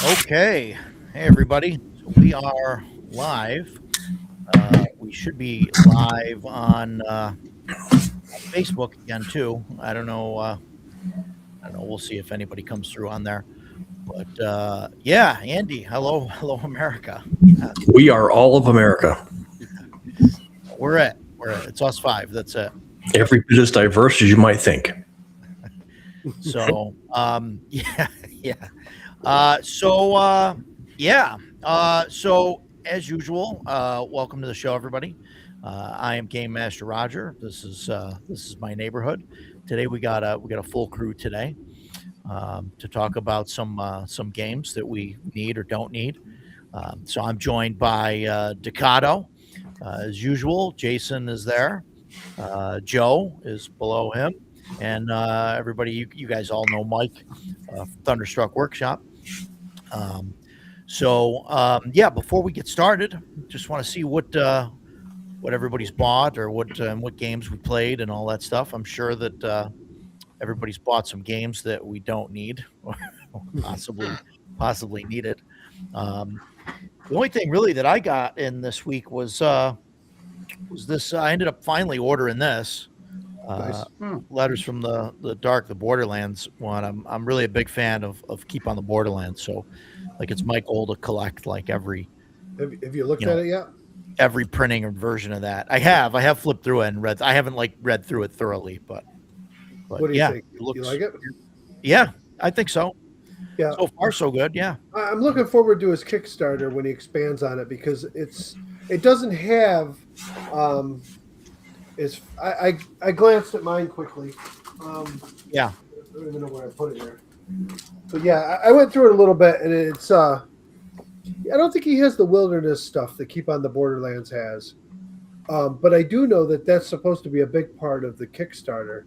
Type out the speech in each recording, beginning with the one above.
Okay. Hey, everybody. So we are live. We should be live on Facebook again too. I don't know. I don't know. We'll see if anybody comes through on there. But yeah, Andy. Hello, hello, America. Yeah, We are all of America. we're it. It's us five. That's it. Every bit as diverse as you might think. So yeah, yeah. So as usual, welcome to the show, everybody. I am Game Master Roger. This is my neighborhood. Today we got a full crew today to talk about some games that we need or don't need. So I'm joined by Decado, as usual. Jason is there. Joe is below him, and everybody, you guys all know Mike, Thunderstruck Workshop. Yeah, before we get started, just want to see what everybody's bought or what games we played and all that stuff. I'm sure that everybody's bought some games that we don't need or possibly needed. The only thing really that I got in this week was this. I ended up finally ordering this. Nice. Letters from the Dark, the Borderlands one. I'm really a big fan of Keep on the Borderlands. So, like, it's my goal to collect like every. Have you looked at it yet? Every printing or version of that. I have flipped through it and read. I haven't read through it thoroughly, but what do you think? You like it? Yeah, I think so. Yeah. So far, so good. Yeah. I'm looking forward to his Kickstarter when he expands on it because it doesn't have. I glanced at mine quickly. Yeah. I don't even know where I put it there. But yeah, I went through it a little bit, and it's I don't think he has the wilderness stuff that Keep on the Borderlands has. But I do know that that's supposed to be a big part of the Kickstarter.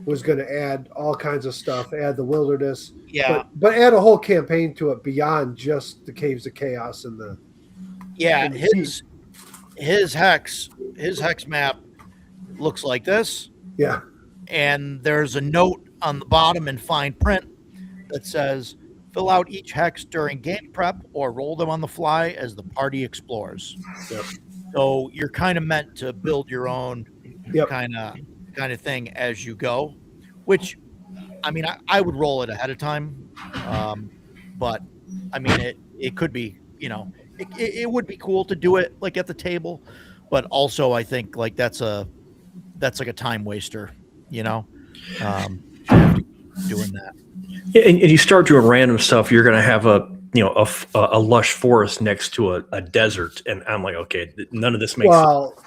Was going to add all kinds of stuff, add the wilderness, but add a whole campaign to it beyond just the Caves of Chaos and the his hex map looks like this. Yeah, and there's a note on the bottom in fine print that says, "Fill out each hex during game prep or roll them on the fly as the party explores." Yep. So you're kind of meant to build your own kind of thing as you go, which, I mean, I would roll it ahead of time, but I mean, it could be, it would be cool to do it like at the table, but also I think like that's like a time waster, doing that. Yeah, and you start doing random stuff, you're going to have a lush forest next to a desert, and I'm like, okay, none of this makes sense. Well,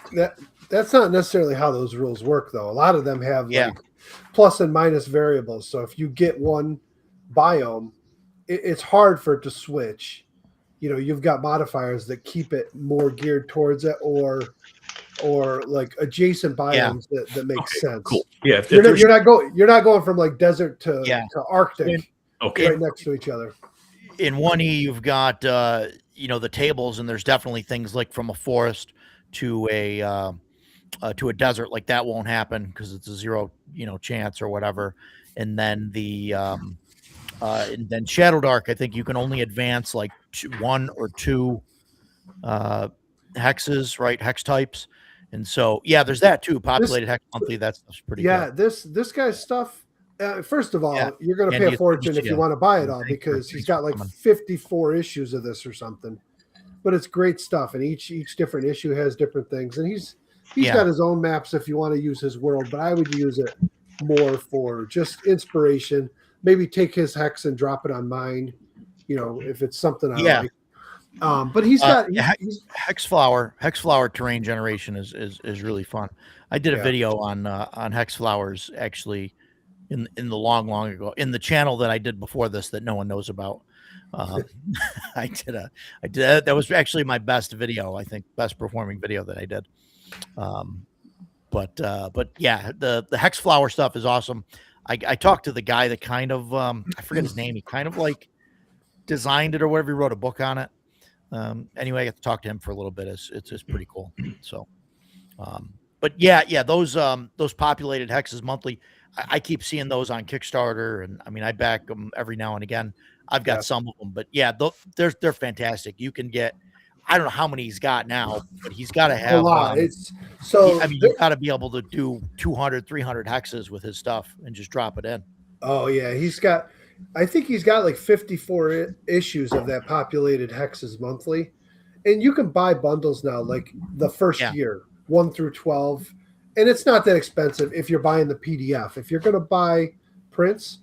that's not necessarily how those rules work, though. A lot of them have like plus and minus variables. So if you get one biome, it's hard for it to switch. You've got modifiers that keep it more geared towards it, or like adjacent biomes that make sense. Cool. Yeah, if You're there's- not going from like desert to Arctic okay. right next to each other. In 1E, you've got the tables, and there's definitely things like from a forest to a desert. Like that won't happen because it's a 0 chance or whatever. And then and then Shadow Dark, I think you can only advance like 1 or 2 hexes, right? Hex types. And so, there's that too. Populated hex monthly. That's pretty good. This guy's stuff. First of all, you're going to And pay a fortune if you want to buy it all, because he's got like 54 issues of this or something. But it's great stuff, and each different issue has different things. And he's got his own maps if you want to use his world, but I would use it more for just inspiration. Maybe take his hex and drop it on mine, if it's something I like. But he's got hex flower terrain generation is really fun. I did a video on hex flowers actually in the long ago, in the channel that I did before this that no one knows about. I did that was actually my best video, I think, best performing video that I did. But yeah, the hex flower stuff is awesome. I talked to the guy that kind of I forget his name. He kind of like designed it or whatever. He wrote a book on it. Anyway, I got to talk to him for a little bit. It's pretty cool. So, but those populated hexes monthly, I keep seeing those on Kickstarter, and I mean, I back them every now and again. I've got some of them, but they're fantastic. You can get, I don't know how many he's got now, but he's got to have a lot. You got to be able to do 200, 300 hexes with his stuff and just drop it in. Oh yeah, I think he's got like 54 issues of that populated hexes monthly, and you can buy bundles now, like the first year, 1 through 12, and it's not that expensive if you're buying the PDF. If you're going to buy prints,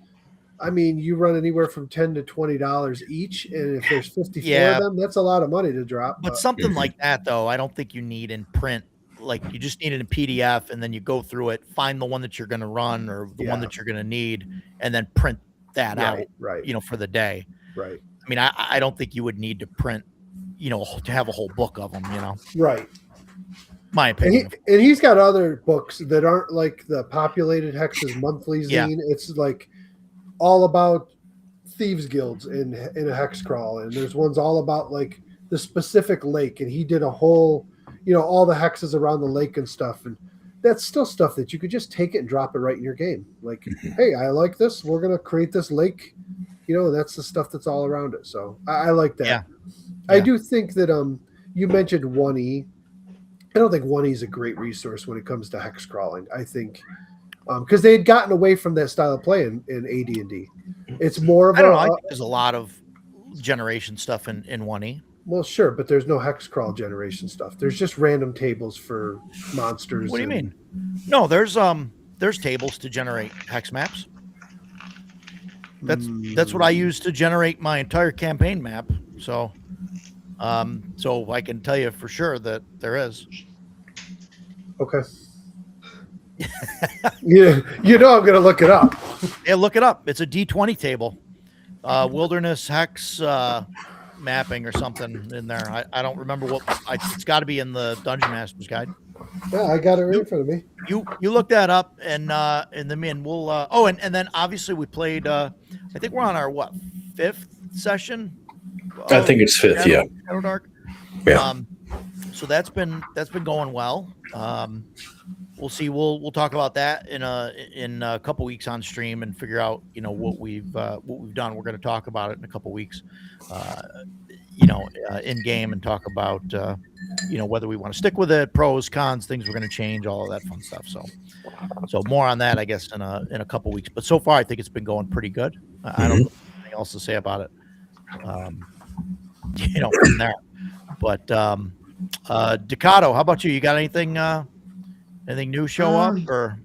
I mean, you run anywhere from $10 to $20 each, and if there's 54 of them, that's a lot of money to drop. But something like that, though, I don't think you need in print. Like, you just need it in PDF, and then you go through it, find the one that you're going to run or the one that you're going to need, and then print that out, right. For the day. Right. I mean, I don't think you would need to print, to have a whole book of them, Right. My opinion. And he's got other books that aren't like the populated hexes monthly zine. Yeah. It's like all about thieves guilds in a hex crawl, and there's ones all about like the specific lake, and he did a whole, all the hexes around the lake and stuff, and that's still stuff that you could just take it and drop it right in your game. Like, hey, I like this, we're gonna create this lake, and that's the stuff that's all around it. So I like that. I do think that you mentioned 1E. I don't think 1E is a great resource when it comes to hex crawling. I think because they had gotten away from that style of play in AD&D. It's more of I think there's a lot of generation stuff in 1E. Well, sure, but there's no hex crawl generation stuff. There's just random tables for monsters. What do you mean? No, there's tables to generate hex maps. That's what I use to generate my entire campaign map. So I can tell you for sure that there is. Okay. Yeah, I'm going to look it up. Yeah, look it up. It's a D20 table, wilderness hex mapping or something in there. I don't remember it's got to be in the Dungeon Master's Guide. Yeah, I got it right in front of me. You look that up, and then we'll. And then obviously we played. I think we're on our 5th session. I think it's 5th. Shadow Dark. Yeah. So that's been going well. We'll see. We'll talk about that in a couple weeks on stream and figure out what we've done. We're going to talk about it in a couple weeks, in game, and talk about whether we want to stick with it, pros, cons, things we're going to change, all of that fun stuff. So more on that, I guess, in a couple weeks. But so far, I think it's been going pretty good. I don't have anything else to say about it. From there. But Ducato, how about you? You got anything new show up or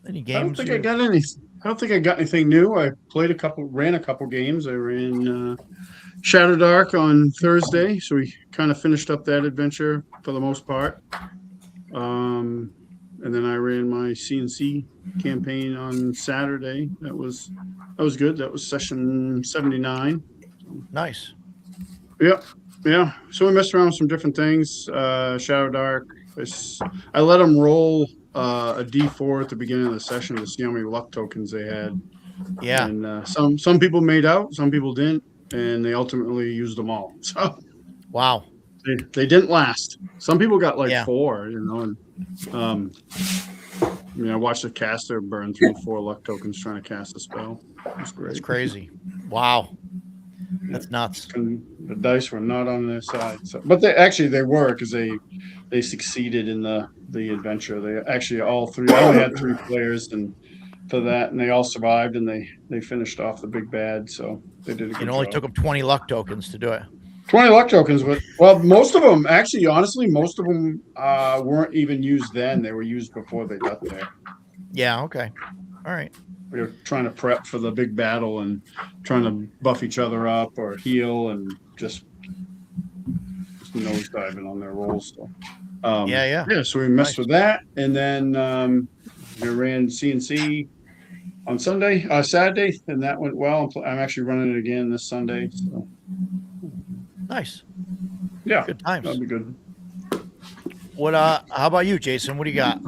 any games? I don't think I got anything new. I ran a couple games. I ran Shadow Dark on Thursday, so we kind of finished up that adventure for the most part. and then I ran my CNC campaign on Saturday. That was good. That was session 79. Nice. Yeah. So we messed around with some different things. Shadow Dark. I let them roll a D4 at the beginning of the session to see how many luck tokens they had. Yeah. And some people made out, some people didn't, and they ultimately used them all. So Wow. they didn't last. Some people got like Yeah. 4, and I watched the caster burn through 4 luck tokens trying to cast a spell. It was great. That's crazy. Wow. That's nuts. And the dice were not on their side. So, but they were, because they succeeded in the adventure. They actually all 3. I only had 3 players and for that, and they all survived, and they finished off the big bad. So they did a good It only job. took them 20 luck tokens to do it. 20 luck tokens, but most of them actually, honestly, most of them weren't even used then. They were used before they got there. Yeah. Okay. All right. We were trying to prep for the big battle and trying to buff each other up or heal and just nosediving on their rolls. So, Yeah. So we messed with that, and then we ran CNC on Saturday, and that went well. I'm actually running it again this Sunday. So Nice. yeah, Good times. that'll be good. What? How about you, Jason? What do you got?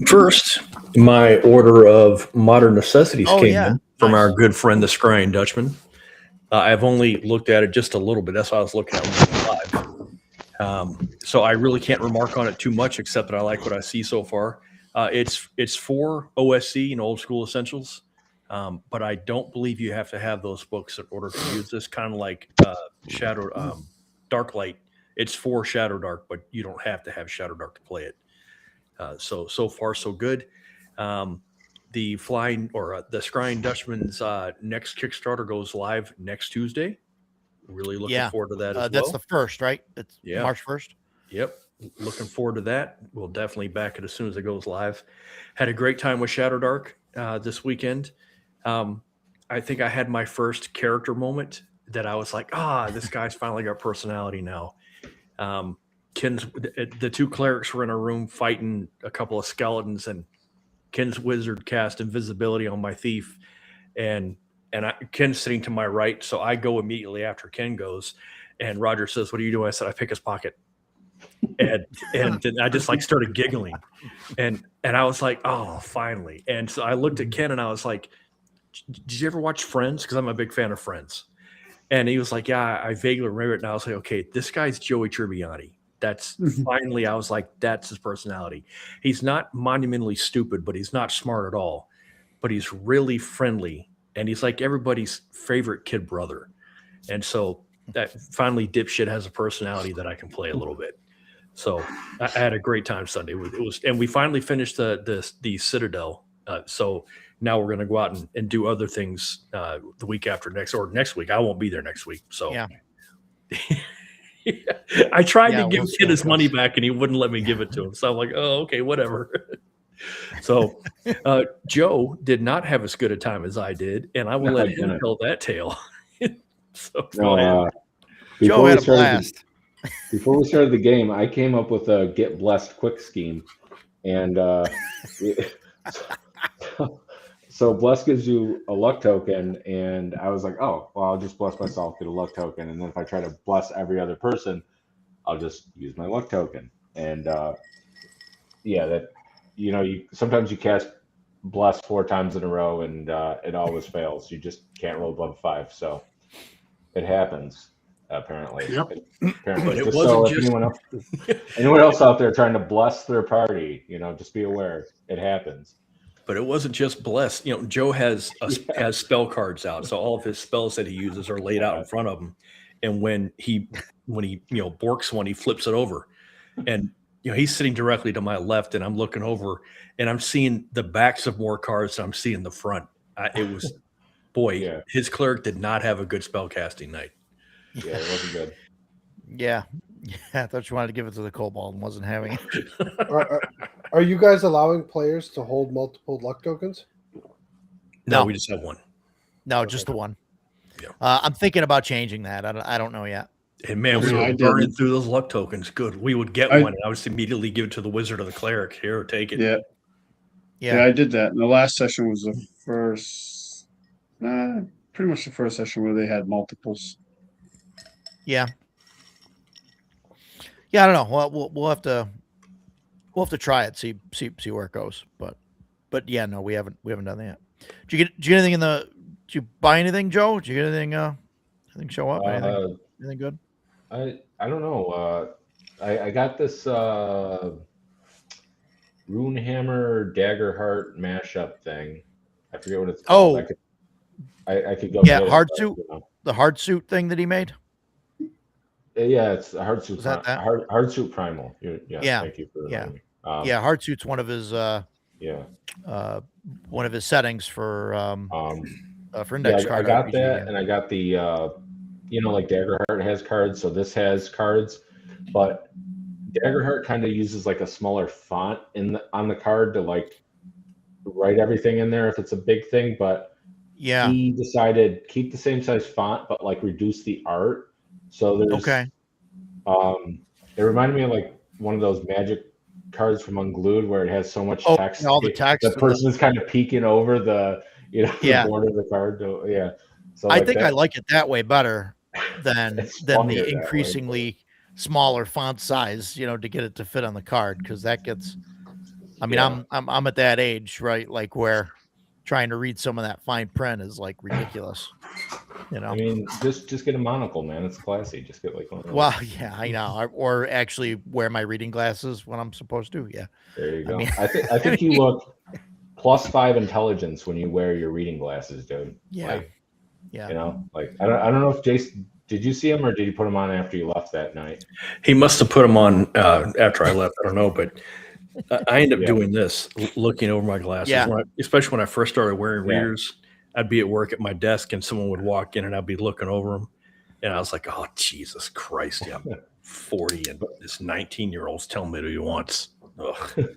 First, my order of modern necessities Oh, came yeah. in from Nice. our good friend, the Scrying Dutchman. I've only looked at it just a little bit. That's why I was looking at it live. So I really can't remark on it too much, except that I like what I see so far. It's for OSC and old school essentials, but I don't believe you have to have those books in order to use this. Kind of like Dark Light. It's for Shadow Dark, but you don't have to have Shadow Dark to play it. So far so good. The Scrying Dutchman's next Kickstarter goes live next Tuesday. Really looking forward to that as That's well. the first, right? It's Yeah. March 1st. Yep. Looking forward to that. We'll definitely back it as soon as it goes live. Had a great time with Shadow Dark this weekend. I think I had my first character moment that I was like, this guy's finally got personality now. The 2 clerics were in a room fighting a couple of skeletons, and Ken's wizard cast invisibility on my thief, and Ken's sitting to my right, so I go immediately after Ken goes, and Roger says, "What are you doing?" I said, "I pick his pocket," and then I just like started giggling, and I was like, "Oh, finally!" And so I looked at Ken and I was like, "Did you ever watch Friends?" Because I'm a big fan of Friends. And he was like, "Yeah, I vaguely remember it." And I was like, "Okay, this guy's Joey Tribbiani." That's finally, I was like, that's his personality. He's not monumentally stupid, but he's not smart at all. But he's really friendly, and he's like everybody's favorite kid brother. And so that finally, Dipshit has a personality that I can play a little bit. So I had a great time Sunday. And we finally finished the Citadel. So now we're going to go out and do other things the week after next week. I won't be there next week. So Yeah. I tried Yeah, to give we'll see Ken how his it money goes. back, and he wouldn't let me give it to him. So I'm like, oh, okay, whatever. So Joe did not have as good a time as I did, and I will No, I let him didn't. tell that tale. So go No, ahead. Joe had a blast. Before we started the game, I came up with a get blessed quick scheme, and so bless gives you a luck token, and I was like, oh, well, I'll just bless myself, get a luck token, and then if I try to bless every other person, I'll just use my luck token. And that sometimes you cast bless 4 times in a row, and it always fails. You just can't roll above 5, so it happens. Apparently, Yep. But it Just wasn't so if just anyone else out there trying to bless their party, just be aware it happens. But it wasn't just blessed. Joe has spell cards out, so all of his spells that he uses are laid out in front of him. And when he borks one, he flips it over, and he's sitting directly to my left, and I'm looking over, and I'm seeing the backs of more cards than I'm seeing the front. His cleric did not have a good spell casting night. Yeah, it wasn't good. Yeah. I thought you wanted to give it to the kobold and wasn't having it. Are you guys allowing players to hold multiple luck tokens? No, No. we just have one. No, just the one. Yeah. I'm thinking about changing that. I don't know yet. And man, we Yeah, I were burning didn't. through those luck tokens. Good. We would get I- one, and I would just immediately give it to the wizard or the cleric. Here, take it. Yeah, Yeah. I did that. And the last session was the first, pretty much the first session where they had multiples. Yeah. Yeah, I don't know. Well, we'll have to try it, see where it goes. But yeah, no, we haven't done that yet. Did you get anything did you buy anything, Joe? Did you get anything show up? Anything good? I don't know. I got this Runehammer Daggerheart mashup thing. I forget what it's called. Oh. I could go. Yeah, get it, hard but, suit. you know. The hard suit thing that he made? Yeah, it's a hard suit. Was that that? Hard suit primal. Yeah, Thank you for yeah. reminding me. Yeah, hard suit's one of his Yeah. one of his settings for Yeah, index I card. got RPG, that, yeah. and I got the like Daggerheart has cards, so this has cards, but Daggerheart kind of uses like a smaller font on the card to like write everything in there if it's a big thing, but Yeah. he decided keep the same size font but like reduce the art. So there's Okay. It reminded me of like one of those magic cards from Unglued where it has so much Oh, text. all the text The and the- person's kind of peeking over the Yeah. the border of the card. Yeah. So I like think I that- like it that way better than It's funnier the that way. increasingly smaller font size, to get it to fit on the card, because that gets. I mean, Yeah. I'm at that age, right? Like where trying to read some of that fine print is like ridiculous. I mean, just get a monocle, man. It's classy. Just get like one of those. Well, yeah, I know. Or actually wear my reading glasses when I'm supposed to. Yeah. There you go. mean- I think you look +5 intelligence when you wear your reading glasses, dude. Yeah. Like, Yeah. like I don't know if Jason, did you see him or did you put him on after you left that night? He must have put them on after I left. I don't know, but I end up Yeah. doing this, looking over my glasses. Yeah. Especially when I first started wearing Yeah. readers, I'd be at work at my desk and someone would walk in and I'd be looking over them. And I was like, oh, Jesus Christ. Yeah, I'm 40 and this 19-year-old's telling me what he wants. Ugh.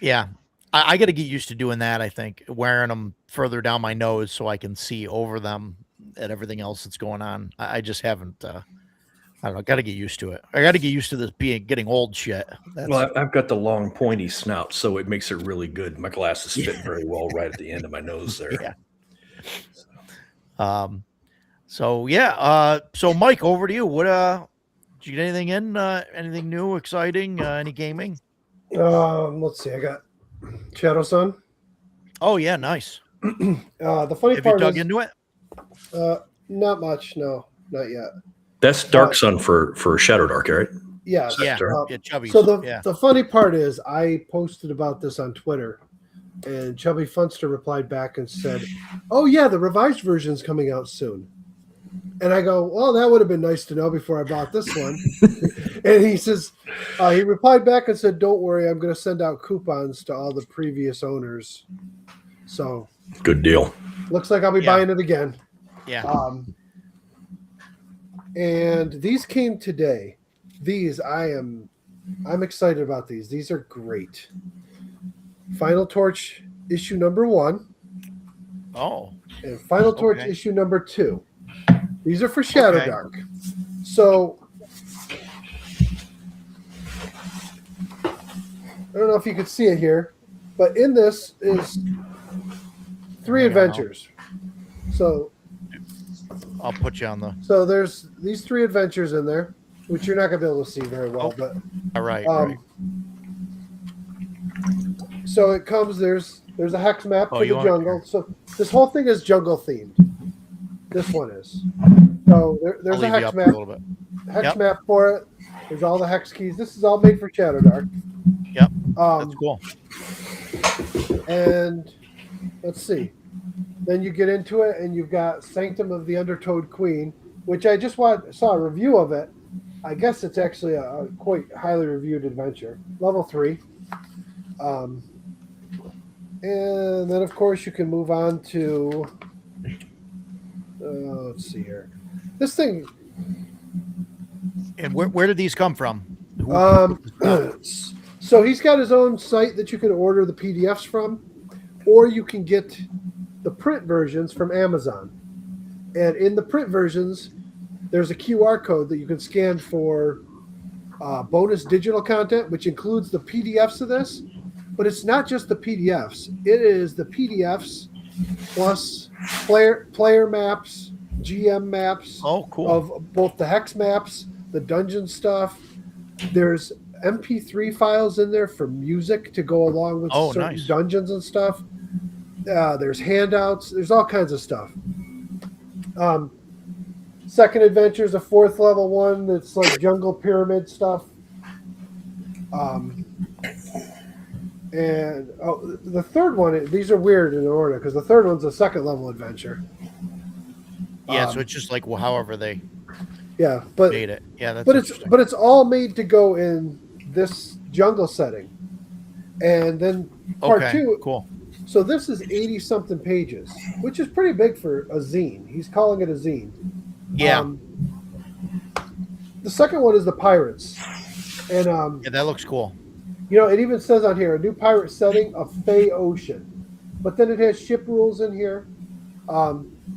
Yeah. I got to get used to doing that. I think wearing them further down my nose so I can see over them at everything else that's going on. I just haven't. I don't know. Got to get used to it. I got to get used to this getting old shit. That's, Well, I've got the long pointy snout, so it makes it really good. My glasses fit very well right at the end of my nose there. Yeah. So yeah. So Mike, over to you. What did you get anything in? Anything new, exciting? Any gaming? Let's see. I got Shadow Sun. Oh yeah, nice. The funny Have you part dug is, into it? not much. No, not yet. That's Dark Sun for Shadow Dark, right? Yeah. Yeah. Sure. Yeah, Chubby. So the yeah. the funny part is, I posted about this on Twitter, and Chubby Funster replied back and said, "Oh yeah, the revised version's coming out soon." And I go, "Well, that would have been nice to know before I bought this one." And he says, he replied back and said, "Don't worry, I'm going to send out coupons to all the previous owners." So Good deal. looks like I'll be Yeah. buying it again. Yeah. And these came today. These I'm excited about these. These are great. Final Torch issue number 1 Oh. and Final Torch Okay. issue number 2. These are for Shadow Okay. Dark. So I don't know if you can see it here, but in this is 3 I don't know. adventures. So I'll put you on the. So there's these 3 adventures in there, which you're not gonna be able to see very well. Oh. But All right. right. So it comes. There's a hex map Oh, for you the want- jungle. So this whole thing is jungle themed. This one is. So I'll there's a leave you hex up map. a little bit. Hex Yep. map for it. There's all the hex keys. This is all made for Shadow Dark. Yep. That's cool. And let's see. Then you get into it, and you've got Sanctum of the Undertoad Queen, which I just saw a review of it. I guess it's actually a quite highly reviewed adventure. Level 3. And then, of course, you can move on to... let's see here. This thing... And where did these come from? So he's got his own site that you can order the PDFs from, or you can get the print versions from Amazon. And in the print versions, there's a QR code that you can scan for bonus digital content, which includes the PDFs of this. But it's not just the PDFs. It is the PDFs plus player maps, GM maps Oh, cool. of both the hex maps, the dungeon stuff. There's MP3 files in there for music to go along with certain nice. dungeons and stuff. There's handouts. There's all kinds of stuff. Second adventure is a 4th level one that's like jungle pyramid stuff. And the third one, these are weird in order because the third one's a 2nd level adventure. Yeah, so it's just like however they Yeah, but made it. Yeah, that's but interesting. it's all made to go in this jungle setting. And then part Okay, 2, cool. so this is 80 something pages, which is pretty big for a zine. He's calling it a zine. Yeah, The second one is the pirates. And yeah, that looks cool. you know, it even says on here a new pirate setting of Fey Ocean. But then it has ship rules in here.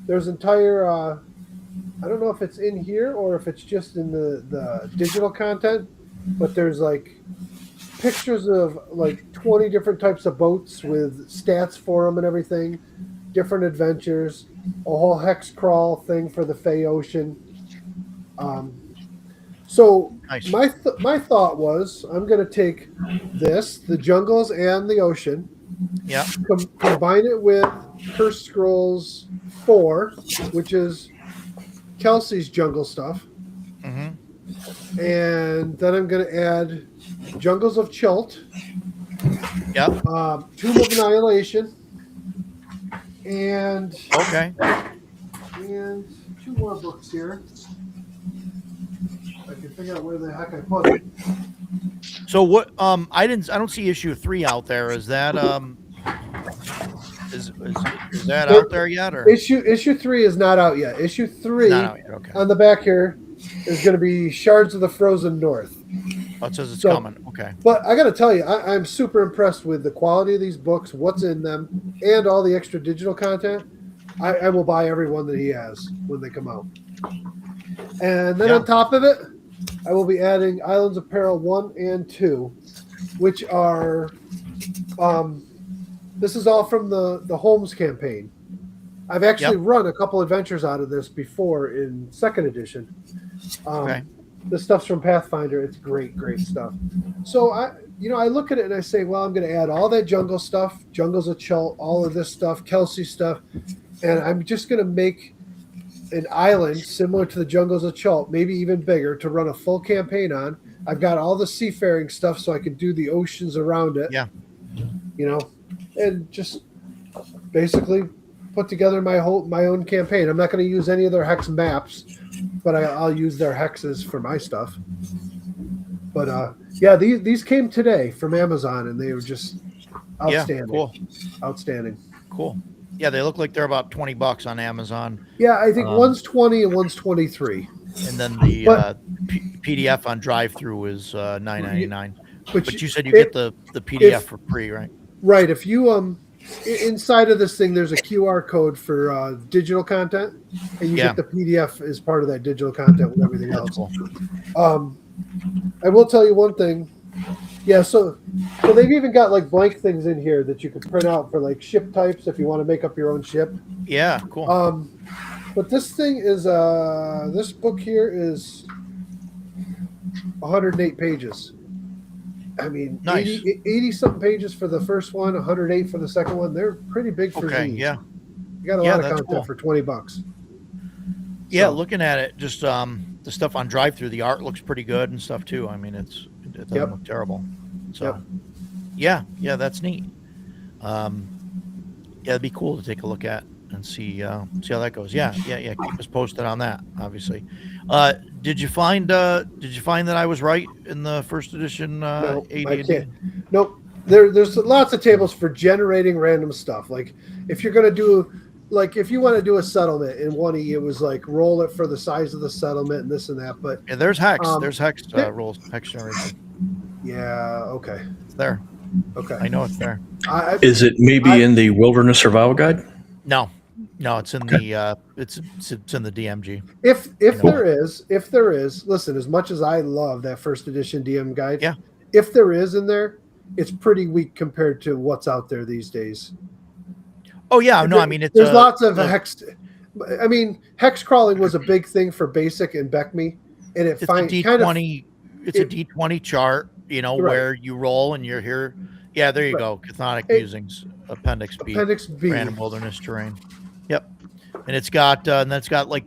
There's entire I don't know if it's in here or if it's just in the digital content, but there's like pictures of like 20 different types of boats with stats for them and everything, different adventures, a whole hex crawl thing for the Fey Ocean. So Nice. my thought was I'm going to take this, the jungles and the ocean, Yeah. combine it with Cursed Scrolls 4, which is Kelsey's jungle stuff. Hmm. And then I'm going to add Jungles of Chult, Yep. Tomb of Annihilation, and Okay. 2 more books here. I can figure out where the heck I put it. So what? I don't see issue 3 out there. Is that is that out there yet, or Issue 3 is not out yet. Issue 3 not out yet? Okay. on the back here is going to be Shards of the Frozen North. Oh, it says it's so- coming. Okay. But I got to tell you, I'm super impressed with the quality of these books, what's in them, and all the extra digital content. I will buy every one that he has when they come out. And then Yeah. on top of it, I will be adding Islands of Peril 1 and 2, which are this is all from the Holmes campaign. I've actually run a couple adventures out of this before in 2nd edition. Okay. The stuff's from Pathfinder. It's great stuff. So I look at it and I say, well, I'm going to add all that jungle stuff, Jungles of Chult, all of this stuff, Kelsey stuff, and I'm just going to make an island similar to the Jungles of Chult, maybe even bigger, to run a full campaign on. I've got all the seafaring stuff so I can do the oceans around it. Yeah. You know, and just basically put together my own campaign. I'm not going to use any of their hex maps, but I'll use their hexes for my stuff. But yeah, these came today from Amazon, and they were just outstanding. Yeah. Cool. Outstanding. Cool. Yeah, they look like they're about $20 on Amazon, Yeah, I think one's 20 and one's 23. and then the But- PDF on drive-through is $9.99. But But you said you get the PDF for free, right? right. If you inside of this thing, there's a QR code for digital content, and you Yeah. get the PDF as part of that digital content with everything That's else. cool. I will tell you one thing. Yeah, so they've even got like blank things in here that you could print out for like ship types if you want to make up your own ship. Yeah, cool. But this thing is this book here is 108 pages. I mean, Nice. 80 something pages for the first one, 108 for the second one. They're pretty big for Okay, zines. yeah. You got a Yeah, lot of that's content cool. for $20. Yeah, So- looking at it, just the stuff on drive-through, the art looks pretty good and stuff too. I mean, it doesn't Yep. look terrible. So, Yep. yeah, that's neat. Yeah, it'd be cool to take a look at and see how that goes. Yeah. Keep us posted on that. Obviously, did you find that I was right in the first edition? No, I AD&D? can't. Nope. There's lots of tables for generating random stuff. Like if you're gonna do, like if you want to do a settlement in 1E, it was like roll it for the size of the settlement and this and that. But Yeah, there's hex. Um, There's hex there- rules. Hex generation. yeah, okay, It's there. I okay. know it's there. I Is it maybe in the Wilderness Survival Guide? No, No, it's in the it's in the DMG. If know there is, listen, as much as I love that first edition DM guide, Yeah. if there is in there, it's pretty weak compared to what's out there these days. Oh yeah, no, I mean There's lots of the- hex. I mean, hex crawling was a big thing for basic and BECME, and it's a kind of D20. It's a D20 chart, Right. where you roll and you're here. Yeah, there you Right. go. Chthonic It- musings, Appendix B, Appendix B. random wilderness terrain. Yep, and it's got and then it's got like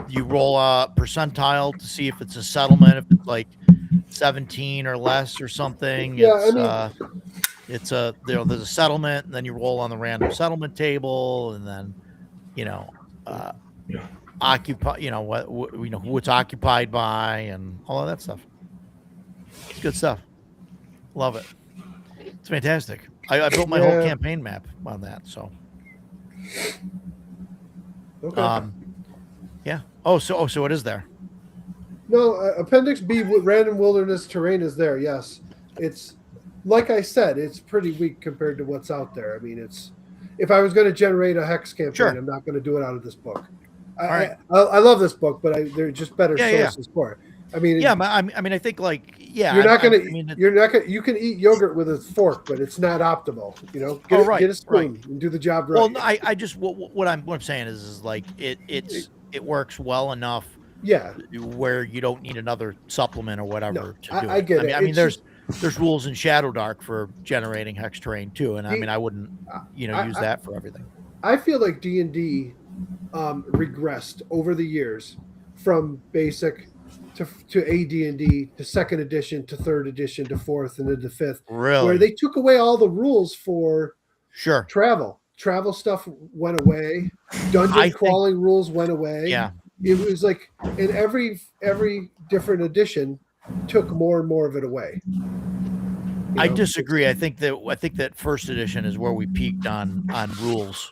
you roll a percentile to see if it's a settlement, if it's like 17 or less or something. Yeah, it's, I it's a there's a settlement, and then you roll on the random settlement table, and then occupy. Who it's occupied by, and all of that stuff. It's good stuff. Love it. It's fantastic. I built my whole Yeah. campaign map on that. So, Okay. yeah. So it is there. No, Appendix B, random wilderness terrain is there. Yes, it's like I said, it's pretty weak compared to what's out there. I mean, it's if I was going to generate a hex campaign, Sure. I'm not going to do it out of this book. right. I love this book, but there are just better Yeah, yeah. sources for it. I mean, Yeah, but I mean, I think like you're not going to. I mean, You're not going. You can eat yogurt with a fork, but it's not optimal. Oh, right, get a spoon right. and do the job right. well, I just what I'm saying is like it works well enough yeah, where you don't need another supplement or whatever No, to do I it. get I mean, it. I mean, It's there's rules in Shadow Dark for generating hex terrain too, and I mean, I wouldn't use that for everything. I feel like D&D regressed over the years from basic to AD&D to second edition to third edition to fourth and then to fifth, Really, where they took away all the rules for sure, travel. Travel stuff went away. Dungeon I think- crawling rules went away. yeah. It was like in every different edition took more and more of it away. You I know? disagree. I think that first edition is where we peaked on rules.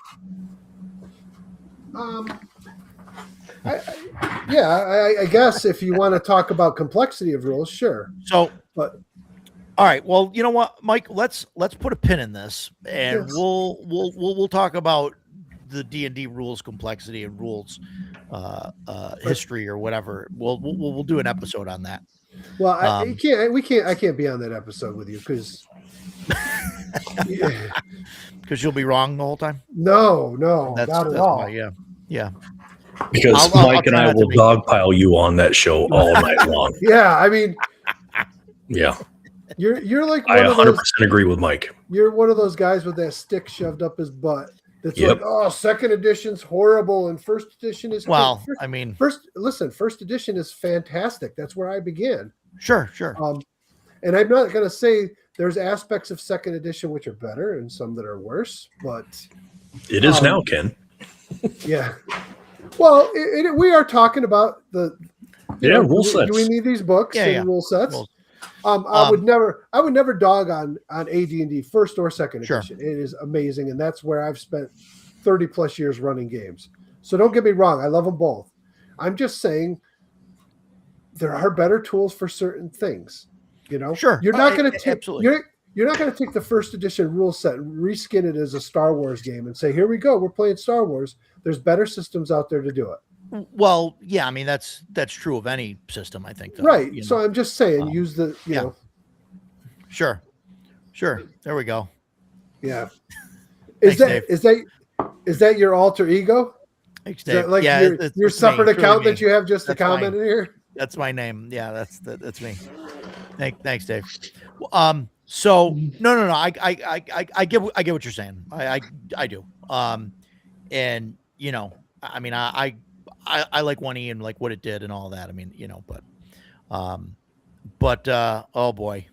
I guess if you want to talk about complexity of rules, sure. So, But all right. Well, you know what, Mike? Let's put a pin in this, and Yes. we'll talk about the D&D rules complexity and rules history or whatever. We'll do an episode on that. well, Um, I can't be on that episode with you because Because you'll be wrong the whole time. no, not at all. why, yeah. Because I'll Mike and try I not to will be. dogpile you on that show all night long. Yeah, I mean, Yeah, you're like I one of 100% those, agree with Mike. you're one of those guys with that stick shoved up his butt. That's Yep. like, oh, second edition's horrible and first edition is Well, first, I mean, first edition is fantastic. That's where I began. sure. And I'm not going to say there's aspects of second edition which are better and some that are worse, but It is now, Ken. yeah. Well, we are talking about the Rule do sets. we need these books Yeah, and yeah. rule sets? Rules. I would never dog on AD&D first or second Sure. edition. It is amazing, and that's where I've spent 30 plus years running games. So don't get me wrong, I love them both. I'm just saying there are better tools for certain things. Sure. You're not going to take Absolutely. you're not going to take the first edition rule set and reskin it as a Star Wars game and say, here we go, we're playing Star Wars. There's better systems out there to do it. Well, yeah. I mean, that's true of any system. I think. Though, Right. you So know. I'm just saying, Um, use the, you yeah. know, Sure. There we go. yeah. Thanks, Dave. Is that your alter ego? Thanks, Is Dave. that like yeah, your it's me, separate truly account me. that you have just a That's comment mine. in here? That's my name. Yeah, that's me. Thanks, Dave. So no. I get what you're saying. I do. And I mean, I like 1E and like what it did and all that. I mean, but oh boy,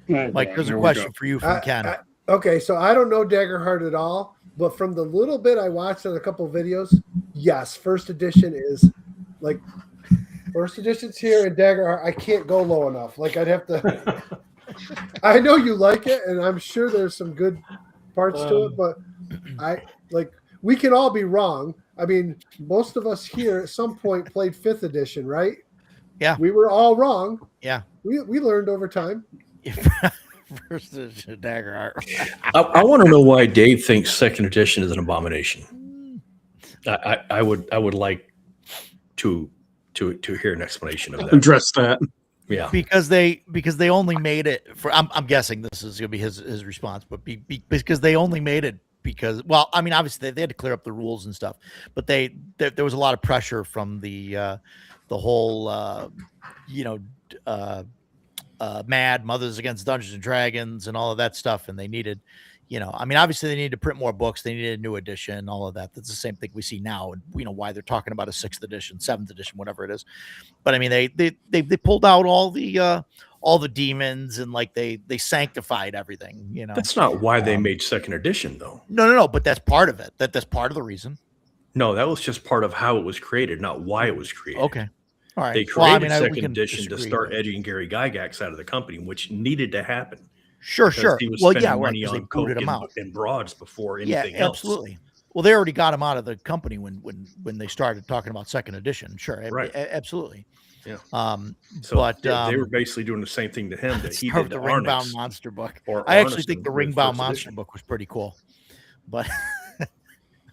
Mike, there's a Here we question go. for you from Ken. Okay, so I don't know Daggerheart at all, but from the little bit I watched on a couple of videos, yes, first edition is like first edition's here and Daggerheart. I can't go low enough. Like I'd have to. I know you like it, and I'm sure there's some good parts to it, but we can all be wrong. I mean, most of us here at some point played 5th edition, right? Yeah. We were all wrong. Yeah. We learned over time. First edition Daggerheart. I want to know why Dave thinks second edition is an abomination. I would like to hear an explanation of that. Address that. Yeah. because they only made it for. I'm guessing this is gonna be his response, but because they only made it because, well, I mean, obviously they had to clear up the rules and stuff, but there was a lot of pressure from the whole Mad Mothers Against Dungeons and Dragons and all of that stuff, and they needed, I mean, obviously they needed to print more books, they needed a new edition, all of that. That's the same thing we see now, and why they're talking about a 6th edition, 7th edition, whatever it is. But I mean, they pulled out all the demons, and like they sanctified everything. That's not why they made 2nd edition, though. No, but that's part of it. That's part of the reason. No, that was just part of how it was created, not why it was created. Okay. All right. They Well, I created mean, we 2nd can edition to disagree, start but- edging Gary Gygax out of the company, which needed to happen. Sure. Because he was Well, spending yeah, right, money 'cause they on coke booted him out. and broads before Yeah, anything else. absolutely. Well, they already got him out of the company when they started talking about 2nd edition. Sure, Right. Absolutely. Yeah. But So they were basically doing the same thing to him that he start did with to the Ringbound Arnix. Monster book. Or I actually Arneson think the with Ringbound first Monster edition. book was pretty cool, but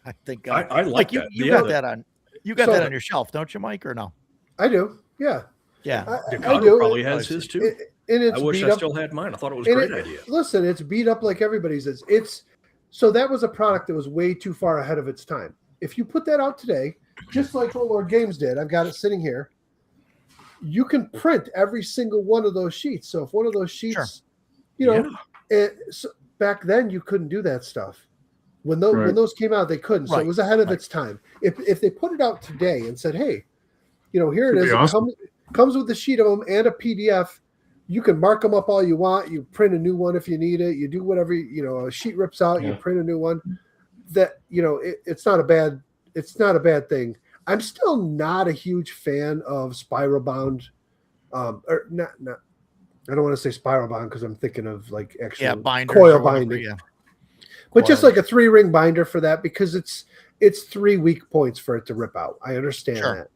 I think I like you that. you Yeah, got the- that on that on your shelf, don't you, Mike? Or no? I do. Yeah. Yeah. I Decado do. probably has his too. And it's I wish beat I up. still had mine. I thought it was and a great idea. Listen, it's beat up like everybody's. It's so that was a product that was way too far ahead of its time. If you put that out today, just like Lord Games did, I've got it sitting here. You can print every single one of those sheets. So if one of those sheets, so back then you couldn't do that stuff. When those came out, they couldn't. So it was ahead of its time. If they put it out today and said, hey, here it is. Awesome. It comes with a sheet of them and a PDF. You can mark them up all you want. You print a new one if you need it. You do whatever, a sheet rips out, you print a new one. That, it's not a bad thing. I'm still not a huge fan of spiral bound. Or not, I don't want to say spiral bound because I'm thinking of like actual binders coil or whatever, binding. yeah. But just like a 3-ring binder for that, because it's 3 weak points for it to rip out. I understand Sure.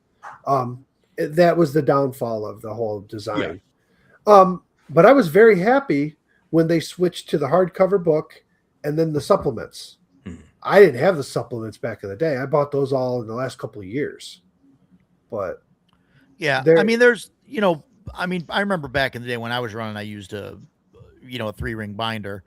that. That was the downfall of the whole design. But I was very happy when they switched to the hardcover book and then the supplements. Mhm. I didn't have the supplements back in the day. I bought those all in the last couple of years. But Yeah. There- I mean, I remember back in the day when I was running, I used a 3-ring binder,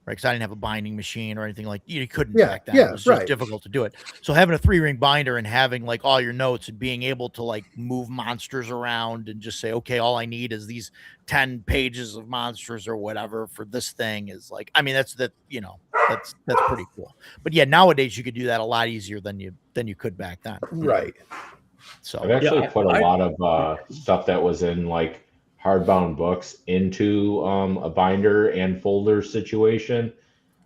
right? Because I didn't have a binding machine or anything you couldn't back then. It was just difficult to do it. So having a 3-ring binder and having like all your notes and being able to like move monsters around and just say, okay, all I need is these 10 pages of monsters or whatever for this thing is like, I mean, that's pretty cool. But yeah, nowadays you could do that a lot easier than you could back then. right. So I've actually Yeah, put a lot of stuff that was in like hardbound books into a binder and folder situation,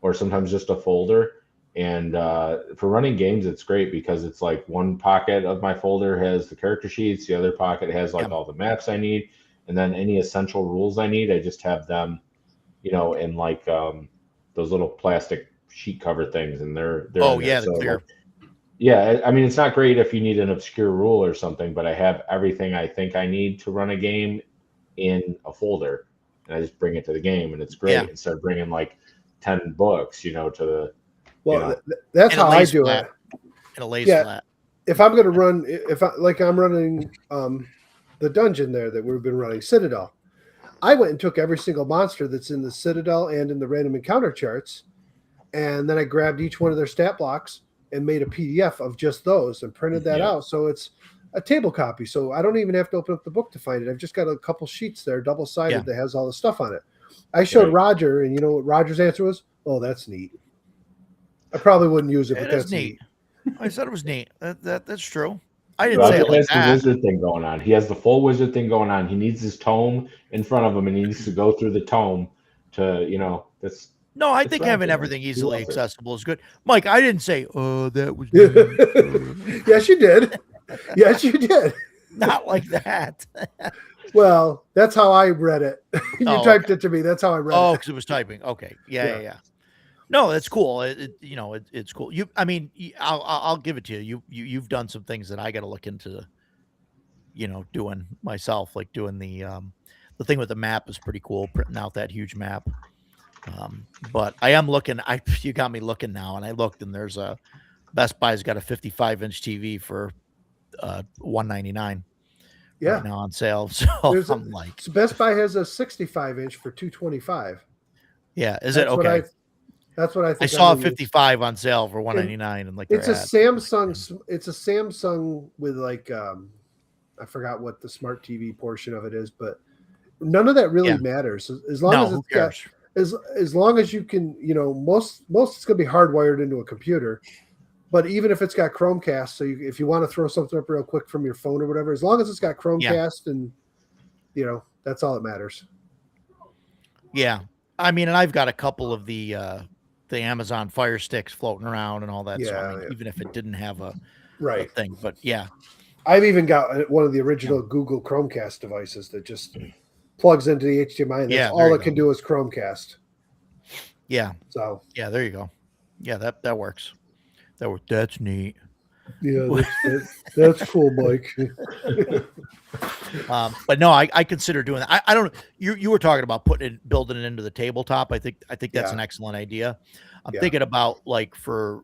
or sometimes just a folder. And for running games, it's great because it's like one pocket of my folder has the character sheets, the other pocket has like all the maps I need, and then any essential rules I need, I just have them, in like those little plastic sheet cover things, and they're oh in yeah, there. the So, clear. like, yeah, I mean, it's not great if you need an obscure rule or something, but I have everything I think I need to run a game in a folder, and I just bring it to the game, and it's great Yeah. instead of bringing like 10 books, to the. Well, that's And a how I lace do flat. it. And a lace Yeah. flat. If I'm going to run, I'm running the dungeon there that we've been running, Citadel, I went and took every single monster that's in the Citadel and in the random encounter charts, and then I grabbed each one of their stat blocks and made a PDF of just those and printed that Yeah. out. So it's a table copy. So I don't even have to open up the book to find it. I've just got a couple sheets there, double-sided, Yeah. that has all the stuff on it. I showed Right. Roger, and you know what Roger's answer was? Oh, that's neat. I probably wouldn't use it, but It that's is neat. neat. I said it was neat. That's true. I didn't say Roger it like has the that. wizard thing going on. He has the full wizard thing going on. He needs his tome in front of him, and he needs to go through the tome to, that's. No, I It's think Roger, having man. everything He easily loves it. accessible is good. Mike, I didn't say, oh, that was neat." Yes, you did. Yes, you did. Not like that. Well, that's how I read it. You Oh, typed it to me. That's how I read Oh, it. because it was typing. Okay. Yeah, Yeah. yeah, yeah. No, that's cool. It's cool. I'll give it to you. You've done some things that I got to look into, doing myself, like doing the thing with the map is pretty cool, printing out that huge map. But I am looking. You got me looking now, and I looked, and there's a Best Buy's got a 55-inch TV for $199 Yeah. right now on sale. So There's a- I'm like, So Best Buy has a 65-inch for $225. yeah, is it That's what okay? That's what I think. I saw a I'm gonna use. 55 on sale for $199, and like It's a they're at. Samsung. It's a Samsung with like I forgot what the smart TV portion of it is, but none of that really Yeah. matters as long No, as who it's got cares? as long as you can, most it's going to be hardwired into a computer. But even if it's got Chromecast, so if you want to throw something up real quick from your phone or whatever, as long as it's got Chromecast and that's all that matters. Yeah, I mean, and I've got a couple of the Amazon Fire Sticks floating around and all that. So I mean, Yeah. even if it didn't have a Right. thing, but yeah, I've even got one of the original Google Chromecast devices that just plugs into the HDMI, and that's Yeah, there all you it can go. do is Chromecast. yeah, So there you go. Yeah, that works. That's neat. yeah, that's cool, Mike. But no, I consider doing that. I don't. You were talking about building it into the tabletop. I think that's Yeah. an excellent idea. I'm Yeah. thinking about like for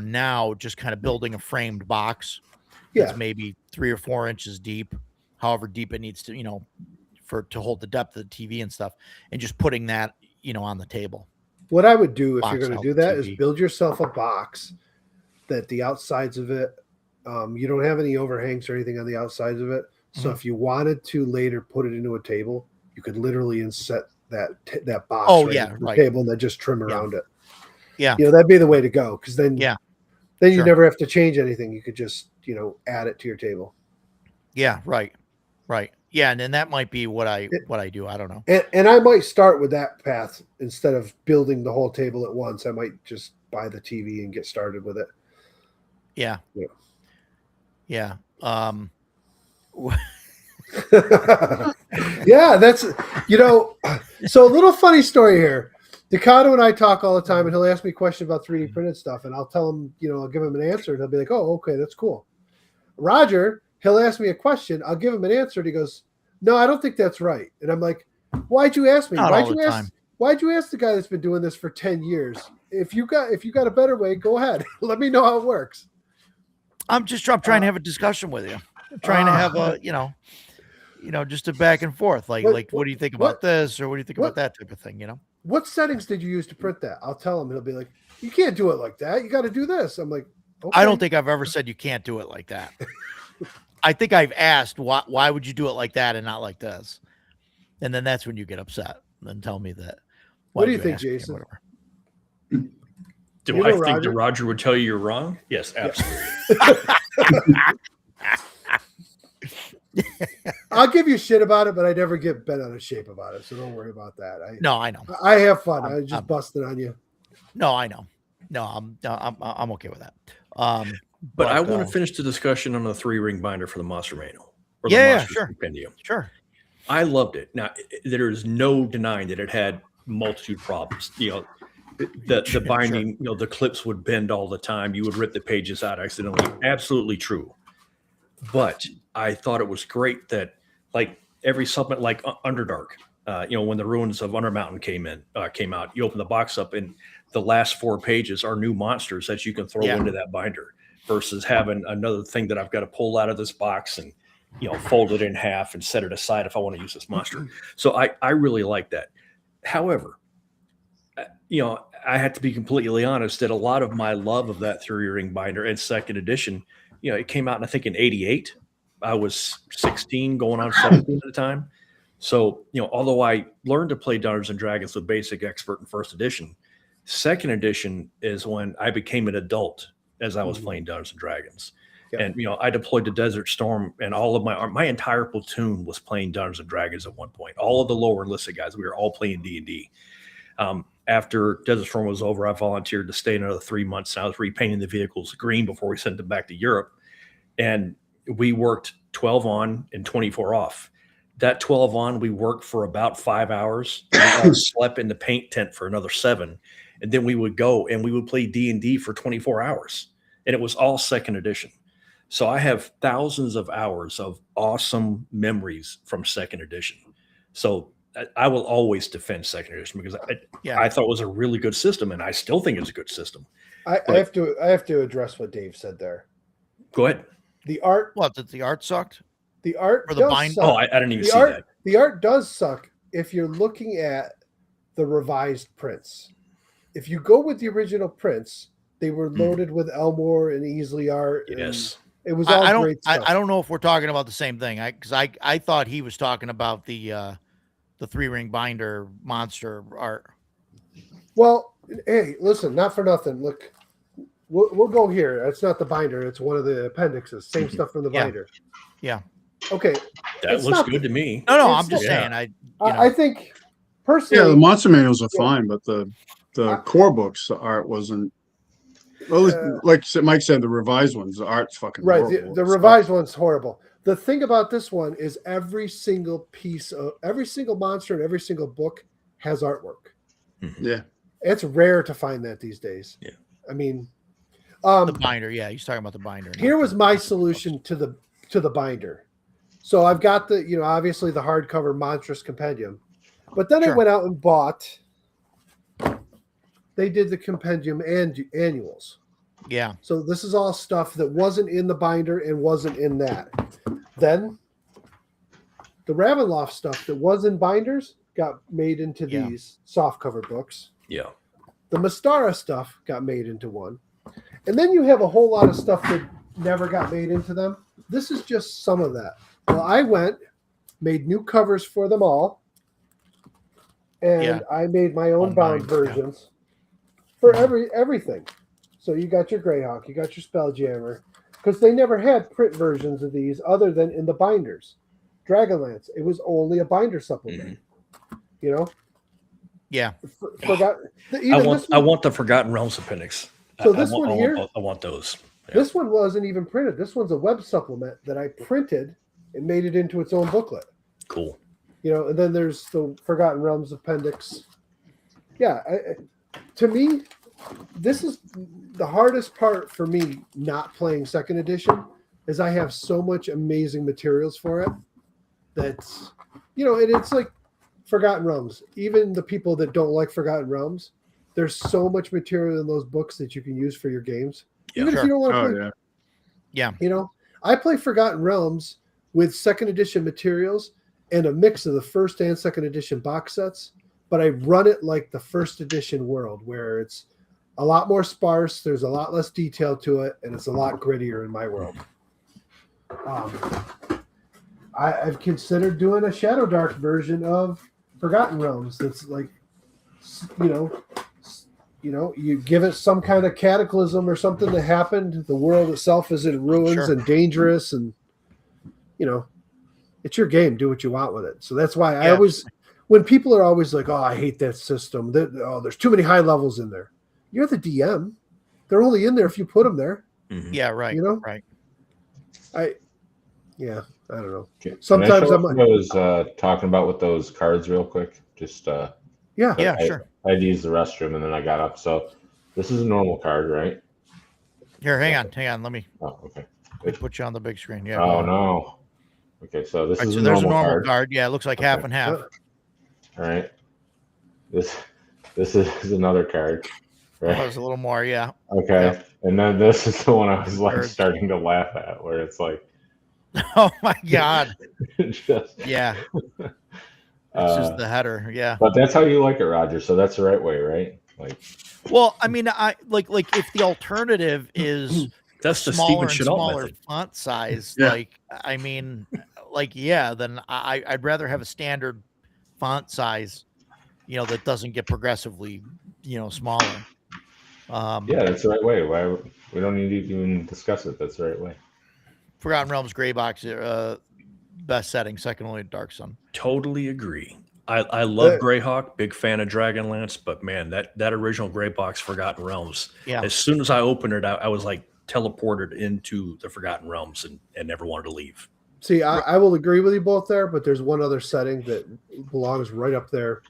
now, just kind of building a framed box Yeah, that's maybe 3 or 4 inches deep, however deep it needs to, to hold the depth of the TV and stuff, and just putting that, on the table. what I would do if Box you're going out to do that is TV. build yourself a box that the outsides of it, you don't have any overhangs or anything on the outsides of it. So Mhm. if you wanted to later put it into a table, you could literally inset that box Yeah, into the right. table and then just trim Yeah. around it. Yeah. That'd be the way to go, because then Yeah. then you Sure. never have to change anything. You could just add it to your table. Yeah, right. Yeah, and then that might be what I do. I don't know. And I might start with that path instead of building the whole table at once. I might just buy the TV and get started with it. Yeah. Yeah. Yeah. Yeah, that's so a little funny story here. Decado and I talk all the time, and he'll ask me questions about 3D printed stuff, and I'll tell him, I'll give him an answer, and he'll be like, "Oh, okay, that's cool." Roger, he'll ask me a question, I'll give him an answer, and he goes, "No, I don't think that's right." And I'm like, "Why'd you ask me? Not Why'd all you the ask? time. Why'd you ask the guy that's been doing this for 10 years? If you got a better way, go ahead. Let me know how it works." I'm trying to have a discussion with you. I'm trying to have a, just a back and forth. Like, what do you think about this? Or what do you think about that type of thing? What settings did you use to print that? I'll tell him. He'll be like, "You can't do it like that. You got to do this." I'm like, "Okay." I don't think I've ever said you can't do it like that. I think I've asked why would you do it like that and not like this? And then that's when you get upset and then tell me that. What do you why'd think, ask me or Jason? whatever. Do You I know think Roger? that Roger would tell you you're wrong? Yes, absolutely. I'll give you shit about it, but I never get bent out of shape about it. So don't worry about that. No, I know. I have fun. I I'm- just busted on you. No, I know. No, I'm okay with that. But I want to finish the discussion on the 3-ring binder for the Monster Manual. Or the Yeah, Monster sure. Compendium. Sure. I loved it. Now, there is no denying that it had multitude problems. The binding, the clips would bend all the time. You would rip the pages out accidentally. Absolutely true. But I thought it was great that, like, every supplement, like Underdark, when the Ruins of Undermountain came out, you open the box up and the last 4 pages are new monsters that you can throw Yeah. into that binder versus having another thing that I've got to pull out of this box and, fold it in half and set it aside if I want to use this monster. So I really like that. However, I had to be completely honest that a lot of my love of that 3-ring binder and second edition, it came out, I think, in '88. I was 16 going on 17 at the time. So, although I learned to play Dungeons and Dragons with Basic Expert in first edition, second edition is when I became an adult as I was playing Dungeons and Dragons. Yeah. And, I deployed to Desert Storm, and all of my entire platoon was playing Dungeons and Dragons at one point. All of the lower enlisted guys, we were all playing D&D. After Desert Storm was over, I volunteered to stay another 3 months. And I was repainting the vehicles green before we sent them back to Europe. And we worked 12 on and 24 off. That 12 on, we worked for about 5 hours. We all slept in the paint tent for another 7. And then we would go and we would play D&D for 24 hours. And it was all second edition. So I have thousands of hours of awesome memories from second edition. So I will always defend second edition because I thought it was a really good system, and I still think it's a good system. I have to address what Dave said there. Go ahead. The art What? That the art sucked? the art Or the does bind- suck. Oh, I didn't even the see art that. the art does suck if you're looking at the revised prints. If you go with the original prints, they were loaded with Elmore and Easley art. and Yes. it was all I don't. great stuff. I don't know if we're talking about the same thing. I thought he was talking about the 3-ring binder monster art. Well, hey, listen, not for nothing. Look, we'll go here. It's not the binder. It's one of the appendixes. Same stuff from the Yeah. binder. Yeah. Okay. That It's looks not- good to me. No, It's I'm just not- saying. I I think personally, Yeah, the monster manuals are Yeah. fine, but the I- core books, the art wasn't. Well, like Mike said, the revised ones, the art's fucking right, horrible. the It's revised one's horrible. The thing about this one is every single monster in every single book has artwork. Yeah, It's rare to find that these days. Yeah. I mean, the binder. Yeah, he's talking about the binder. not here was the- my solution to the binder. So I've got the obviously the hardcover Monstrous Compendium, but then I Sure. went out and bought. They did the compendium and annuals. Yeah. So this is all stuff that wasn't in the binder and wasn't in that. Then the Ravenloft stuff that was in binders got made into Yeah. these softcover books. Yeah. The Mystara stuff got made into one. And then you have a whole lot of stuff that never got made into them. This is just some of that. Well, I made new covers for them all. And Yeah. I made my own bound Unbind, yeah. versions for everything. So you got your Greyhawk, you got your Spelljammer, because they never had print versions of these other than in the binders. Dragonlance, it was only a binder supplement. You know, Yeah. forgot. I want the Forgotten Realms appendix. So I this want- one I here- want, I want those. This one wasn't even printed. This one's a web supplement that I printed and made it into its own booklet. Cool. And then there's the Forgotten Realms appendix. Yeah, to me, this is the hardest part for me not playing second edition is I have so much amazing materials for it that's and it's like Forgotten Realms. Even the people that don't like Forgotten Realms, there's so much material in those books that you can use for your games. Yeah, Even if sure. you don't want to oh play yeah. Yeah. I play Forgotten Realms with second edition materials and a mix of the first and second edition box sets, but I run it like the first edition world where it's a lot more sparse, there's a lot less detail to it, and it's a lot grittier in my world. I've considered doing a Shadow Dark version of Forgotten Realms that's like, you give it some kind of cataclysm or something that happened. The world itself is in ruins Sure. and dangerous, and it's your game. Do what you want with it. So that's why I Yeah. always, when people are always like, "Oh, I hate that system. There's too many high levels in there." You're the DM. They're only in there if you put them there. Yeah. Right. Right. I don't know. Can Sometimes I show I'm what like- I was talking about with those cards real quick. Just Yeah. Yeah. I- Sure. I had to use the restroom and then I got up. So this is a normal card, right? Here, hang on. Let me Oh, okay. put you on the big screen. Yeah. Oh no. Okay, so this All right, is so a there's normal a normal card. card. Yeah, it looks like half Okay. and half. All right. This is another card. Oh, Right. there's a little more. Yeah. Okay. And then this is the one I was like Birds. starting to laugh at, where it's like Oh my God. just Yeah. It's just the header. Yeah. but that's how you like it, Roger. So that's the right way, right? Like Well, I mean, I like if the alternative is That's the smaller Steven and Chenault smaller method. font size, Yeah. like I mean, then I'd rather have a standard font size, that doesn't get progressively, smaller. yeah, that's the right way. Why we don't need to even discuss it. That's the right way. Forgotten Realms Gray Box, best setting, second only to Dark Sun. Totally agree. I love Uh, Greyhawk, big fan of Dragonlance, but man, that original Grey Box Forgotten Realms. Yeah. As soon as I opened it, I was like teleported into the Forgotten Realms and never wanted to leave. See, I will agree with you both there, but there's one other setting that belongs right up there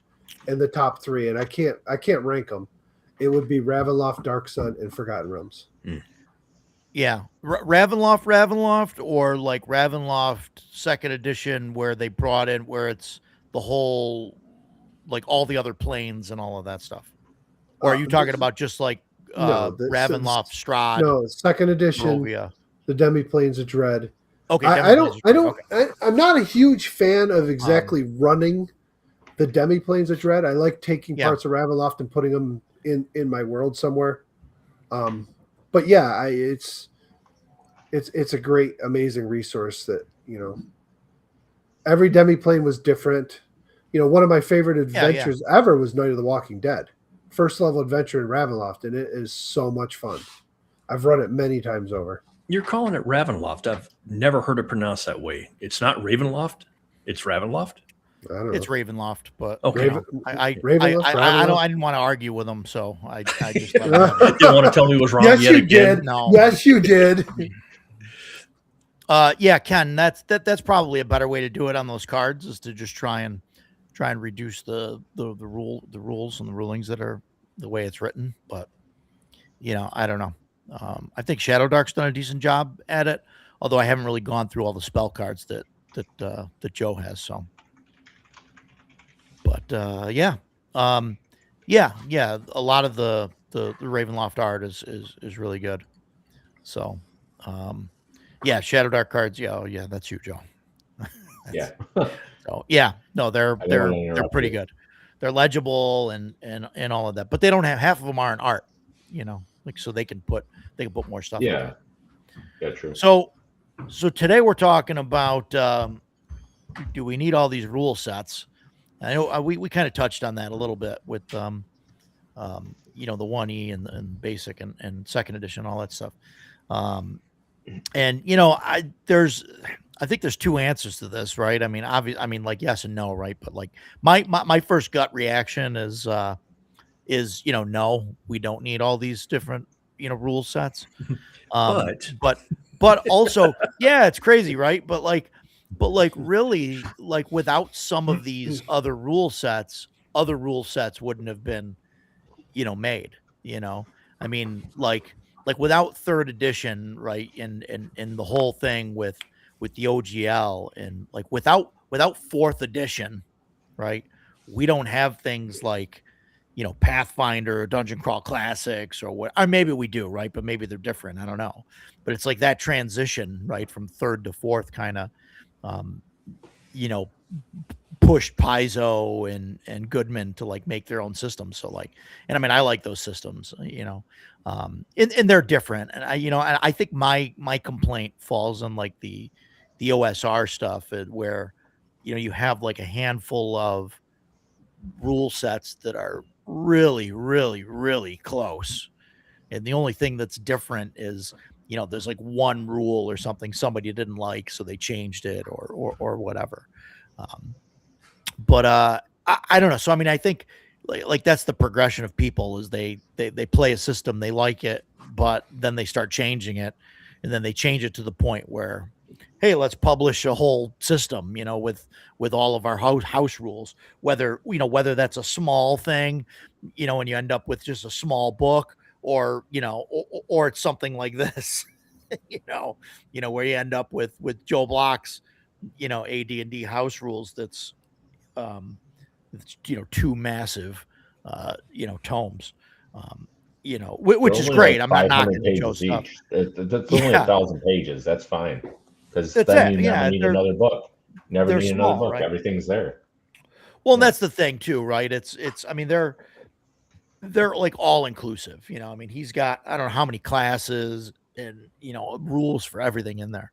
in the top three, and I can't rank them. It would be Ravenloft, Dark Sun, and Forgotten Realms. Yeah, Ravenloft, or like Ravenloft second edition, where they brought in where it's the whole, like all the other planes and all of that stuff. Or are you talking this- about just like Ravenloft, Strahd, No, second edition, Barovia. the Demiplanes of Dread. Okay, I don't. Demiplanes I of don't. Dread, okay. I'm not a huge fan of exactly running the Demiplanes of Dread. I like taking Yeah. parts of Ravenloft and putting them in my world somewhere. But yeah, it's a great, amazing resource that every Demiplane was different. One of my favorite adventures ever was Night of the Walking Dead, first level adventure in Ravenloft, and it is so much fun. I've run it many times over. You're calling it Ravenloft. I've never heard it pronounced that way. It's not Ravenloft. It's Ravenloft. I don't know. It's Ravenloft, but Okay. I Ravenloft? didn't want to argue with him, so I just let him You have it. Didn't want to tell me it was wrong Yes, yet you again. did. No. Yes, you did. Yeah, Ken, that's probably a better way to do it on those cards, is to just try and reduce the rules and the rulings that are the way it's written. But I don't know. I think Shadow Dark's done a decent job at it, although I haven't really gone through all the spell cards that Joe has. So, but yeah, a lot of the Ravenloft art is really good. So, yeah, Shadow Dark cards. Yeah, that's you, Joe. Yeah. So yeah, no, they're I don't wanna interrupt pretty you. good. They're legible and all of that, but they don't have, half of them aren't art. Like, so they can put more stuff. in Yeah. there. Yeah, true. So today we're talking about do we need all these rule sets? I know we kind of touched on that a little bit with the 1E and basic and second edition, all that stuff. And I think there's two answers to this, right? I mean, like yes and no, right? But like my first gut reaction is no, we don't need all these different rule sets. But also, yeah, it's crazy, right? But really, like without some of these other rule sets wouldn't have been made. I mean, like without third edition, right? And the whole thing with the OGL, and like without fourth edition, right? We don't have things like Pathfinder or Dungeon Crawl Classics or what, or maybe we do, right? But maybe they're different. I don't know. But it's like that transition, right, from third to fourth kind of pushed Paizo and Goodman to like make their own systems. So like, and I mean, I like those systems, and they're different. And I think my complaint falls on like the OSR stuff, where you have like a handful of rule sets that are really, really, really close, and the only thing that's different is there's like one rule or something somebody didn't like, so they changed it or whatever. But I don't know. So I mean, I think like that's the progression of people, is they play a system, they like it, but then they start changing it, and then they change it to the point where, hey, let's publish a whole system, with all of our house rules, whether that's a small thing, and you end up with just a small book, or it's something like this, where you end up with Joe Block's, AD&D house rules. That's, two massive, tomes, which is They're only great. like I'm not 500 knocking Joe's pages stuff. each. That's only 1,000 pages. That's fine. Because That's then it. you Yeah, never need they're- another book. Never they're need another small, book. right? Everything's there. Well, and that's the thing too, right? It's I mean, they're like all inclusive, I mean, he's got, I don't know how many classes and rules for everything in there.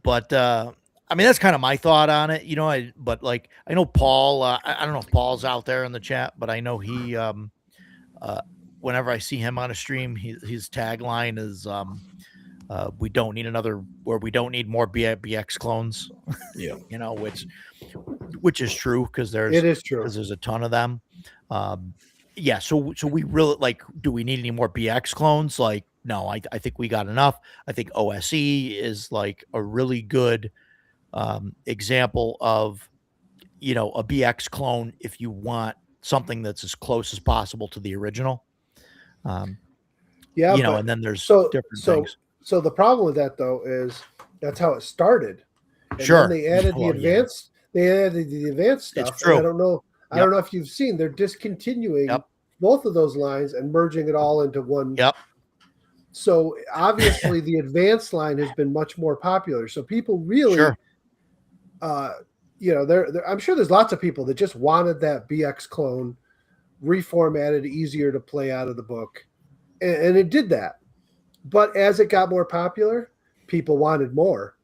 But I mean, that's kind of my thought on it, but like I know Paul, I don't know if Paul's out there in the chat, but I know he whenever I see him on a stream, his tagline is we don't need more BX clones. Yeah. Which is true, because It is true. there's a ton of them. Yeah, so we really, like, do we need any more BX clones? Like, no, I think we got enough. I think OSE is like a really good example of a BX clone if you want something that's as close as possible to the original. Yeah, but and then there's so different so things. so the problem with that though is that's how it started. And Sure. then they added Well, the yeah. advanced. They added the advanced It's stuff. true. And I don't know. I Yep. don't know if you've seen. They're discontinuing Yep. both of those lines and merging it all into one. Yep. So obviously the advanced line has been much more popular. So people really, Sure. I'm sure there's lots of people that just wanted that BX clone reformatted, easier to play out of the book. And it did that. But as it got more popular, people wanted more,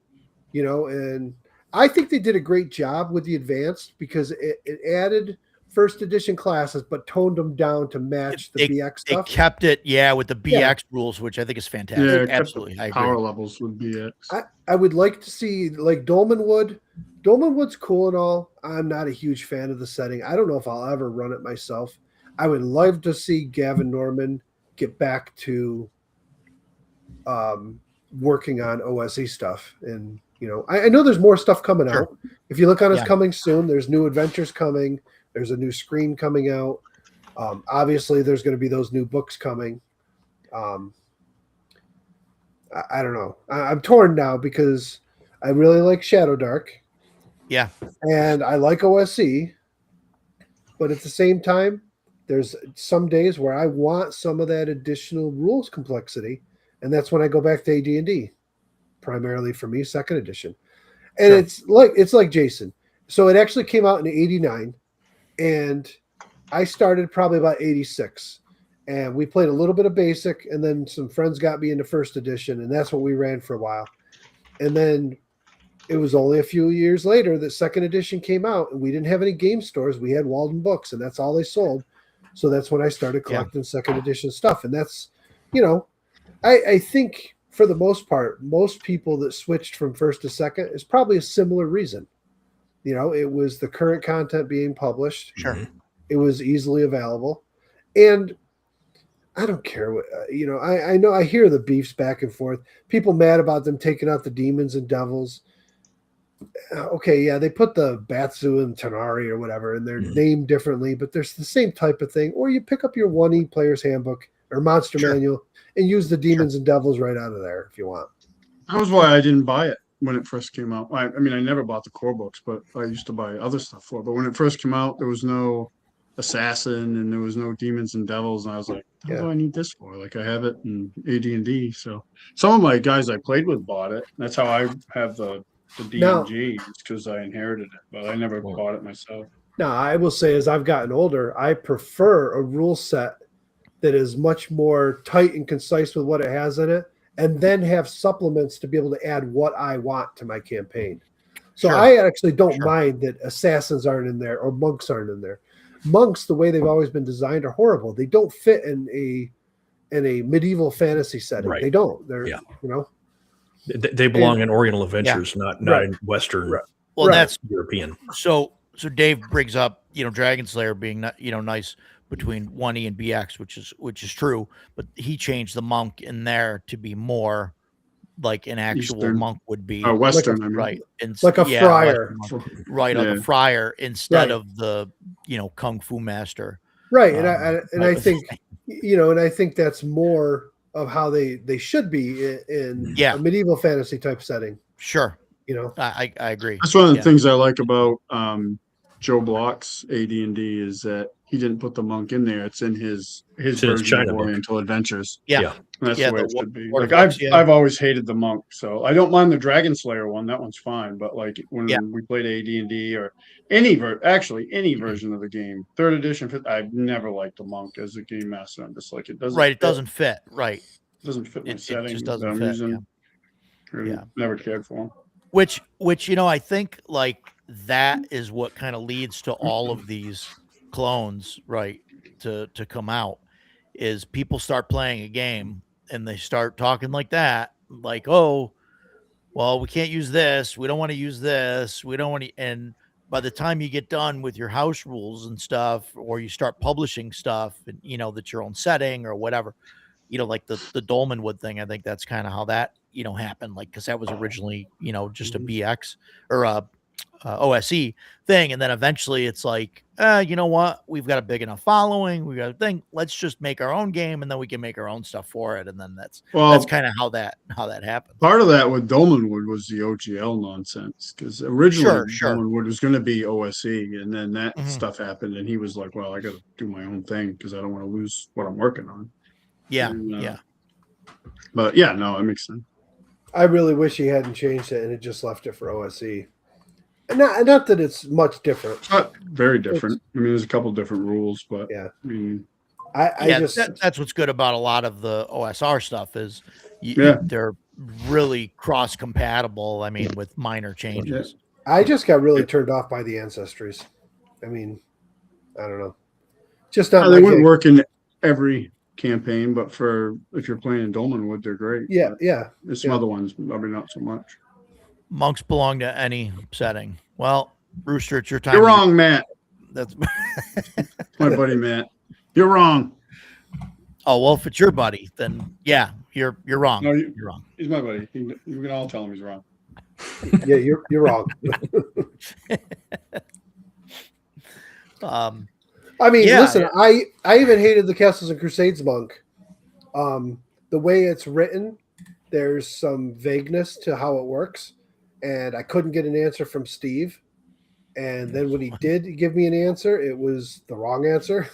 and I think they did a great job with the advanced because it added first edition classes, but toned them down to match the BX They stuff. kept it, with the BX rules, which I think is fantastic. Yeah, it kept Absolutely. the I agree. power levels would be it. I would like to see like Dolmenwood. Dolmenwood's cool and all. I'm not a huge fan of the setting. I don't know if I'll ever run it myself. I would love to see Gavin Norman get back to working on OSE stuff. And, I know there's more stuff coming out. If you look on his coming soon, there's new adventures coming. There's a new screen coming out. Obviously, there's going to be those new books coming. I don't know. I'm torn now because I really like Shadow Dark. Yeah. And I like OSE. But at the same time, there's some days where I want some of that additional rules complexity. And that's when I go back to AD&D, primarily for me, second edition. And it's like Jason. So it actually came out in '89, and I started probably about '86. And we played a little bit of basic, and then some friends got me into first edition, and that's what we ran for a while. And then it was only a few years later that second edition came out, and we didn't have any game stores. We had Walden Books, and that's all they sold. So that's when I started collecting second edition stuff. And that's, I think for the most part, most people that switched from first to second is probably a similar reason. It was the current content being published. Sure. It was easily available. And I don't care what, I know I hear the beefs back and forth. People mad about them taking out the demons and devils. Okay, yeah, they put the Batsu and Tanari or whatever, and they're named differently, but there's the same type of thing. Or you pick up your 1E Player's Handbook or Monster Manual and use the demons and devils right out of there if you want. That was why I didn't buy it when it first came out. I mean, I never bought the core books, but I used to buy other stuff for it. But when it first came out, there was no assassin and there was no demons and devils, and I was like, what do I need this for? Like, I have it in AD&D. So some of my guys I played with bought it. That's how I have the DMG, because I inherited it, but I never bought it myself. Now, I will say, as I've gotten older, I prefer a rule set that is much more tight and concise with what it has in it, and then have supplements to be able to add what I want to my campaign. So I actually don't mind that assassins aren't in there or monks aren't in there. Monks, the way they've always been designed, are horrible. They don't fit in a medieval fantasy setting. Right. They don't. They're They belong in Oriental Adventures, not in Western. Well, that's European. So Dave brings up, Dragon Slayer being nice between 1E and BX, which is true, but he changed the monk in there to be more like an actual Eastern. monk would be, Western, right? Like a friar, right? Like a friar instead of the kung fu master, right? And I think and I think that's more of how they should be in a medieval fantasy type setting. Sure. I agree. That's one of the things I like about Joe Block's AD&D is that he didn't put the monk in there. It's in his version of Oriental Adventures. Yeah. That's the way it should be. Like Books, I've always hated the monk, so I don't mind the Dragon Slayer one. That one's fine. But like when we played AD&D or any version of the game, third edition, I've never liked the monk as a game master. I'm just like, it doesn't. Right. It doesn't fit. Right. It doesn't fit my setting. It just doesn't fit. Never cared for him. Which I think like that is what kind of leads to all of these clones, right? To come out is people start playing a game and they start talking like that, like, oh, well, we can't use this. We don't want to use this. We don't want to. And by the time you get done with your house rules and stuff, or you start publishing stuff and, that's your own setting or whatever, like the Dolmenwood thing, I think that's kind of how that, happened. Like, cause that was originally, just a BX or OSE thing, and then eventually it's like, you know what? We've got a big enough following. We got a thing. Let's just make our own game, and then we can make our own stuff for it. And then that's Well, kind of how that happened. part of that with Dolmenwood was the OGL nonsense because originally Sure. Dolmenwood was going to be OSE, and then that Mhm. stuff happened, and he was like, "Well, I got to do my own thing because I don't want to lose what I'm working on." Yeah, And, yeah. But yeah, no, it makes sense. I really wish he hadn't changed it and had just left it for OSE. And not that it's much different. It's not very different. I mean, there's a couple different rules, but Yeah. I mean, Yeah, just that's what's good about a lot of the OSR stuff is Yeah. they're really cross compatible. I mean, with minor changes. I just got really turned off by the ancestries. I mean, I don't know. Just not they my wouldn't gig. work in every campaign, but for if you're playing in Dolmenwood, they're great. Yeah, But yeah. there's some other ones, probably not so much. Monks belong to any setting. Well, Rooster, it's your time. You're wrong, Matt. That's My buddy Matt. You're wrong. oh well. If it's your buddy, then yeah, you're wrong. No, You're wrong. He's my buddy. You can all tell him he's wrong. Yeah, you're wrong. I mean, Yeah. listen, I even hated the Castles and Crusades monk. The way it's written, there's some vagueness to how it works, and I couldn't get an answer from Steve. And then when he did give me an answer, it was the wrong answer.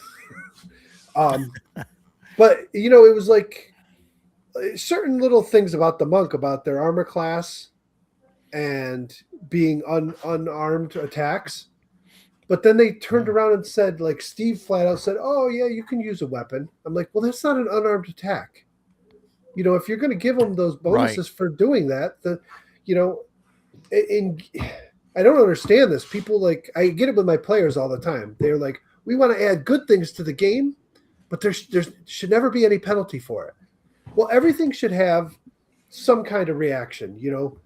But you know, it was like certain little things about the monk, about their armor class and being unarmed attacks. But then they turned around and said, like Steve flat out said, "Oh yeah, you can use a weapon." I'm like, "Well, that's not an unarmed attack. You know, if you're going to give them those bonuses for doing that, I don't understand this. People like I get it with my players all the time. They're like, we want to add good things to the game, but there should never be any penalty for it. Well, everything should have some kind of reaction. You know,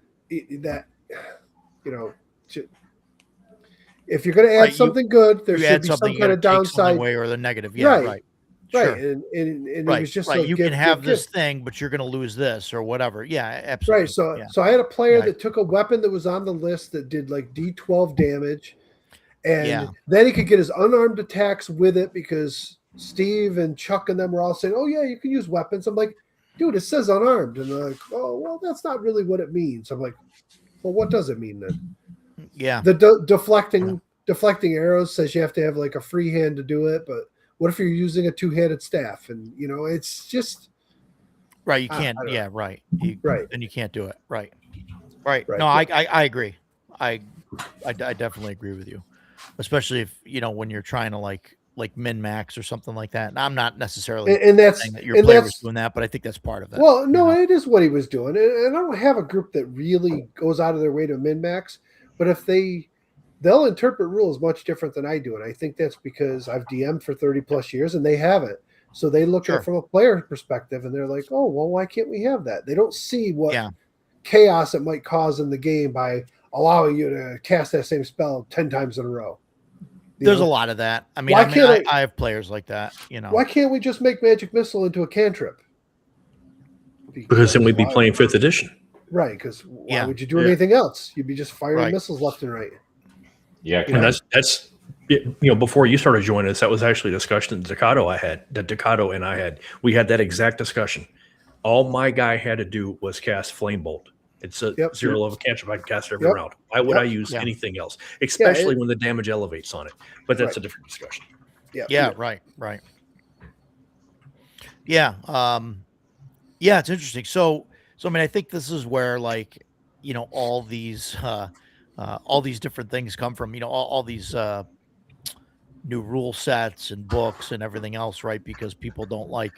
if you're going to add Right, something good, there You should add be something, some kind of downside. way or the negative. Yeah, Right. right. Right, Sure. and it Right, was just right. like, You give, can have give, this give. thing, but you're going to lose this or whatever. Yeah, absolutely. Right. So yeah. so I had a player Yeah. that took a weapon that was on the list that did like D12 damage, and Yeah. then he could get his unarmed attacks with it because Steve and Chuck and them were all saying, "Oh yeah, you can use weapons." I'm like, "Dude, it says unarmed," and they're like, "Oh well, that's not really what it means." I'm like, "Well, what does it mean then?" yeah. The deflecting arrows says you have to have like a free hand to do it, but what if you're using a two-handed staff? And you know, it's just Right. You I can't. don't know. Yeah. Right. Right. Then you can't do it. Right. Right. Right. No, I agree. I definitely agree with you, especially if when you're trying to like min max or something like that. And I'm not necessarily and that's saying that your and player was that's doing that, but I think that's part of that. well, no, you know? it is what he was doing. And I don't have a group that really goes out of their way to min max, but if they'll interpret rules much different than I do. And I think that's because I've DM'd for 30 plus years and they haven't. So they look at Sure. it from a player perspective and they're like, oh, well, why can't we have that? They don't see what Yeah. chaos it might cause in the game by allowing you to cast that same spell 10 times in a row. There's a lot of that. I mean, Why can't I have players like that. Why can't we just make Magic Missile into a cantrip? Because then we'd be why- playing 5th edition. Right, because why Yeah. would you do anything else? You'd be just firing Right. missiles left and right. Yeah, And that's before you started joining us, that was actually a discussion that Ducato and I had. We had that exact discussion. All my guy had to do was cast Flame Bolt. It's a Yep. 0 level cantrip. I can cast it every Yep. round. Why would Yep. I use Yeah. anything else? Especially it- when the damage elevates on it. But that's Right. a different discussion. Yeah. Right. Yeah. Yeah. It's interesting. So I mean, I think this is where all these different things come from. All these new rule sets and books and everything else, right? Because people don't like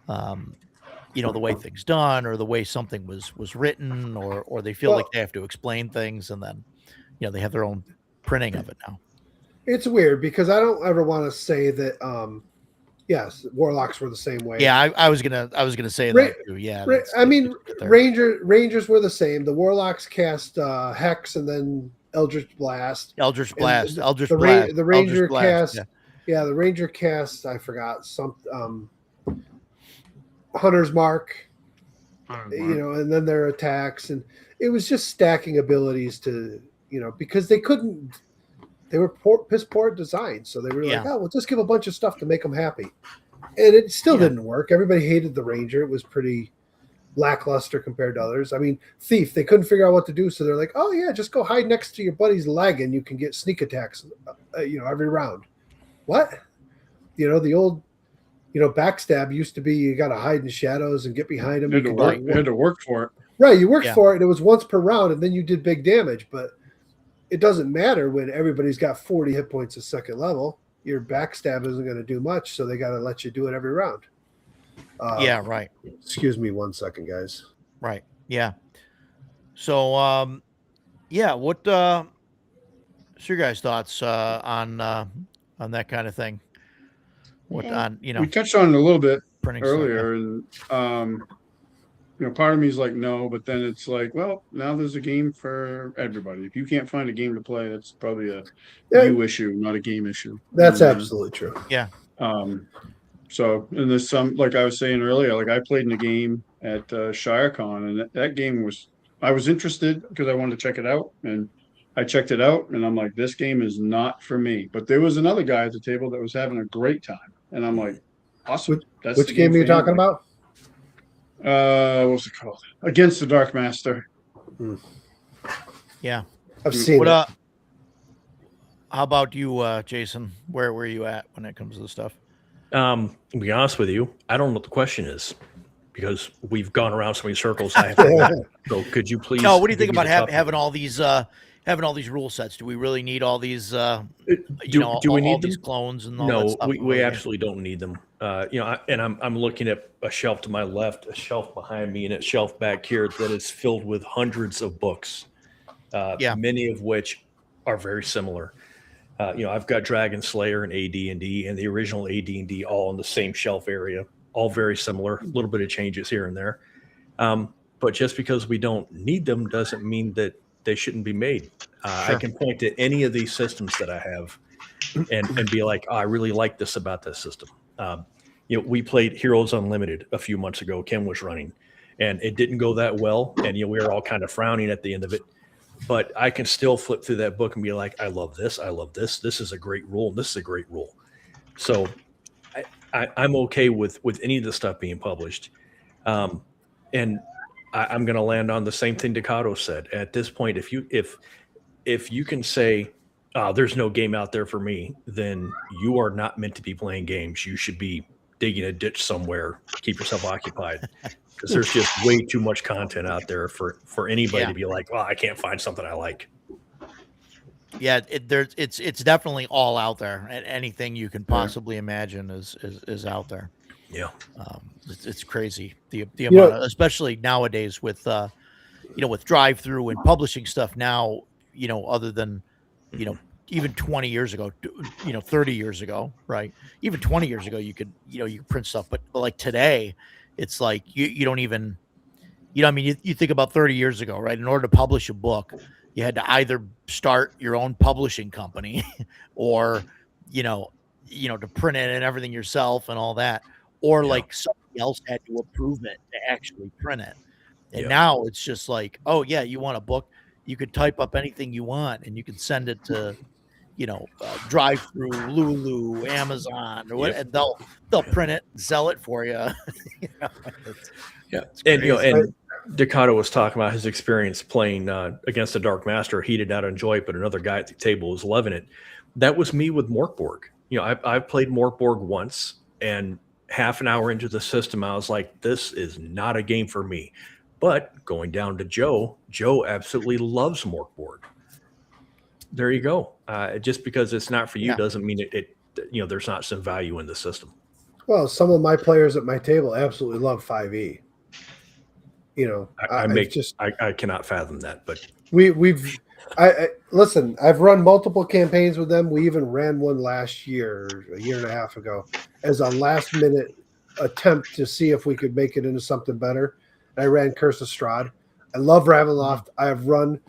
the way things done or the way something was written, or they feel Well- like they have to explain things, and then they have their own printing of it now. It's weird because I don't ever want to say that. Yes, warlocks were the same way. Yeah, I was gonna say Ra- that too. Yeah, I mean, there. Rangers were the same. The warlocks cast Hex and then Eldritch Blast. Eldritch And Blast, the- Eldritch the Blast, the Ranger Eldritch Blast, cast. Yeah, the Ranger cast. I forgot some Hunter's Mark. And then their attacks, and it was just stacking abilities to because they couldn't. They were piss poor at design, so they were like, "Oh, we'll just give a bunch of stuff to make them happy," and it still didn't work. Everybody hated the Ranger; it was pretty lackluster compared to others. I mean, Thief, they couldn't figure out what to do, so they're like, "Oh yeah, just go hide next to your buddy's leg, and you can get sneak attacks, every round." What? The old, backstab used to be you got to hide in shadows and get behind them. You had to work for it. Right, you worked for it, and it was once per round, and then you did big damage, but it doesn't matter when everybody's got 40 hit points at second level. Your backstab isn't going to do much, so they got to let you do it every round. Right. Excuse me 1 second, guys. Right. Yeah. So, what's your guys' thoughts on that kind of thing? We touched on it a little bit printing earlier, and part of me is like, no, but then it's like, well, now there's a game for everybody. If you can't find a game to play, that's probably a you issue, not a game issue. That's absolutely true. Yeah. So, and there's some, like I was saying earlier, like I played in a game at ShireCon, and that game I was interested because I wanted to check it out, and I checked it out, and I'm like, this game is not for me. But there was another guy at the table that was having a great time, and I'm like, awesome. Which game are you talking about? What's it called? Against the Dark Master. Yeah. I've seen it. How about you, Jason? Where were you at when it comes to this stuff? To be honest with you, I don't know what the question is because we've gone around so many circles. I have so could you please? No, what do you think about having all these rule sets? Do we really need all these? Do we need these clones and all no, that stuff? we absolutely don't need them. I'm looking at a shelf to my left, a shelf behind me, and a shelf back here that is filled with hundreds of books. Many of which are very similar. I've got Dragon Slayer and AD&D and the original AD&D all in the same shelf area, all very similar, a little bit of changes here and there. But just because we don't need them doesn't mean that they shouldn't be made. I can point to any of these systems that I have and be like, I really like this about this system. We played Heroes Unlimited a few months ago. Ken was running, and it didn't go that well. And we were all kind of frowning at the end of it. But I can still flip through that book and be like, I love this. I love this. This is a great rule. And this is a great rule. So I'm okay with any of the stuff being published. And I'm going to land on the same thing Ducato said. At this point, if you can say, there's no game out there for me, then you are not meant to be playing games. You should be digging a ditch somewhere, keep yourself occupied. Because there's just way too much content out there for anybody to be like, well, I can't find something I like. Yeah, it's definitely all out there, and anything you can possibly imagine is out there. Yeah, it's crazy the amount, especially nowadays with with drive-through and publishing stuff now. Other than even 20 years ago, 30 years ago, right? Even 20 years ago, you could print stuff, but like today. It's like you don't even, you think about 30 years ago, right? In order to publish a book, you had to either start your own publishing company or, to print it and everything yourself and all that, or like somebody else had to approve it to actually print it. And now it's just like, oh yeah, you want a book, you could type up anything you want and you can send it to, drive through Lulu, Amazon, or what, and they'll print it, and sell it for you. It's and Ducato was talking about his experience playing against the Dark Master. He did not enjoy it, but another guy at the table was loving it. That was me with Morkborg. I've played Morkborg once, and half an hour into the system, I was like, this is not a game for me. But going down to Joe absolutely loves Morkborg. There you go. Just because it's not for you doesn't mean it there's not some value in the system. Well, some of my players at my table absolutely love 5e. I cannot fathom that, but listen, I've run multiple campaigns with them. We even ran one last year, a year and a half ago, as a last minute attempt to see if we could make it into something better. I ran Curse of Strahd. I love Ravenloft. I have run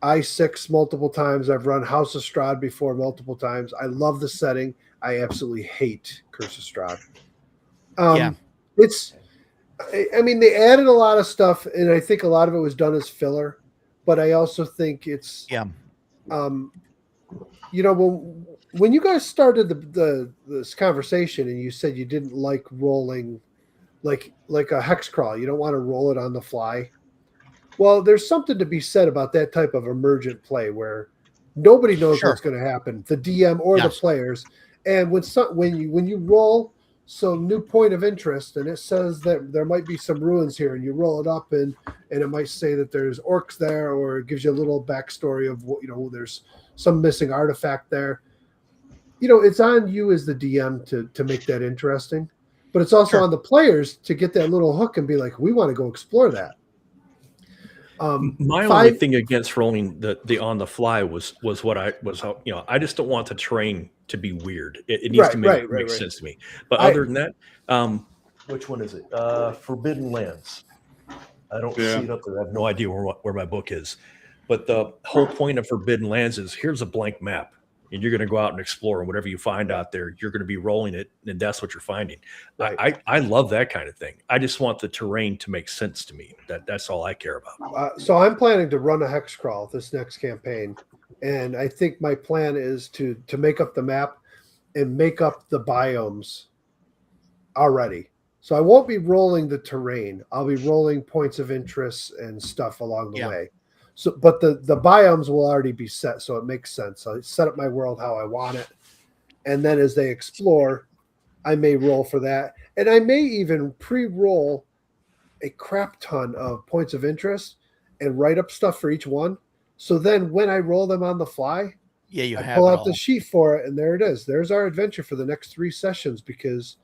I6 multiple times. I've run House of Strahd before multiple times. I love the setting. I absolutely hate Curse of Strahd. They added a lot of stuff, and I think a lot of it was done as filler. But I also think it's um, you know, when you guys started this conversation and you said you didn't like rolling like a hex crawl, you don't want to roll it on the fly. Well, there's something to be said about that type of emergent play where nobody knows Sure. what's going to happen, the DM or the Yes. players. And when you roll some new point of interest and it says that there might be some ruins here, and you roll it up and it might say that there's orcs there, or it gives you a little backstory of what, you know, there's some missing artifact there. You know, it's on you as the DM to make that interesting, but it's also Sure. on the players to get that little hook and be like, we want to go explore that. My only thing against rolling the on the fly was what I was, you know, I just don't want the terrain to be weird. It needs to make sense to me. But other than that, which one is it? Forbidden Lands. I don't see it up there. I have no idea where my book is. But the whole point of Forbidden Lands is here's a blank map, and you're going to go out and explore, and whatever you find out there, you're going to be rolling it, and that's what you're finding. Right. I love that kind of thing. I just want the terrain to make sense to me. That's all I care about. So I'm planning to run a hex crawl this next campaign, and I think my plan is to make up the map and make up the biomes already. So I won't be rolling the terrain. I'll be rolling points of interest and stuff along the way. So, but the biomes will already be set, so it makes sense. I set up my world how I want it, and then as they explore, I may roll for that, and I may even pre-roll a crap ton of points of interest and write up stuff for each one. So then when I roll them on the fly, Yeah, I pull out the sheet for it, and there it is. There's our adventure for the next 3 sessions because,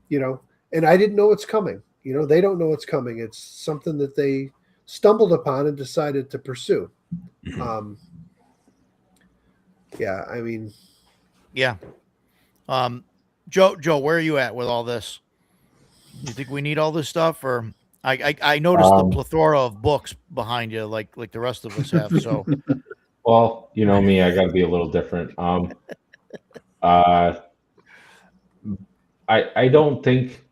you know, and I didn't know it's coming. You know, they don't know it's coming. It's something that they stumbled upon and decided to pursue. Yeah, I mean, yeah. Joe, where are you at with all this? You think we need all this stuff, or I noticed the plethora of books behind you, like the rest of us have. So, well, you know me, I got to be a little different. I don't think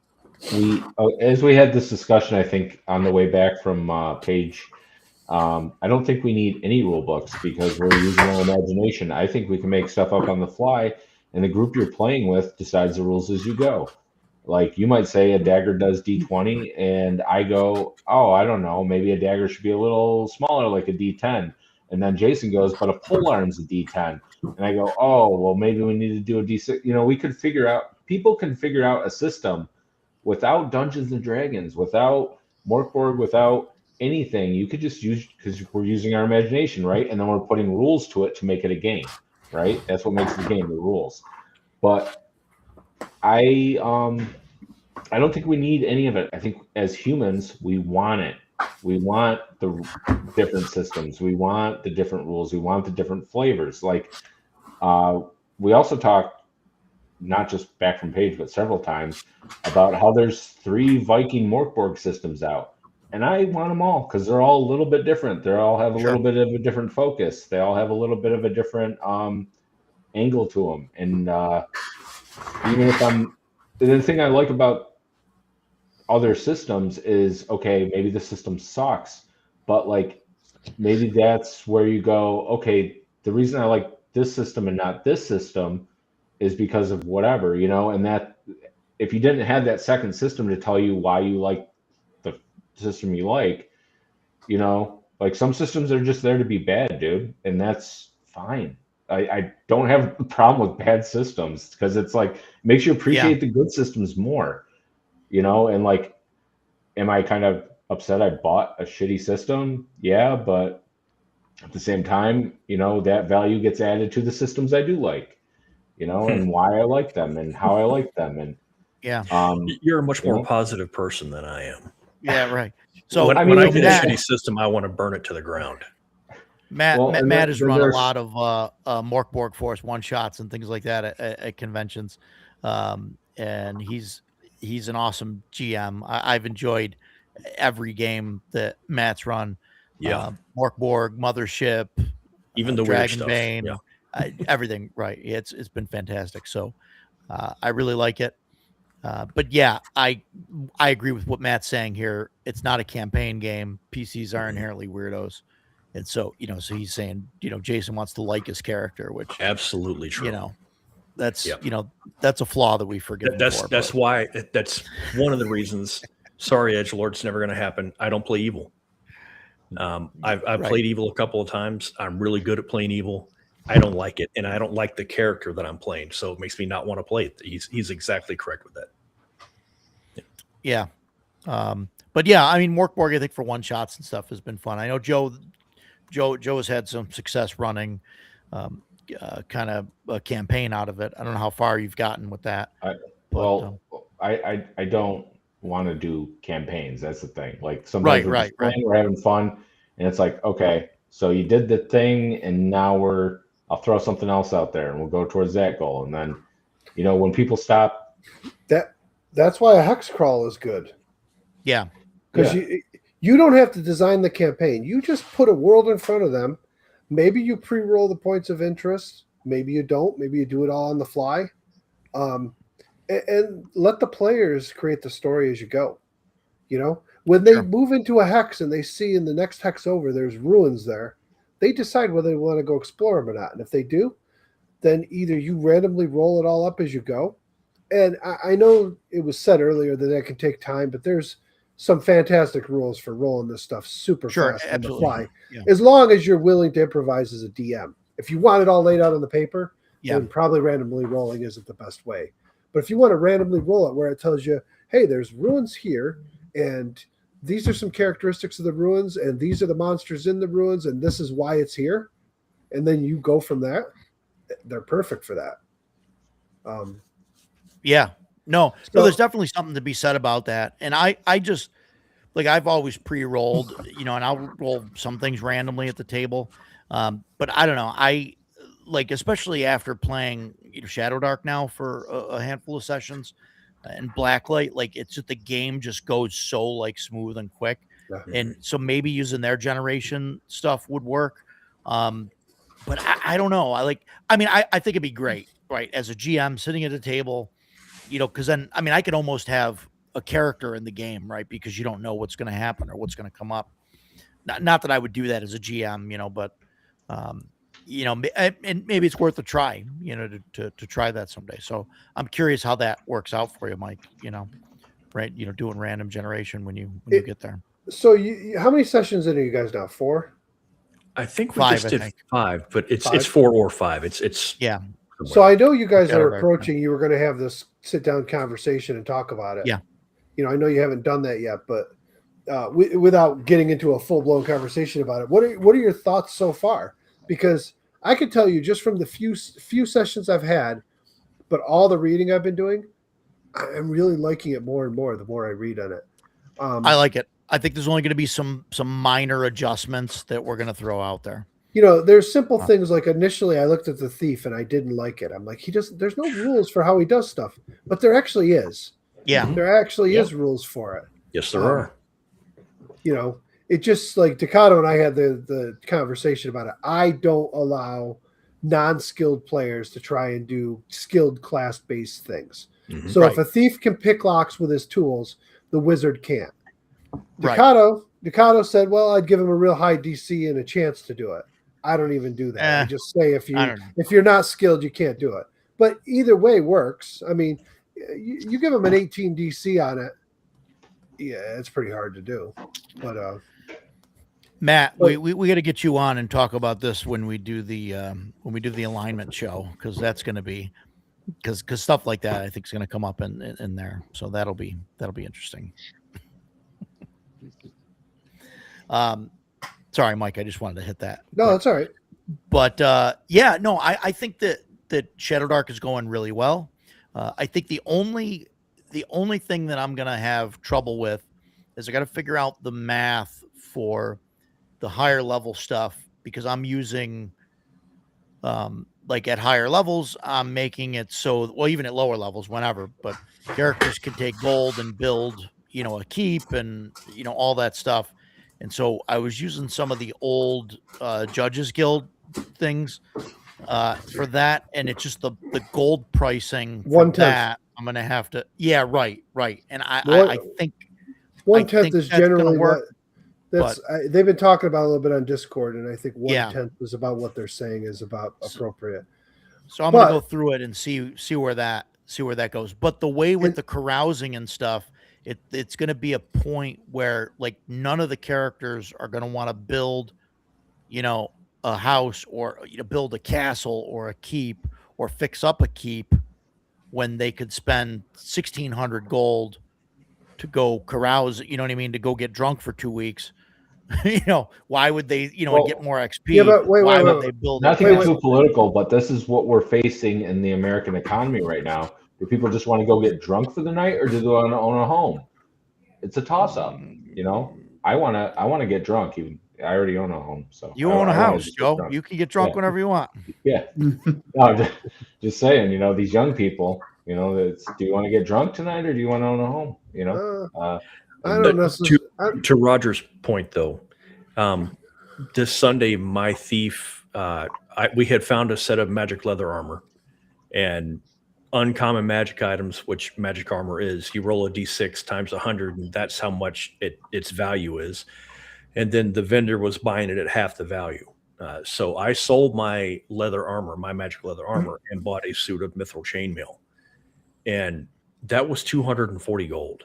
as we had this discussion, I think on the way back from Page, I don't think we need any rule books because we're using our imagination. I think we can make stuff up on the fly, and the group you're playing with decides the rules as you go. Like you might say a dagger does D20, and I go, oh, I don't know, maybe a dagger should be a little smaller, like a D10. And then Jason goes, but a polearm's a D10. And I go, oh, well, maybe we need to do a D6. You know, people can figure out a system without Dungeons and Dragons, without Morkborg, without anything. You could just use, because we're using our imagination, right? And then we're putting rules to it to make it a game, right? That's what makes the game, the rules. But I don't think we need any of it. I think as humans, we want it. We want the different systems. We want the different rules. We want the different flavors. Like we also talked, not just back from Page, but several times about how there's 3 Viking Morkborg systems out. And I want them all because they're all a little bit different. They all have a little bit of a different focus. They all have a little bit of a different angle to them. And even if the thing I like about other systems is, okay, maybe the system sucks, but like maybe that's where you go, okay, the reason I like this system and not this system is because of whatever, you know, and that if you didn't have that second system to tell you why you like the system you like, you know, like some systems are just there to be bad, dude, and that's fine. I don't have a problem with bad systems because it's like it makes you appreciate the good systems more, you know. And like, am I kind of upset I bought a shitty system? Yeah, but at the same time, you know, that value gets added to the systems I do like, you know, and why I like them and how I like them. And you're a much more positive person than I am. Yeah, right. So when I get a shitty system, I want to burn it to the ground. Matt has run a lot of Morkborg Force one-shots and things like that at conventions, and he's an awesome GM. I've enjoyed every game that Matt's run. Yeah, Morkborg, Mothership, even the Dragonbane, everything. Right, it's been fantastic. So I really like it. But yeah, I agree with what Matt's saying here. It's not a campaign game. PCs are inherently weirdos. And so, so he's saying, Jason wants to like his character, which, Absolutely true. that's, Yep. that's a flaw that we forgive him That's for. that's why that's one of the reasons. Sorry, Edgelord, it's never going to happen. I don't play evil. I've Right. played evil a couple of times. I'm really good at playing evil. I don't like it, and I don't like the character that I'm playing, so it makes me not want to play it. He's exactly correct with that. Yeah. But yeah, I mean, Morkborg, I think for one shots and stuff has been fun. I know Joe has had some success running, kind of a campaign out of it. I don't know how far you've gotten with that. I don't want to do campaigns. That's the thing. Like sometimes we're just playing, we're having fun, and it's like, okay, so you did the thing, and now I'll throw something else out there, and we'll go towards that goal. And then, when people stop, that's why a hex crawl is good. Yeah. Because you don't have to design the campaign. You just put a world in front of them. Maybe you pre-roll the points of interest. Maybe you don't. Maybe you do it all on the fly. And let the players create the story as you go. When they move into a hex and they see in the next hex over there's ruins there, they decide whether they want to go explore them or not. And if they do, then either you randomly roll it all up as you go. And I know it was said earlier that can take time, but there's some fantastic rules for rolling this stuff super fast on the fly, as long as you're willing to improvise as a DM. If you want it all laid out on the paper, then probably randomly rolling isn't the best way. But if you want to randomly roll it where it tells you, hey, there's ruins here, and these are some characteristics of the ruins, and these are the monsters in the ruins, and this is why it's here, and then you go from that, they're perfect for that. No, there's definitely something to be said about that. And I just, like, I've always pre-rolled, and I'll roll some things randomly at the table. But I don't know. I like, especially after playing Shadow Dark now for a handful of sessions and Blacklight, like it's just, the game just goes so like smooth and quick. And so maybe using their generation stuff would work. But I don't know. I think it'd be great, right? As a GM sitting at a table, because then, I could almost have a character in the game, right? Because you don't know what's going to happen or what's going to come up. Not that I would do that as a GM, but, and maybe it's worth a try, to try that someday. So I'm curious how that works out for you, Mike, right? Doing random generation when you get there. So how many sessions in are you guys now? 4? I think we 5, just did 5, but it's 4 or 5. It's yeah. So I know you guys are approaching. You were going to have this sit-down conversation and talk about it. Yeah. I know you haven't done that yet, but without getting into a full-blown conversation about it, what are your thoughts so far? Because I can tell you just from the few sessions I've had, but all the reading I've been doing, I'm really liking it more and more the more I read on it. I like it. I think there's only going to be some minor adjustments that we're going to throw out there. There's simple things like initially I looked at the thief and I didn't like it. I'm like, there's no rules for how he does stuff, but there actually is. Yeah. There actually is rules for it. Yes, there are. It just like Ducato and I had the conversation about it. I don't allow non-skilled players to try and do skilled class-based things. Mm-hmm. So if a thief can pick locks with his tools, the wizard can't. Ducato said, well, I'd give him a real high DC and a chance to do it. I don't even do that. I just say if you're not skilled, you can't do it. But either way works. You give them an 18 DC on it. Yeah, it's pretty hard to do. But Matt, we got to get you on and talk about this when we do the alignment show, because that's going to be because stuff like that I think is going to come up in there. So that'll be interesting. Sorry, Mike, I just wanted to hit that. No, that's all right. But I think that Shadow Dark is going really well. I think the only thing that I'm gonna have trouble with is I got to figure out the math for the higher level stuff, because I'm using like at higher levels, I'm making it so, well, even at lower levels, whenever, but characters can take gold and build, a keep and, all that stuff. And so I was using some of the old Judges Guild things for that. And it's just the gold pricing for that. I'm going to have to, right. And I think 1/10 is generally they've been talking about it a little bit on Discord, and I think Yeah. 1/10 was about what they're saying is about appropriate. So I'm gonna But- go through it and see where that goes. But the way with And- the carousing and stuff, it's gonna be a point where like none of the characters are gonna want to build, a house or build a castle or a keep or fix up a keep when they could spend 1,600 gold to go carouse. You know what I mean? To go get drunk for 2 weeks. Why would they? Well, get more XP? Yeah, but wait, why wait, would wait, they build? Not to a get castle? too political, but this is what we're facing in the American economy right now. Do people just want to go get drunk for the night, or do they want to own a home? It's a toss-up. I want to get drunk. Even I already own a home, so You I own a wanna house, just get Joe. drunk. You can get drunk Yeah. whenever you want. Yeah. No, just saying. These young people. Do you want to get drunk tonight, or do you want to own a home? I don't necessarily. To Roger's point, though, this Sunday, my thief, we had found a set of magic leather armor and uncommon magic items, which magic armor is. You roll a d6 times 100, and that's how much its value is. And then the vendor was buying it at half the value. So I sold my leather armor, my magic leather armor, and bought a suit of mithril chainmail. And that was 240 gold.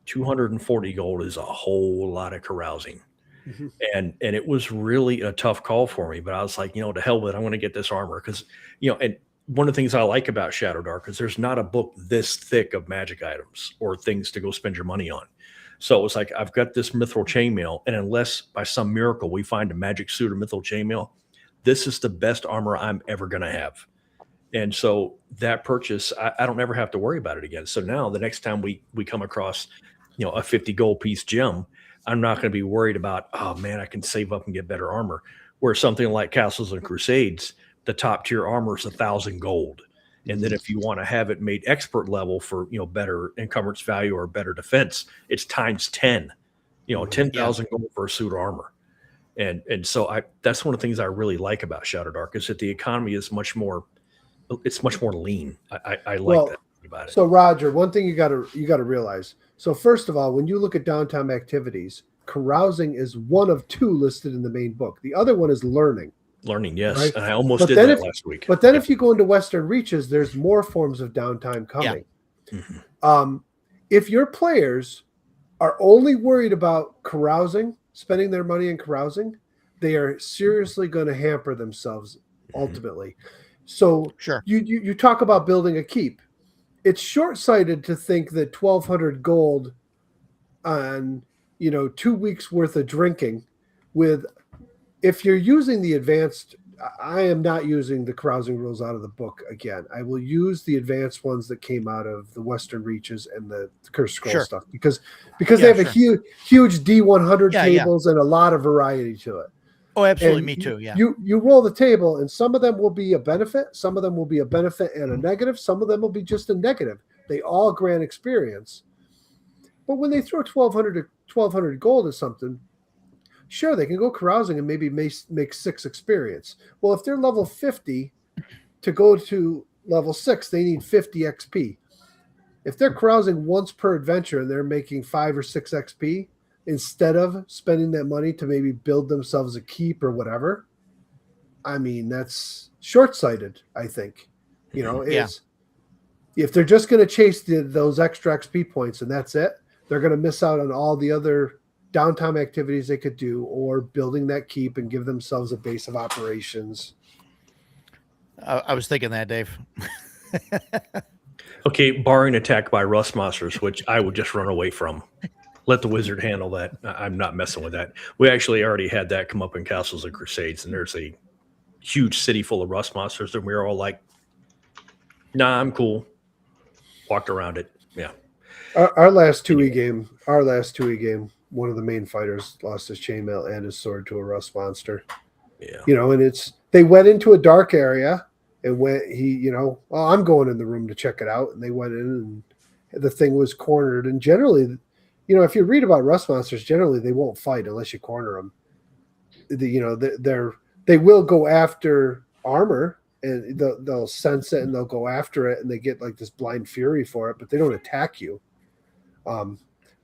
240 gold is a whole lot of carousing. Mhm. And it was really a tough call for me, but I was like, to hell with it. I want to get this armor because, and one of the things I like about Shadow Dark is there's not a book this thick of magic items or things to go spend your money on. So it was like, I've got this mithril chainmail, and unless by some miracle we find a magic suit of mithril chainmail, this is the best armor I'm ever going to have. And so that purchase, I don't ever have to worry about it again. So now the next time we come across, a 50 gold piece gem, I'm not going to be worried about, oh man, I can save up and get better armor. Where something like Castles and Crusades, the top tier armor is 1,000 gold. And then if you want to have it made expert level for, better encumbrance value or better defense, it's times 10, 10,000 gold for a suit of armor. And so that's one of the things I really like about Shadow Dark is that the economy is much more lean. I like that about it. So Roger, one thing you gotta realize. So first of all, when you look at downtime activities, carousing is one of 2 listed in the main book. The other one is learning. Learning, yes. Right? And I almost But did then that last week. But then if you go into Western Reaches, there's more forms of downtime coming. Mhm. If your players are only worried about carousing, spending their money in carousing, they are seriously going to hamper themselves ultimately. So Sure. you talk about building a keep. It's short-sighted to think that 1,200 gold on 2 weeks worth of drinking if you're using the advanced. I am not using the carousing rules out of the book again. I will use the advanced ones that came out of the Western Reaches and the Cursed Scroll Sure. stuff because they have a huge D100 tables and a lot of variety to it. Oh, absolutely. And Me too. Yeah. You roll the table, and some of them will be a benefit, some of them will be a benefit and a negative, some of them will be just a negative. They all grant experience. But when they throw 1,200 gold at something, sure, they can go carousing and maybe make 6 experience. Well, if they're level 50, to go to level 6, they need 50 XP. If they're carousing once per adventure and they're making 5 or 6 XP, instead of spending that money to maybe build themselves a keep or whatever, I mean, that's short-sighted, I think. If they're just going to chase those extra XP points and that's it, they're going to miss out on all the other downtime activities they could do or building that keep and give themselves a base of operations. I was thinking that, Dave. Okay, barring attack by rust monsters, which I would just run away from. Let the wizard handle that. I'm not messing with that. We actually already had that come up in Castles and Crusades, and there's a huge city full of rust monsters, and we were all like, nah, I'm cool. Walked around it. Yeah. Our last 2E game, one of the main fighters lost his chainmail and his sword to a rust monster. Yeah. And they went into a dark area and I'm going in the room to check it out. And they went in and the thing was cornered. And generally, if you read about rust monsters, generally they won't fight unless you corner them. They will go after armor and they'll sense it and they'll go after it and they get like this blind fury for it, but they don't attack you.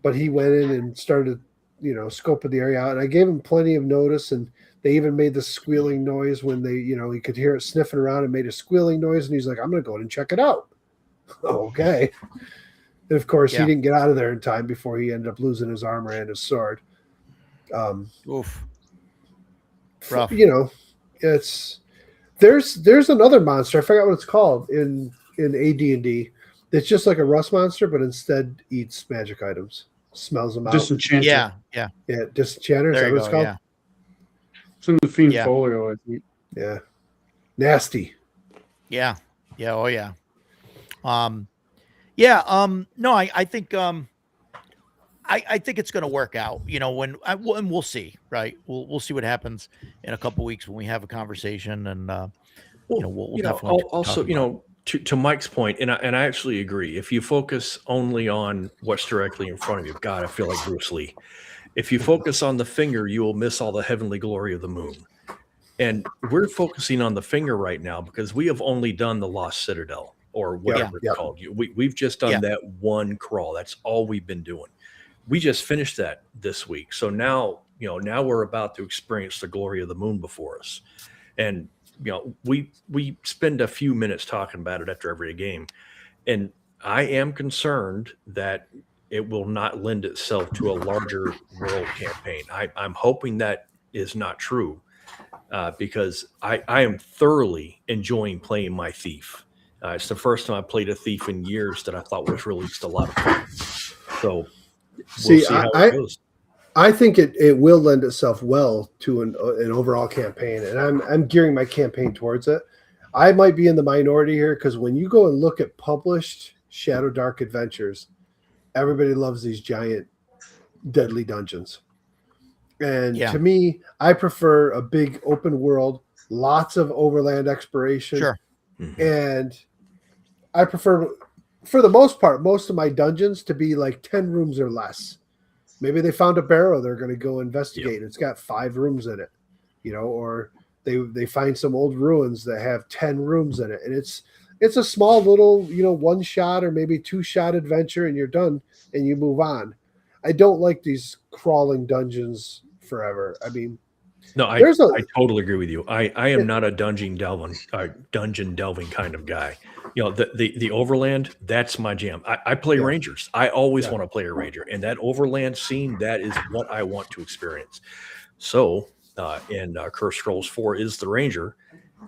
But he went in and started scoping the area out. And I gave him plenty of notice, and they even made the squealing noise when they, he could hear it sniffing around and made a squealing noise. And he's like, I'm going to go in and check it out. Okay. And of course, Yeah. he didn't get out of there in time before he ended up losing his armor and his sword. Oof. Rough. There's another monster. I forgot what it's called in AD&D. It's just like a rust monster, but instead eats magic items, smells them out. Disenchanter. Yeah. Disenchanter. Is There that you what it's go. called? Yeah. It's in the Fiend Yeah. Folio, I think. Yeah. Nasty. Yeah. Yeah. Oh yeah. No, I think, I think it's going to work out, and we'll see, right? We'll see what happens in a couple weeks when we have a conversation, and we'll definitely also, talk about it. to Mike's point, and I actually agree. If you focus only on what's directly in front of you, God, I feel like Bruce Lee. If you focus on the finger, you will miss all the heavenly glory of the moon. And we're focusing on the finger right now because we have only done the Lost Citadel or whatever it's called. We've just done that one crawl. That's all we've been doing. We just finished that this week. So now we're about to experience the glory of the moon before us. And, we spend a few minutes talking about it after every game. And I am concerned that it will not lend itself to a larger world campaign. I'm hoping that is not true because I am thoroughly enjoying playing my thief. It's the first time I played a thief in years that I thought was really just a lot of fun. So we'll see how it goes. I think it will lend itself well to an overall campaign, and I'm gearing my campaign towards it. I might be in the minority here because when you go and look at published Shadow Dark adventures, everybody loves these giant, deadly dungeons. And to me, I prefer a big open world, lots of overland exploration. Sure. And I prefer, for the most part, most of my dungeons to be like 10 rooms or less. Maybe they found a barrow they're going to go investigate. It's got 5 rooms in it, or they find some old ruins that have 10 rooms in it. And it's a small little, 1-shot or maybe 2-shot adventure, and you're done and you move on. I don't like these crawling dungeons forever. I mean, no, I totally agree with you. I am not a dungeon delving kind of guy. The overland, that's my jam. I play rangers. I always want to play a ranger, and that overland scene, that is what I want to experience. So, and Curse Scrolls 4 is the ranger.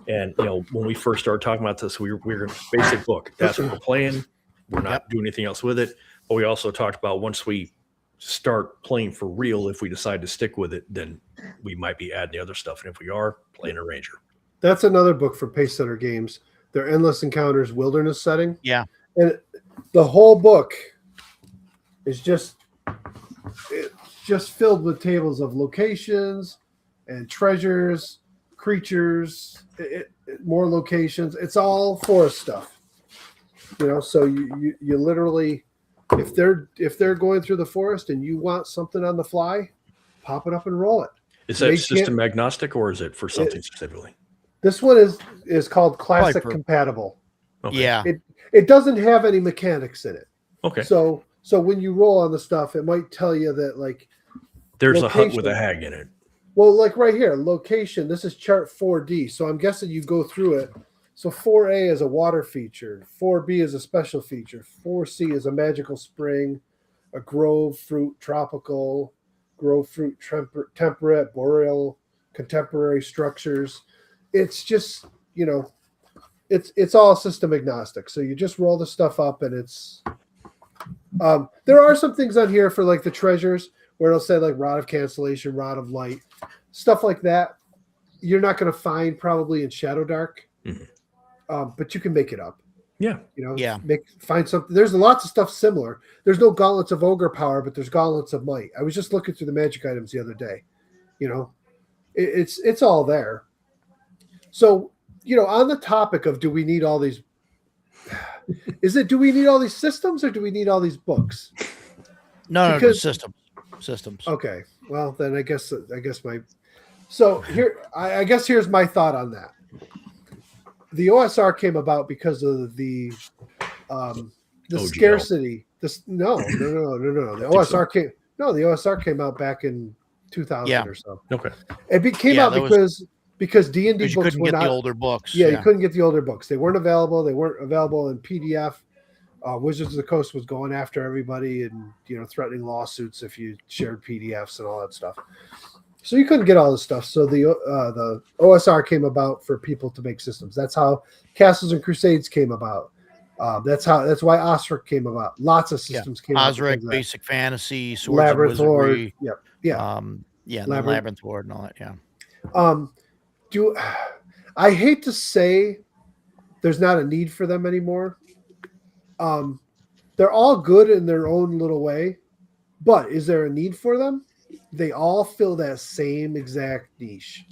And when we first started talking about this, we're in basic book. That's what we're playing. We're not doing anything else with it. But we also talked about once we start playing for real, if we decide to stick with it, then we might be adding the other stuff. And if we are, playing a ranger. That's another book for Pace Setter Games. Their Endless Encounters wilderness setting. Yeah. And the whole book is just filled with tables of locations and treasures, creatures, more locations. It's all forest stuff. So you literally, if they're going through the forest and you want something on the fly, pop it up and roll it. Is that system agnostic, or is it for something specifically? This one is called Classic Compatible. Okay. Yeah. It doesn't have any mechanics in it. Okay. So when you roll on the stuff, it might tell you that like there's location, a hut with a hag in it. Well, like right here, location. This is chart 4D. So I'm guessing you go through it. So 4A is a water feature. 4B is a special feature. 4C is a magical spring, a grove, fruit, tropical, grove, fruit, temperate, boreal, contemporary structures. It's just, it's all system agnostic. So you just roll the stuff up, and it's there are some things on here for like the treasures where it'll say like Rod of Cancellation, Rod of Light, stuff like that. You're not going to find probably in Shadow Dark, but you can make it up. Yeah. Find something. There's lots of stuff similar. There's no gauntlets of ogre power, but there's gauntlets of might. I was just looking through the magic items the other day. It's all there. So, on the topic of do we need all these do we need all these systems or do we need all these books? No, systems. Okay. Well, then I guess here's my thought on that. The OSR came about because of the scarcity. The OSR came. No, the OSR came out back in 2000 Yeah. or so. Okay. Came Yeah, out that was- because D&D Because you books couldn't were get the not. older books. Yeah, you couldn't get the older books. They weren't available. They weren't available in PDF. Wizards of the Coast was going after everybody and threatening lawsuits if you shared PDFs and all that stuff. So you couldn't get all this stuff. So the OSR came about for people to make systems. That's how Castles and Crusades came about. That's why Osric came about. Lots of systems came out. Osric, because of that. Basic Fantasy, Swords Labyrinth and Horde. Wizardry. Yep. Yeah. And then Labyrinth. Labyrinth Horde and all that. Yeah. I hate to say there's not a need for them anymore. They're all good in their own little way, but is there a need for them? They all fill that same exact niche,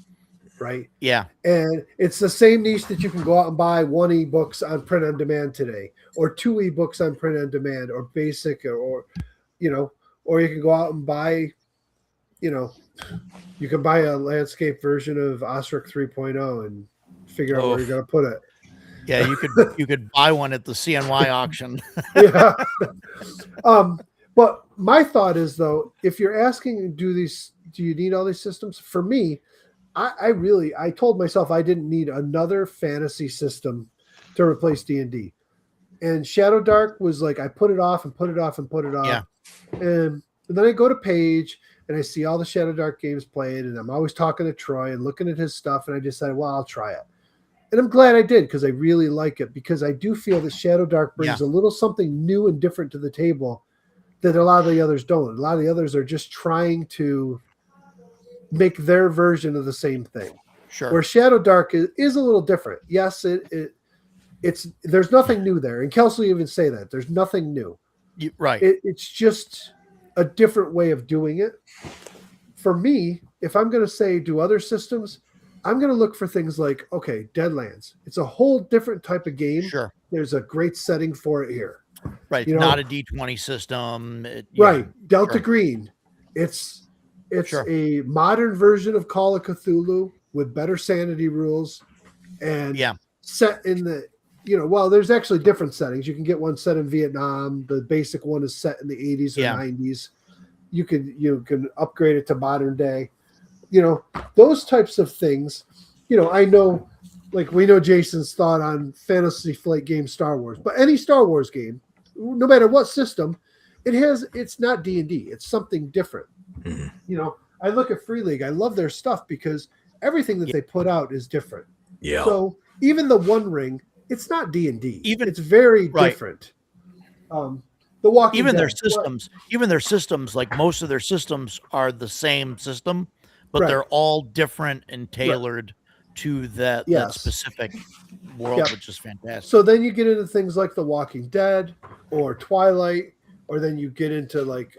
right? Yeah. And it's the same niche that you can go out and buy 1 ebooks on print on demand today, or 2 ebooks on print on demand, or basic, or you can go out and buy, you can buy a landscape version of Osric 3.0 and figure out where you're going to put it. Yeah, you could buy one at the CNY auction. Yeah. But my thought is, though, if you're asking, do you need all these systems? For me, I told myself I didn't need another fantasy system to replace D&D. And Shadow Dark was like, I put it off and put it off and put it off. Yeah. And then I go to Page and I see all the Shadow Dark games played, and I'm always talking to Troy and looking at his stuff, and I decided, well, I'll try it. And I'm glad I did, because I really like it, because I do feel that Shadow Dark brings a little something new and different to the table that a lot of the others don't. A lot of the others are just trying to make their version of the same thing. Sure. Where Shadow Dark is a little different. Yes, it's there's nothing new there. And Kelsey even say that. There's nothing new. Right. It's just a different way of doing it. For me, if I'm going to say do other systems, I'm going to look for things like, okay, Deadlands. It's a whole different type of game. Sure. There's a great setting for it here. Right. Not a D20 system. Right. Delta sure. Green. It's Sure. a modern version of Call of Cthulhu with better sanity rules and set in the, there's actually different settings. You can get one set in Vietnam. The basic one is set in the 80s or 90s. You can upgrade it to modern day. Those types of things. I know, like, we know Jason's thought on Fantasy Flight game Star Wars, but any Star Wars game, no matter what system, it's not D&D. It's something different. Mm-hmm. I look at Free League. I love their stuff because everything that they put out is different. Yeah. So even the One Ring, it's not D&D. Even it's very different. The Walking even Dead, their systems, like most of their systems are the same system, but Right. they're all different and tailored to that specific world, which is fantastic. So then you get into things like The Walking Dead or Twilight, or then you get into like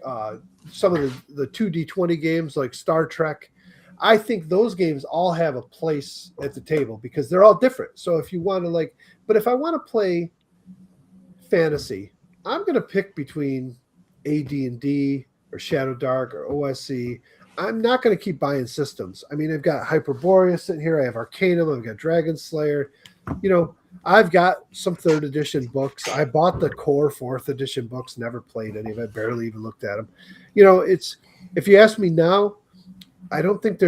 some of the 2D20 games like Star Trek. I think those games all have a place at the table because they're all different. So if you want to but if I want to play fantasy, I'm going to pick between AD&D or Shadow Dark or OSC. I'm not going to keep buying systems. I mean, I've got Hyperborea sitting here. I have Arcanum. I've got Dragon Slayer. I've got some 3rd edition books. I bought the core 4th edition books, never played any of it, barely even looked at them. If you ask me now, I don't think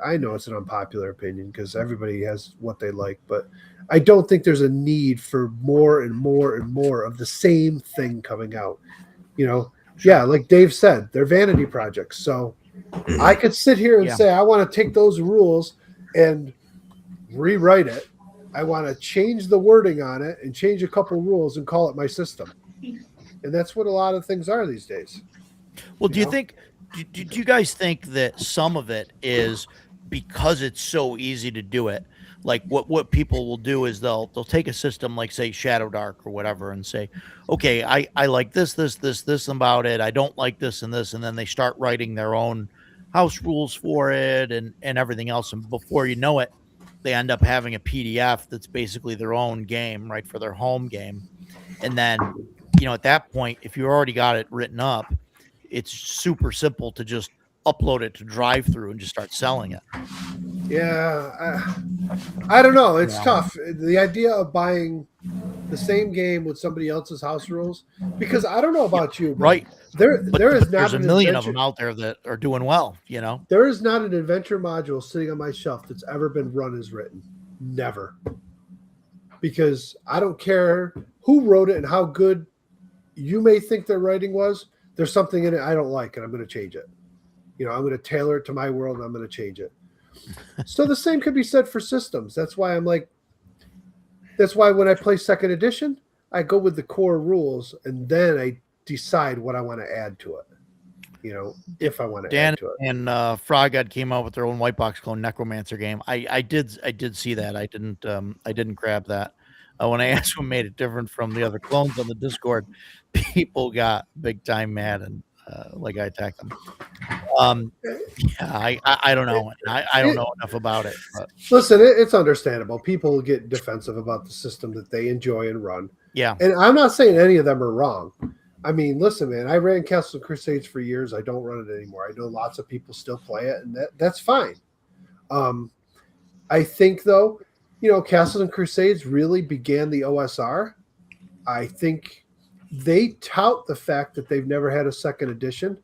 I know it's an unpopular opinion because everybody has what they like, but I don't think there's a need for more and more and more of the same thing coming out. Yeah, like Dave said, they're vanity projects. So I could sit here and say, I want to take those rules and rewrite it. I want to change the wording on it and change a couple rules and call it my system. And that's what a lot of things are these days. Well, do you guys think that some of it is because it's so easy to do it? Like what people will do is they'll take a system like, say, Shadow Dark or whatever and say, okay, I like this about it. I don't like this. And then they start writing their own house rules for it and everything else. And before you know it, they end up having a PDF that's basically their own game, right, for their home game. And then, at that point, if you already got it written up, it's super simple to just upload it to Drive-Thru and just start selling it. Yeah, I don't know. It's tough. The idea of buying the same game with somebody else's house rules, because I don't know about you, but Right. there But, there is but not there's a an million of adventure, them out there that are doing well, you know? there is not an adventure module sitting on my shelf that's ever been run as written. Never. Because I don't care who wrote it and how good you may think their writing was. There's something in it I don't like, and I'm going to change it. You know, I'm going to tailor it to my world, and I'm going to change it. So the same could be said for systems. That's why when I play second edition, I go with the core rules, and then I decide what I want to add to it. You know, if I want to Dan add to it. and Froghead came out with their own white box clone Necromancer game. I did see that. I didn't grab that. When I asked what made it different from the other clones on the Discord, people got big time mad and like I attacked them. Yeah, I don't know. I don't know enough about it. But Listen, it's understandable. People get defensive about the system that they enjoy and run. yeah, And I'm not saying any of them are wrong. I mean, listen, man, I ran Castles and Crusades for years. I don't run it anymore. I know lots of people still play it, and that's fine. I think, though, you know, Castles and Crusades really began the OSR. I think they tout the fact that they've never had a second edition.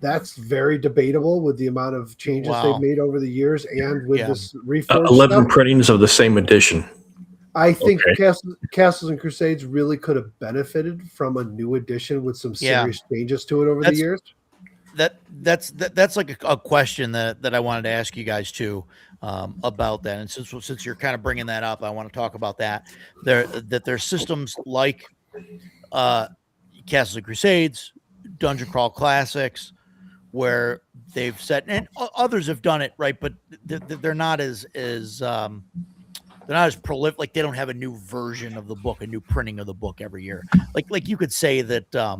That's very debatable with the amount of changes Wow. they've made over the years and with Yeah. this reforged 11 stuff. printings of the same edition. I think Okay. Castles and Crusades really could have benefited from a new edition with some Yeah. serious changes to it over the That's- years. That's like a question that I wanted to ask you guys too about that. And since you're kind of bringing that up, I want to talk about that. There's systems like Castles and Crusades, Dungeon Crawl Classics, where they've set, and others have done it right, but they're not as they're not as prolific. Like they don't have a new version of the book, a new printing of the book every year. Like you could say that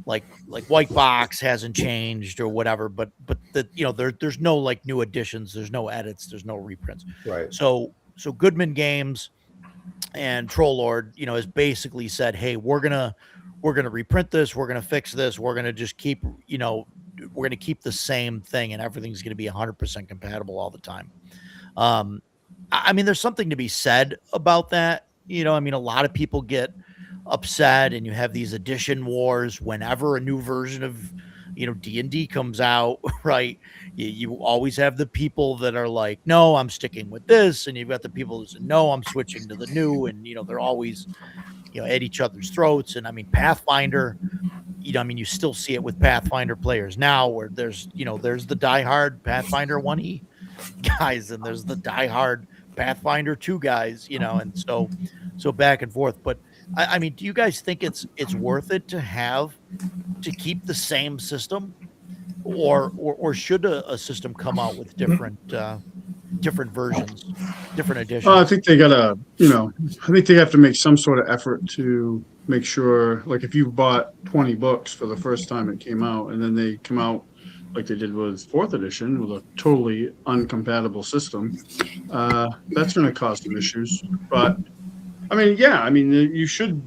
like White Box hasn't changed or whatever, but that, you know, there's no like new additions, there's no edits, there's no reprints. Right. So Goodman Games and Troll Lord, you know, has basically said, hey, we're gonna reprint this, we're gonna fix this, we're gonna just keep, you know, we're gonna keep the same thing, and everything's gonna be 100% compatible all the time. I mean, there's something to be said about that. You know, I mean, a lot of people get upset, and you have these edition wars whenever a new version of, you know, D&D comes out, right? You always have the people that are like, no, I'm sticking with this, and you've got the people that say, no, I'm switching to the new, and, you know, they're always, you know, at each other's throats. And I mean, Pathfinder, you know, I mean, you still see it with Pathfinder players now, where there's, you know, there's the diehard Pathfinder 1E guys, and there's the diehard Pathfinder 2 guys, you know, and so back and forth. But I mean, do you guys think it's worth it to keep the same system, or should a system come out with different versions, different editions? I think they gotta, you know, I think they have to make some sort of effort to make sure, like if you bought 20 books for the first time it came out, and then they come out like they did with 4th edition with a totally uncompatible system, that's going to cause some issues. But I mean, yeah, I mean, you should,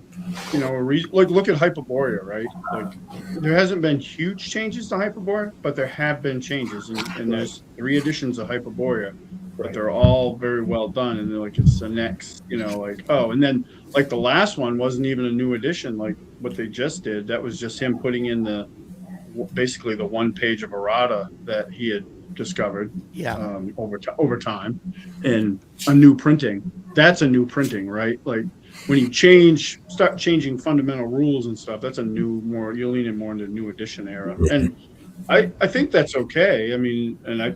you know, like look at Hyperborea, right? Like there hasn't been huge changes to Hyperborea, but there have been changes, and there's 3 editions of Hyperborea, but they're all very well done, and they're like, it's the next, you know, like, oh, and then like the last one wasn't even a new edition, like what they just did. That was just him putting in basically the 1 page of errata that he had discovered over time, and a new printing. That's a new printing, right? Like when you start changing fundamental rules and stuff, that's you're leaning more into new edition era. And I think that's okay. I mean, and I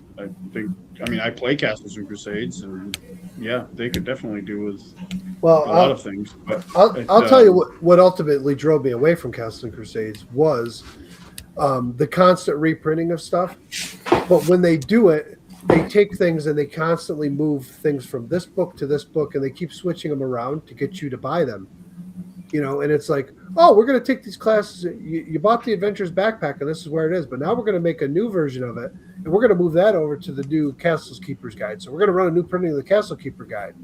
think, I mean, I play Castles and Crusades, and yeah, they could definitely do with a lot of things. But I'll tell you what ultimately drove me away from Castles and Crusades was the constant reprinting of stuff. But when they do it, they take things and they constantly move things from this book to this book, and they keep switching them around to get you to buy them. You know, and it's like, oh, we're going to take these classes. You bought the Adventures backpack, and this is where it is. But now we're going to make a new version of it, and we're going to move that over to the new Castles Keeper's Guide. So we're going to run a new printing of the Castle Keeper Guide.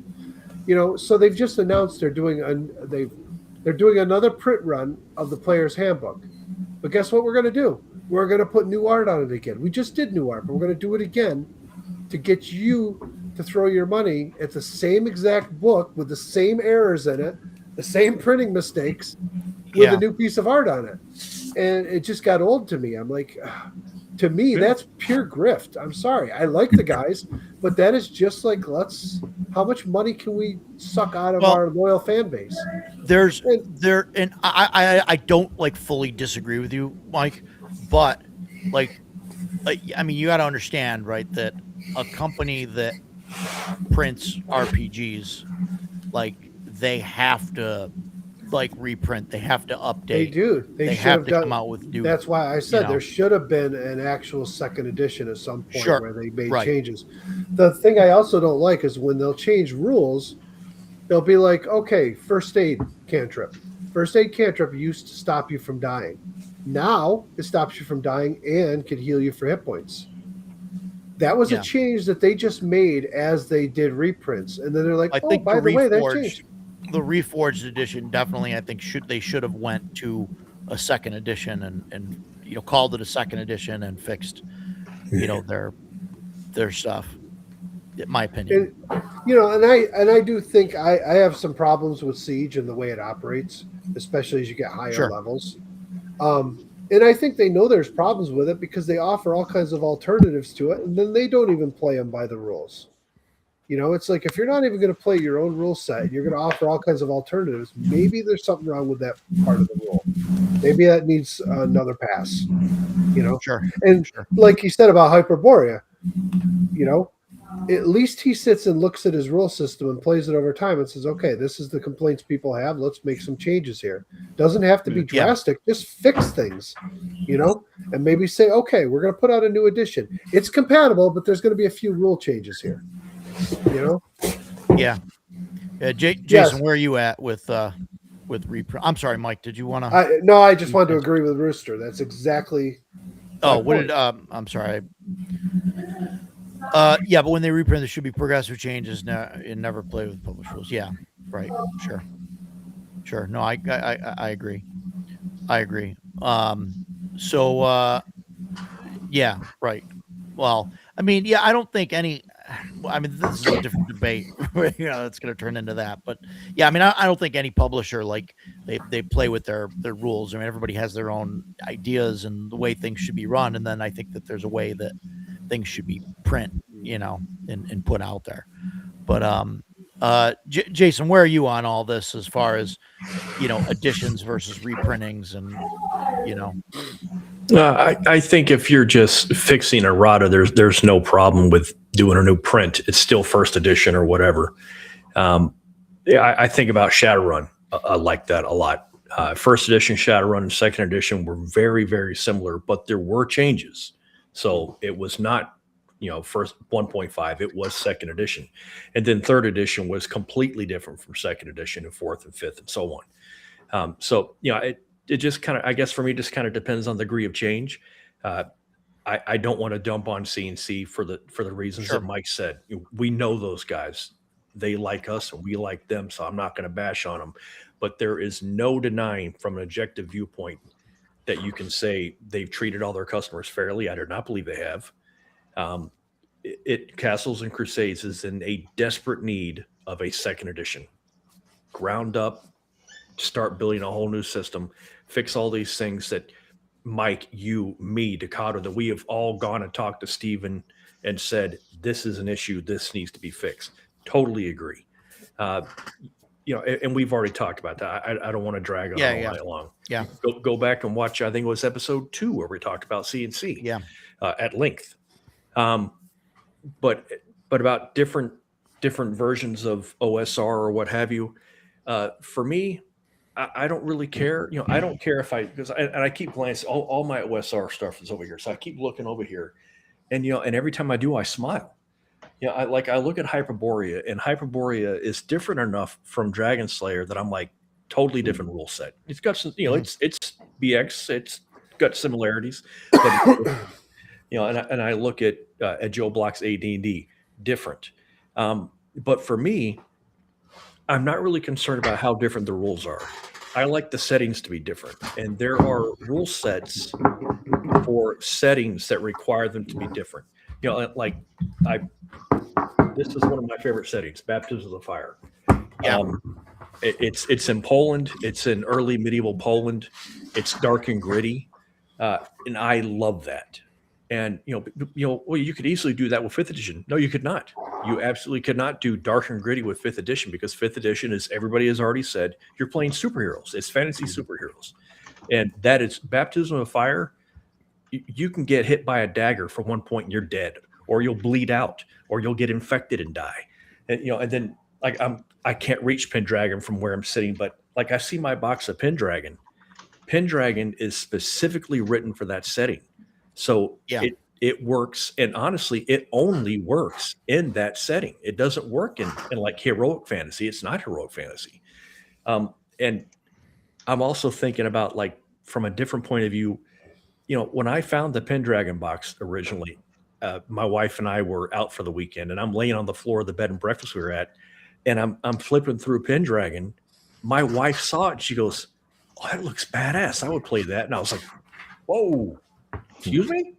You know, so they've just announced they're doing another print run of the Player's Handbook. But guess what we're going to do? We're going to put new art on it again. We just did new art, but we're going to do it again to get you to throw your money at the same exact book with the same errors in it the same printing mistakes with Yeah. a new piece of art on it. And it just got old to me. I'm like, to me, that's pure grift. I'm sorry. I like the guys, but that is just like, how much money can we suck out of our loyal fan base? And I don't like fully disagree with you, Mike, but like I mean, you got to understand, right, that a company that prints RPGs, like they have to like reprint, they have to update. They do. They have to come out with new. That's why I said you know. there should have been an actual second edition at some point Sure. where they made Right. changes. The thing I also don't like is when they'll change rules, they'll be like, okay, first aid cantrip. First aid cantrip used to stop you from dying. Now it stops you from dying and can heal you for hit points. That was a change that they just made as they did reprints. And then they're like, I think by the way, that changed. The Reforged edition definitely, I think they should have went to a second edition and called it a second edition and fixed their stuff. In my opinion, and I do think I have some problems with Siege and the way it operates, especially as you get higher levels. And I think they know there's problems with it because they offer all kinds of alternatives to it, and then they don't even play them by the rules. It's like if you're not even going to play your own rule set and you're going to offer all kinds of alternatives, maybe there's something wrong with that part of the rule. Maybe that needs another pass. Sure. And like you said about Hyperborea, at least he sits and looks at his rule system and plays it over time and says, okay, this is the complaints people have. Let's make some changes here. Doesn't have to be drastic. Just fix things, and maybe say, okay, we're going to put out a new edition. It's compatible, but there's going to be a few rule changes here. Yeah. Jason, where are you at with reprint? I'm sorry, Mike. Did you want to? No, I just wanted to agree with Rooster. That's exactly. I'm sorry. But when they reprint, there should be progressive changes. And never play with published rules. Yeah, right. Sure. No, I agree. Yeah, right. Well, I mean, I don't think any. I mean, this is a different debate. It's going to turn into that. But I mean, I don't think any publisher they play with their rules. I mean, everybody has their own ideas and the way things should be run. And then I think that there's a way that things should be print, and put out there. But Jason, where are you on all this as far as editions versus reprintings and I think if you're just fixing errata, there's no problem with doing a new print. It's still first edition or whatever. I think about Shadowrun like that a lot. First edition Shadowrun and second edition were very, very similar, but there were changes. So it was not, first 1.5, it was second edition. And then third edition was completely different from second edition and fourth and fifth and so on. It just kind of, I guess for me, just kind of depends on the degree of change. I don't want to dump on CNC for the reasons that Mike said. We know those guys. They like us and we like them, so I'm not going to bash on them. But there is no denying from an objective viewpoint that you can say they've treated all their customers fairly. I do not believe they have. Castles and Crusades is in a desperate need of a second edition. Ground up, start building a whole new system, fix all these things that Mike, you, me, Dakota, that we have all gone and talked to Steven and said, this is an issue, this needs to be fixed. Totally agree. And we've already talked about that. I don't want to drag on all night long. Yeah. Go back and watch, I think it was episode 2 where we talked about CNC at length. But about different versions of OSR or what have you. For me, I don't really care. I don't care if I keep glancing. All my OSR stuff is over here, so I keep looking over here, and and every time I do, I smile. I look at Hyperborea, and Hyperborea is different enough from Dragon Slayer that I'm like totally different rule set. It's got some, it's BX, it's got similarities, but and I look at Joe Block's AD&D, different. But for me, I'm not really concerned about how different the rules are. I like the settings to be different. And there are rule sets for settings that require them to be different. This is one of my favorite settings, Baptism of the Fire. It's in Poland. It's in early medieval Poland. It's dark and gritty, and I love that. And well, you could easily do that with fifth edition. No, you could not. You absolutely could not do dark and gritty with fifth edition, because fifth edition, is, everybody has already said, you're playing superheroes. It's fantasy superheroes, and that is Baptism of Fire. You can get hit by a dagger from one point and you're dead, or you'll bleed out, or you'll get infected and die. And and then like I can't reach Pendragon from where I'm sitting, but like I see my box of Pendragon. Pendragon is specifically written for that setting. So Yeah. it works, and honestly, it only works in that setting. It doesn't work in like heroic fantasy. It's not heroic fantasy. And I'm also thinking about, like, from a different point of view. When I found the Pendragon box originally, my wife and I were out for the weekend, and I'm laying on the floor of the bed and breakfast we were at, and I'm flipping through Pendragon. My wife saw it, and she goes, "Oh, that looks badass. I would play that." And I was like, "Whoa, excuse me?"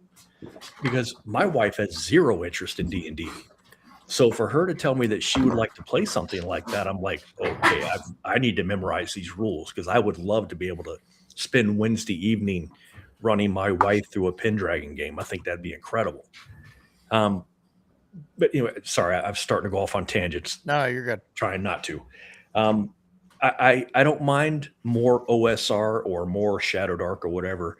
Because my wife has zero interest in D&D. So for her to tell me that she would like to play something like that, I'm like, okay, I need to memorize these rules, because I would love to be able to spend Wednesday evening running my wife through a Pendragon game. I think that'd be incredible. But sorry, I'm starting to go off on tangents. No, you're good. Trying not to. I don't mind more OSR or more Shadow Dark or whatever,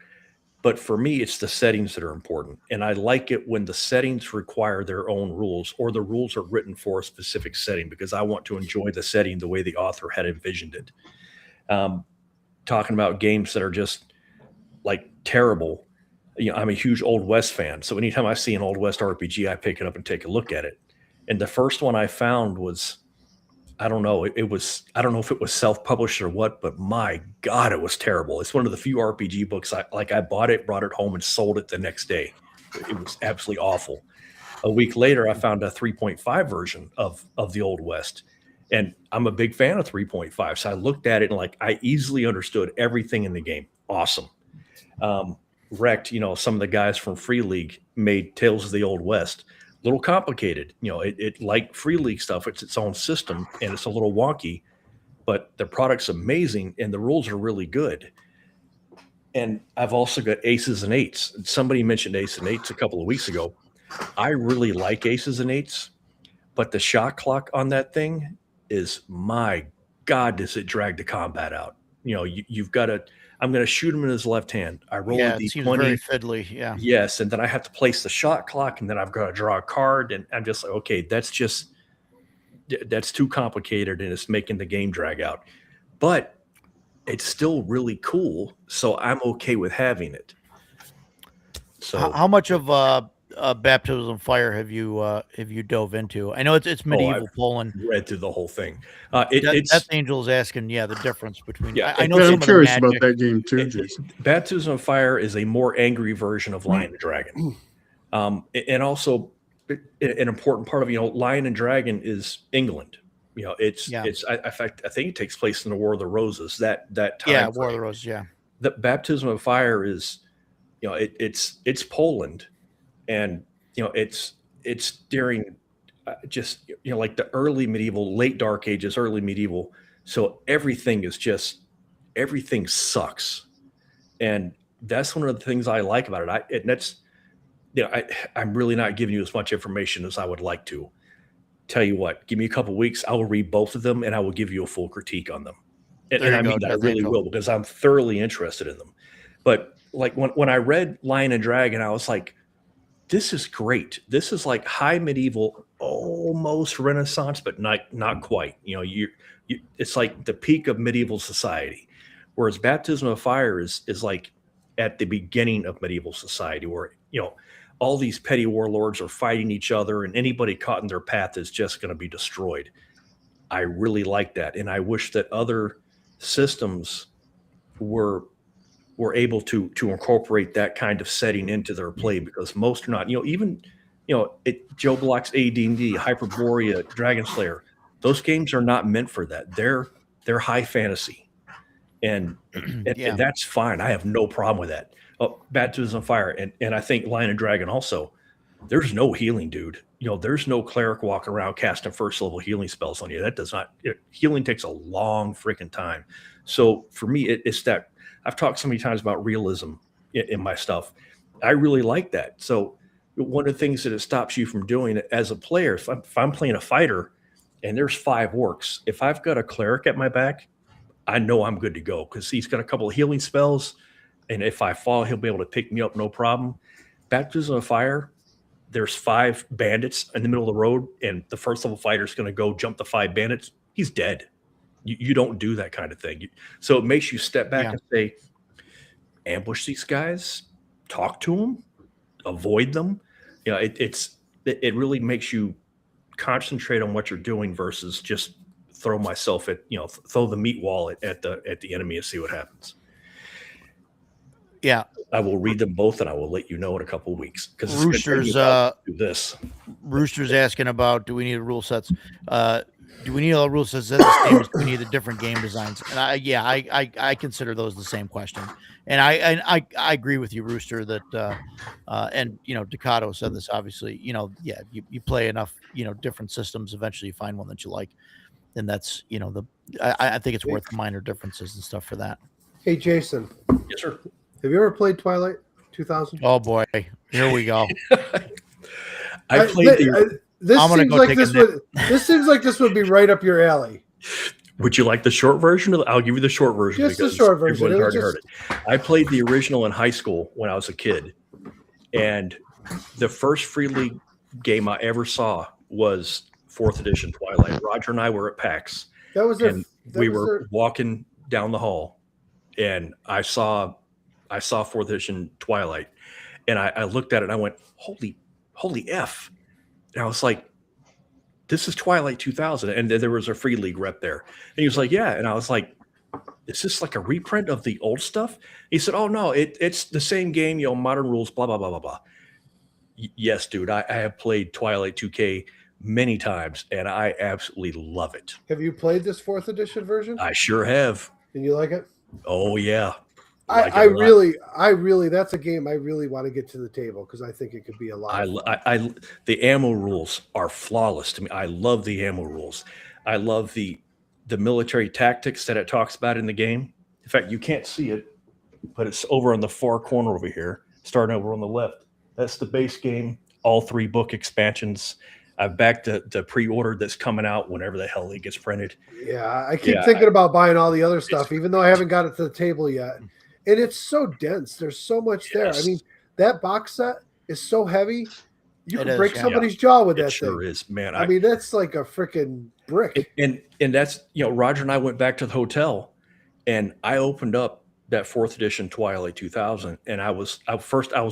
but for me, it's the settings that are important. And I like it when the settings require their own rules, or the rules are written for a specific setting, because I want to enjoy the setting the way the author had envisioned it. Talking about games that are just like terrible, I'm a huge Old West fan. So anytime I see an Old West RPG, I pick it up and take a look at it. And the first one I found was, I don't know. I don't know if it was self-published or what, but my God, it was terrible. It's one of the few RPG books I bought it, brought it home, and sold it the next day. It was absolutely awful. A week later, I found a 3.5 version of the Old West, and I'm a big fan of 3.5. So I looked at it, and I easily understood everything in the game. Awesome. Wrecked, some of the guys from Free League made Tales of the Old West. Little complicated, it like Free League stuff. It's its own system, and it's a little wonky, but the product's amazing and the rules are really good. And I've also got Aces and Eights. Somebody mentioned Aces and Eights a couple of weeks ago. I really like Aces and Eights, but the shot clock on that thing is, my God, does it drag the combat out? You've got to. I'm going to shoot him in his left hand. I roll a it seems D20. very fiddly. Yeah. Yes, and then I have to place the shot clock, and then I've got to draw a card, and I'm just like, okay, that's too complicated, and it's making the game drag out. But it's still really cool, so I'm okay with having it. So How much of Baptism of Fire have you dove into? I know it's medieval Poland. read through the whole thing. Death Angel is asking, the difference between. Yeah, I know Yeah, some I'm of the curious about magic. that game too, Jason. Baptism of Fire is a more angry version of Lion and Dragon. And also an important part of, Lion and Dragon is England. It's in fact, I think it takes place in the War of the Roses, that time. Yeah, War of the Roses. Yeah. The Baptism of Fire is, it's Poland, and it's during just like the early medieval, late Dark Ages, early medieval. So everything sucks, and that's one of the things I like about it. And that's I'm really not giving you as much information as I would like to. Tell you what, give me a couple weeks, I will read both of them, and I will give you a full critique on them. And I mean that I really will, because I'm thoroughly interested in them. But like when I read Lion and Dragon, I was like, this is great. This is like high medieval, almost Renaissance, but not quite. It's like the peak of medieval society. Whereas Baptism of Fire is like at the beginning of medieval society, where all these petty warlords are fighting each other, and anybody caught in their path is just going to be destroyed. I really like that, and I wish that other systems were able to incorporate that kind of setting into their play, because most are not. Even Joe Block's AD&D, Hyperborea, Dragon Slayer, those games are not meant for that. They're high fantasy, and that's fine. I have no problem with that. Baptism of Fire, and I think Lion and Dragon also. there's no healing, dude. There's no cleric walking around casting first level healing spells on you. That does not. Healing takes a long freaking time. So for me, it's that I've talked so many times about realism in my stuff. I really like that. So one of the things that it stops you from doing it as a player, if I'm playing a fighter and there's 5 orcs, if I've got a cleric at my back, I know I'm good to go because he's got a couple of healing spells. And if I fall, he'll be able to pick me up, no problem. Baptism of Fire, there's 5 bandits in the middle of the road, and the first level fighter is going to go jump the 5 bandits. He's dead. You don't do that kind of thing. So it makes you step back and say, ambush these guys, talk to them, avoid them. It really makes you concentrate on what you're doing versus just throw the meat wall at the enemy and see what happens. Yeah, I will read them both, and I will let you know in a couple of weeks. Because Rooster's do this. Rooster's asking about, do we need rule sets? Do we need all the rule sets that the same? Do we need the different game designs? And I consider those the same question. And I agree with you, Rooster, that and Ducato said this obviously. You play enough different systems, eventually you find one that you like, and that's I think it's worth the minor differences and stuff for that. Hey, Jason. Yes, sir. Have you ever played Twilight 2000? Oh boy, here we go. I played This seems like this would be right up your alley. Would you like the short version? I'll give you the short version. Just the short version. Everyone's already heard it. I played the original in high school when I was a kid, and the first Free League game I ever saw was 4th edition Twilight. Roger and I were at PAX. We were walking down the hall, and I saw 4th edition Twilight, and I looked at it and I went, holy F. And I was like, this is Twilight 2000. And there was a Free League rep there. And he was like, yeah. And I was like, is this like a reprint of the old stuff? He said, oh no, it's the same game, modern rules, blah, blah, blah, blah, blah. Yes, dude, I have played Twilight 2K many times and I absolutely love it. Have you played this 4th edition version? I sure have. And you like it? Oh yeah. I really, that's a game I really want to get to the table because I think it could be a lot. The ammo rules are flawless to me. I love the ammo rules. I love the military tactics that it talks about in the game. In fact, you can't see it, but it's over on the far corner over here, starting over on the left. That's the base game, all 3 book expansions. I've backed the pre-order that's coming out whenever the hell it gets printed. Yeah, I keep thinking about buying all the other stuff, even though I haven't got it to the table yet. And it's so dense. There's so much there. I mean, that box set is so heavy. You can break somebody's jaw with that thing. Sure is, man. I mean, that's like a freaking brick. And that's, Roger and I went back to the hotel and I opened up that 4th edition Twilight 2000. And I was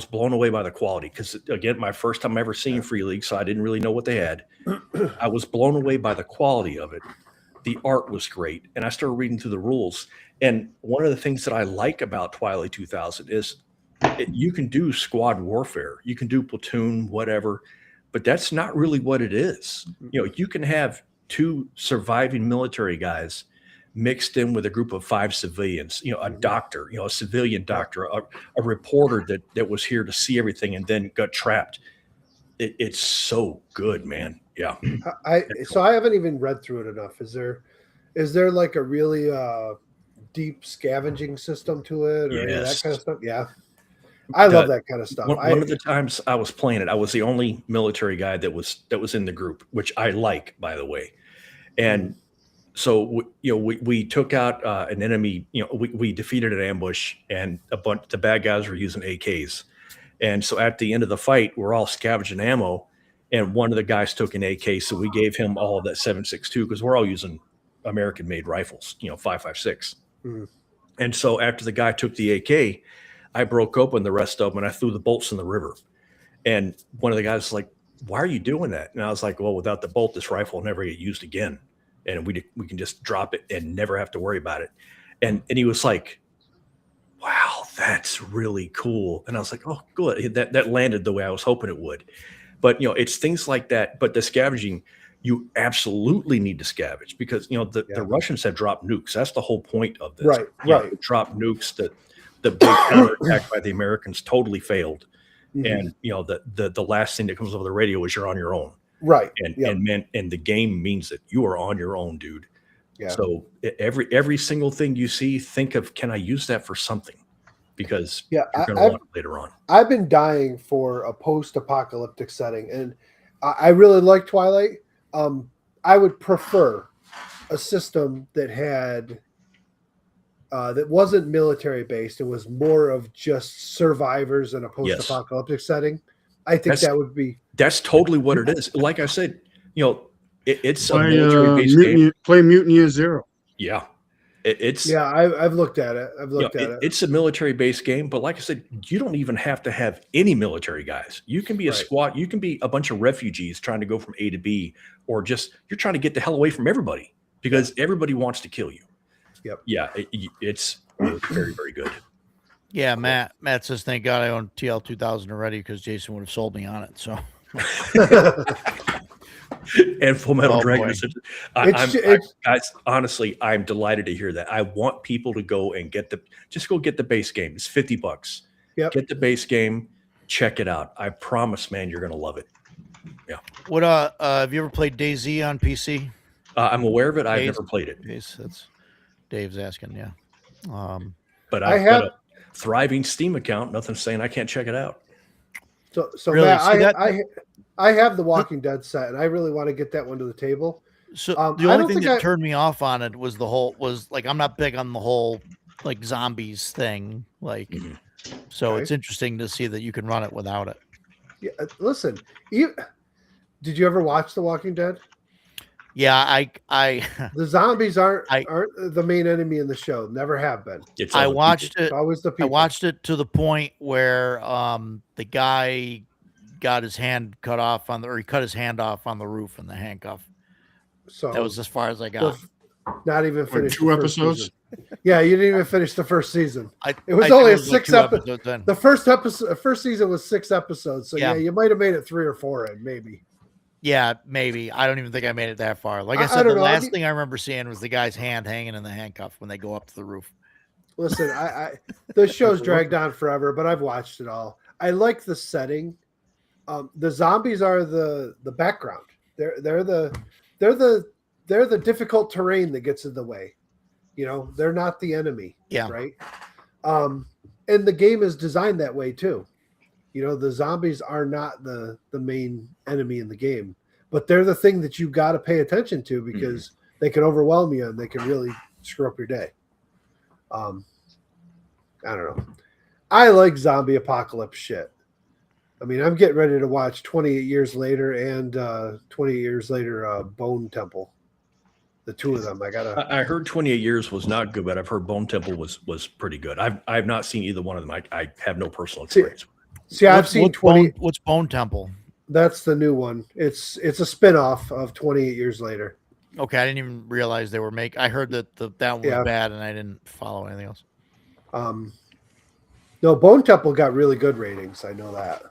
blown away by the quality. Cause again, my first time ever seeing Free League. So I didn't really know what they had. I was blown away by the quality of it. The art was great. And I started reading through the rules. And one of the things that I like about Twilight 2000 is you can do squad warfare. You can do platoon, whatever, but that's not really what it is. You can have 2 surviving military guys mixed in with a group of 5 civilians, a doctor, a civilian doctor, a reporter that was here to see everything and then got trapped. It's so good, man. Yeah. So I haven't even read through it enough. Is there like a really deep scavenging system to it or any of that kind of stuff? Yeah. I love that kind of stuff. One of the times I was playing it, I was the only military guy that was in the group, which I like, by the way. And so, we took out an enemy, we defeated an ambush and the bad guys were using AKs. And so at the end of the fight, we're all scavenging ammo and one of the guys took an AK. So we gave him all of that 7.62 because we're all using American made rifles, 5.56. Mm-hmm. And so after the guy took the AK, I broke open the rest of them and I threw the bolts in the river. And one of the guys was like, why are you doing that? And I was like, well, without the bolt, this rifle will never get used again. And we can just drop it and never have to worry about it. And he was like, wow, that's really cool. And I was like, oh, good. That landed the way I was hoping it would. But, it's things like that. But the scavenging, you absolutely need to scavenge because, the Russians have dropped nukes. That's the whole point of this. Right. Drop nukes that the big counterattack by the Americans totally failed. and the last thing that comes over the radio is you're on your own. Right. And the game means that you are on your own, dude. Yeah. So every single thing you see, think of, can I use that for something? Because you're going to want it later on. I've been dying for a post-apocalyptic setting, and I really like Twilight. I would prefer a system that had that wasn't military based. It was more of just survivors in a post-apocalyptic setting. I think that would be. That's totally what it is. Like I said, it's a military-based game. Play Mutant Year Zero. Yeah. I've looked at it. It's a military-based game, but like I said, you don't even have to have any military guys. You can be a squad. You can be a bunch of refugees trying to go from A to B, or just you're trying to get the hell away from everybody because everybody wants to kill you. Yep. Yeah, it's very, very good. Yeah, Matt says, thank God I own TL 2000 already because Jason would have sold me on it. So. And Full Metal Dragon. Guys, honestly, I'm delighted to hear that. I want people to go and get the base game. It's $50. Yep. Get the base game. Check it out. I promise, man, you're going to love it. Yeah. What have you ever played DayZ on PC? I'm aware of it. I've never played it. That's Dave's asking. Yeah. But I've got a thriving Steam account. Nothing saying I can't check it out. So really? Matt, I have the Walking Dead set, and I really want to get that one to the table. So the only thing that turned me off on it was I'm not big on the whole like zombies thing. Like, so it's interesting to see that you can run it without it. Yeah, listen, did you ever watch The Walking Dead? Yeah, the zombies aren't the main enemy in the show. Never have been. I watched it. It's always the people. I watched it to the point where the guy got his hand cut off he cut his hand off on the roof in the handcuff. So that was as far as I got. Not even finished 2 episodes. Yeah, you didn't even finish the first season. It was only like 6 episodes. The first season was 6 episodes. So yeah, you might have made it 3 or 4 in, maybe. Yeah, maybe. I don't even think I made it that far. Like I said, the last thing I remember seeing was the guy's hand hanging in the handcuff when they go up to the roof. Listen, the show's dragged on forever, but I've watched it all. I like the setting. The zombies are the background. They're the difficult terrain that gets in the way. They're not the enemy. Yeah. Right. And the game is designed that way too. The zombies are not the main enemy in the game, but they're the thing that you got to pay attention to because they can overwhelm you and they can really screw up your day. I don't know. I like zombie apocalypse shit. I mean, I'm getting ready to watch 28 Years Later and 28 Years Later Bone Temple. The two of them. I heard 28 Years was not good, but I've heard Bone Temple was pretty good. I've not seen either one of them. I have no personal experience with it. See, I've seen 20. What's Bone Temple? That's the new one. It's a spinoff of 28 Years Later. Okay, I didn't even realize they were making. I heard that that one was bad, and I didn't follow anything else. No, Bone Temple got really good ratings. I know that.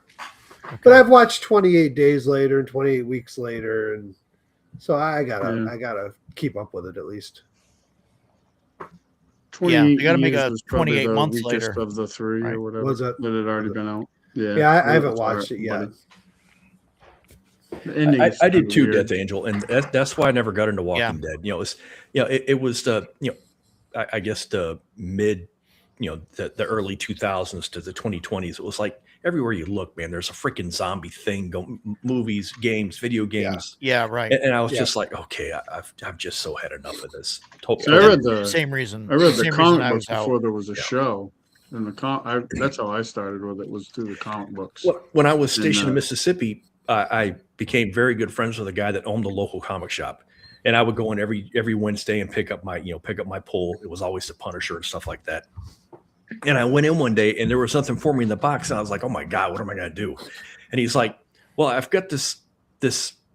Okay. But I've watched 28 Days Later and 28 Weeks Later, and so I gotta keep up with it at least. Yeah, you got to make a 28 months later of the 3 or whatever. Was it? That had already been out. Yeah, I haven't watched it yet. I did too, Death Angel, and that's why I never got into Walking Dead. It was the I guess the mid, the early 2000s to the 2020s. It was like everywhere you look, man, there's a freaking zombie thing going, movies, games, video games. Yeah, right. And I was just like, okay, I've just so had enough of this. So I read the same reason. I read the same comic books before out. there was a show. And that's how I started with it, was through the comic books. When I was stationed in Mississippi, I became very good friends with a guy that owned a local comic shop, and I would go in every Wednesday and pick up my pull. It was always the Punisher and stuff like that. And I went in one day, and there was something for me in the box, and I was like, "Oh my god, what am I going to do?" And he's like, "Well, I've got this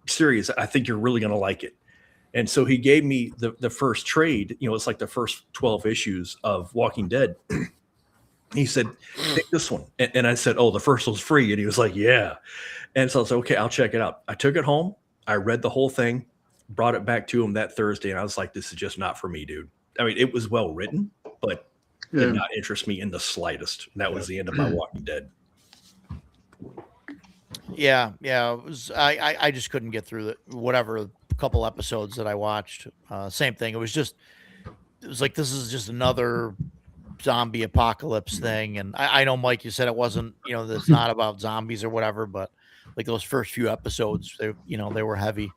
series. I think you're really going to like it." And so he gave me the first trade. It's like the first 12 issues of Walking Dead. He said, "Take this one." And I said, "Oh, the first one's free." And he was like, "Yeah." And so I said, "Okay, I'll check it out." I took it home. I read the whole thing, brought it back to him that Thursday. And I was like, "This is just not for me, dude." I mean, it was well written, but did not interest me in the slightest. And that was the end of my Walking Dead. Yeah, yeah. It was I just couldn't get through the whatever couple episodes that I watched. Same thing. It was like this is just another zombie apocalypse thing. And I know, Mike, you said it wasn't, that it's not about zombies or whatever, but like those first few episodes, they were heavy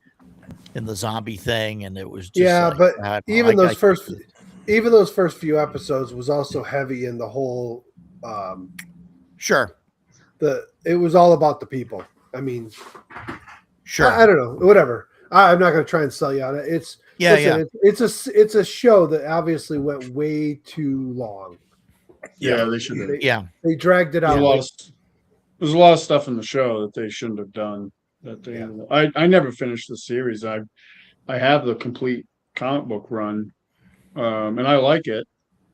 in the zombie thing, and it was just Yeah, like, but God, no, even I those can't first do this. even those first few episodes was also heavy in the whole Sure, it was all about the people. I mean, sure. I don't know, whatever. I'm not going to try and sell you on it. It's Yeah, listen, it's a show that obviously went way too long. Yeah, they should have. yeah. They dragged it There's out. a lot of there's a lot of stuff in the show that they shouldn't have done. That they, I never finished the series. I have the complete comic book run, and I like it.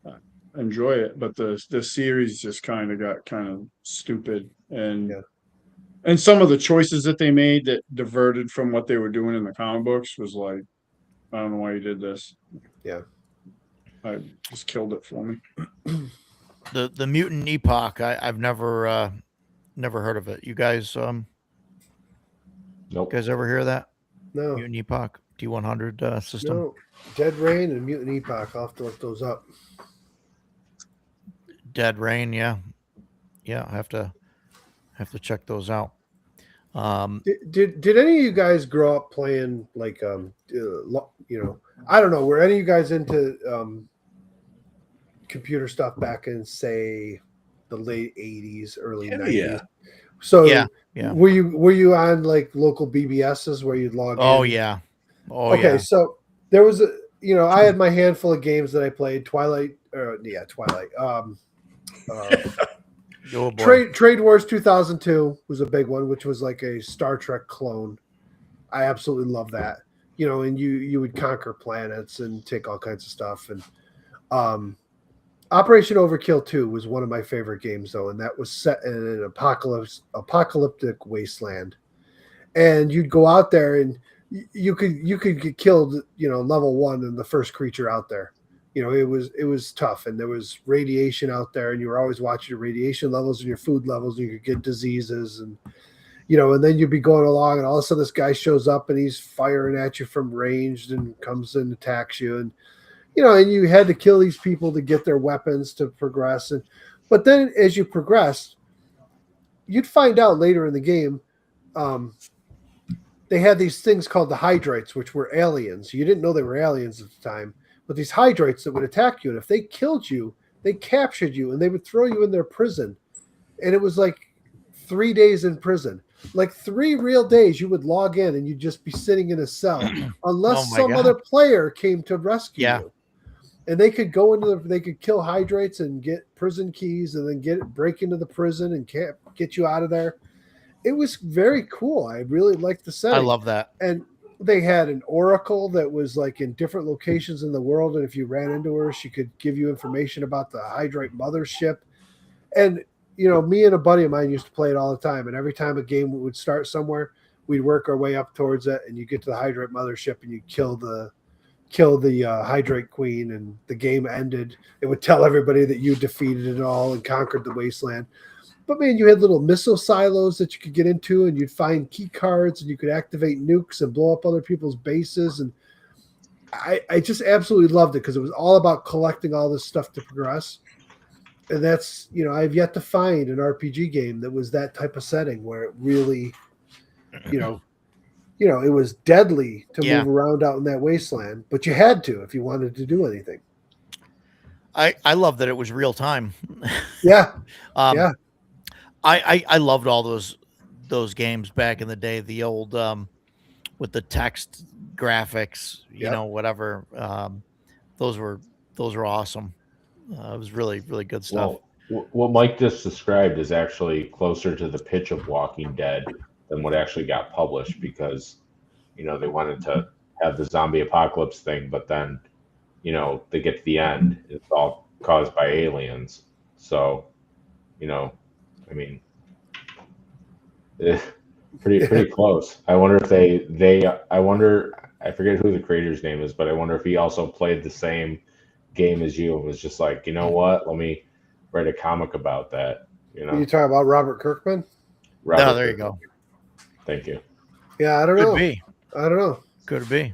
I enjoy it, but the series just kind of got kind of stupid, and some of the choices that they made that diverted from what they were doing in the comic books was like, I don't know why you did this. Yeah. I just killed it for me. The Mutant Epoch, I've never heard of it. You guys Nope. guys ever hear of that? No, Mutant Epoch D100 system. no. Dead Rain and Mutant Epoch. I'll have to look those up. Dead Rain, yeah. I have to check those out. Did any of you guys grow up playing like I don't know, were any of you guys into computer stuff back in say the late 80s, early 90s? Yeah. So Yeah. were you on like local BBSs where you'd log Oh in? yeah. Okay, Yeah. so there was I had my handful of games that I played. Twilight. Oh boy. Trade Wars 2002 was a big one, which was like a Star Trek clone. I absolutely love that. And you would conquer planets and take all kinds of stuff. And Operation Overkill 2 was one of my favorite games, though, and that was set in an apocalyptic wasteland. And you'd go out there and you could get killed, level 1 and the first creature out there. It was tough, and there was radiation out there, and you were always watching your radiation levels and your food levels, and you could get diseases, and and then you'd be going along, and all of a sudden this guy shows up and he's firing at you from ranged and comes and attacks you, and and you had to kill these people to get their weapons to progress, but then as you progressed, you'd find out later in the game, they had these things called the Hydrates, which were aliens. You didn't know they were aliens at the time. But these Hydrates that would attack you, and if they killed you, they captured you, and they would throw you in their prison. And it was like 3 days in prison. Like 3 real days you would log in, and you'd just be sitting in a cell unless my some God. other player came to rescue Yeah. you. And they could go they could kill Hydrates and get prison keys, and then break into the prison and get you out of there. It was very cool. I really liked the setting. I love that. And they had an oracle that was like in different locations in the world, and if you ran into her, she could give you information about the Hydrate mothership. And me and a buddy of mine used to play it all the time, and every time a game would start somewhere, we'd work our way up towards it, and you get to the Hydrate mothership, and you kill the Hydrate queen, and the game ended. It would tell everybody that you defeated it all and conquered the wasteland. But man, you had little missile silos that you could get into, and you'd find key cards, and you could activate nukes and blow up other people's bases. And I just absolutely loved it because it was all about collecting all this stuff to progress. And that's, I've yet to find an RPG game that was that type of setting where it really, it was deadly to move around out in that wasteland, but you had to if you wanted to do anything. I love that it was real time. Yeah. Yeah. I loved all those games back in the day, the old with the text graphics, whatever. Those were awesome. It was really, really good stuff. Well, what Mike just described is actually closer to the pitch of Walking Dead than what actually got published, because they wanted to have the zombie apocalypse thing, but then they get to the end, it's all caused by aliens. So I mean, pretty close. I wonder if I forget who the creator's name is, but I wonder if he also played the same game as you and was just like, what, let me write a comic about that. You talking about Robert Kirkman? No, there you go. Thank you. Yeah, I don't Could know. be. I don't know. Could be.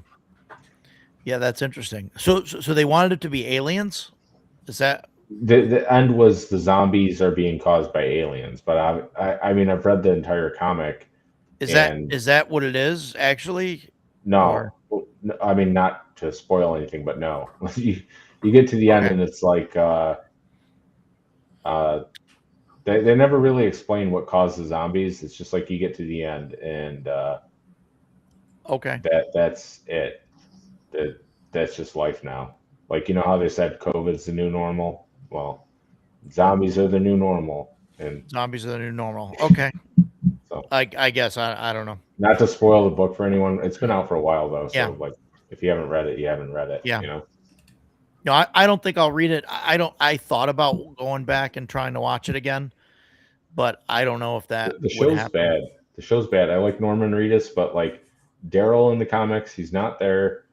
Yeah, that's interesting. So they wanted it to be aliens? Is that The end was the zombies are being caused by aliens, but I mean I've read the entire comic. is And that what it is actually? no, I mean not to spoil anything, but no. You get to the end Okay. and it's like they never really explain what causes zombies. It's just like you get to the end and Okay. that's it. That's just life now. Like you know how they said COVID's the new normal? Well, zombies are the new normal. And Zombies are the new normal. Okay. so I guess I don't know. not to spoil the book for anyone. It's been out for a while though, so Yeah. like if you haven't read it, you haven't read it. Yeah. You know? No, I don't think I'll read it. I thought about going back and trying to watch it again, but I don't know if that The would show's happen. bad. The show's bad. I like Norman Reedus, but like Daryl in the comics, he's not there.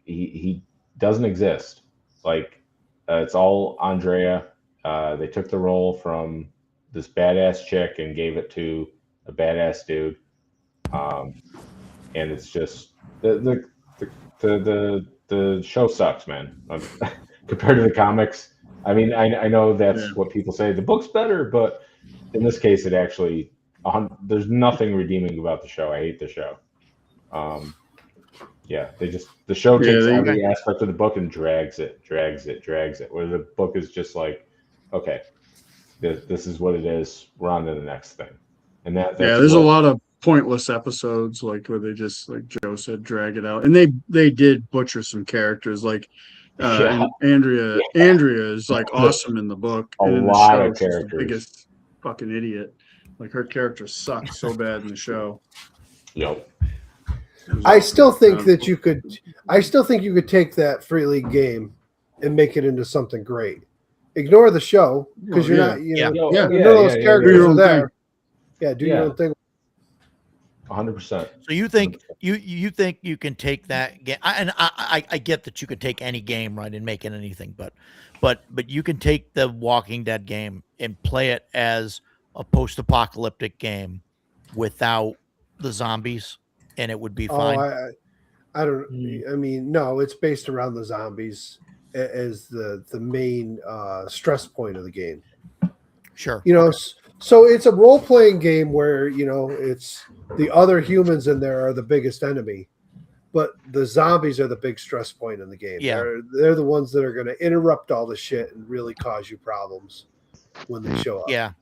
He doesn't exist. Like it's all Andrea. They took the role from this badass chick and gave it to a badass dude. And it's just the show sucks, man. Compared to the comics. I mean, I know that's what people say. The book's better, but in this case, it actually there's nothing redeeming about the show. I hate the show. Yeah, the show takes every aspect of the book and drags it. Where the book is just like, okay, this is what it is. We're on to the next thing. And there's a lot of pointless episodes like where they just, like Joe said, drag it out, and they did butcher some characters. Like Andrea is like awesome in the book. A and in the lot show, of she's characters. the biggest fucking idiot. Like her character sucks so bad in the show. Yep. I still think that you could take that Free League game and make it into something great. Ignore the show because you're not, Yeah. none of those characters your are own there. Yeah, do your own thing. 100%. So you think you think you can take that game, and I get that you could take any game, right, and make it anything, but you can take the Walking Dead game and play it as a post-apocalyptic game without the zombies, and it would be fine. Oh, I don't. I mean, no, it's based around the zombies as the main stress point of the game. Sure. So it's a role-playing game where it's the other humans in there are the biggest enemy, but the zombies are the big stress point in the game. Yeah. They're the ones that are going to interrupt all the shit and really cause you problems when they show up. Yeah.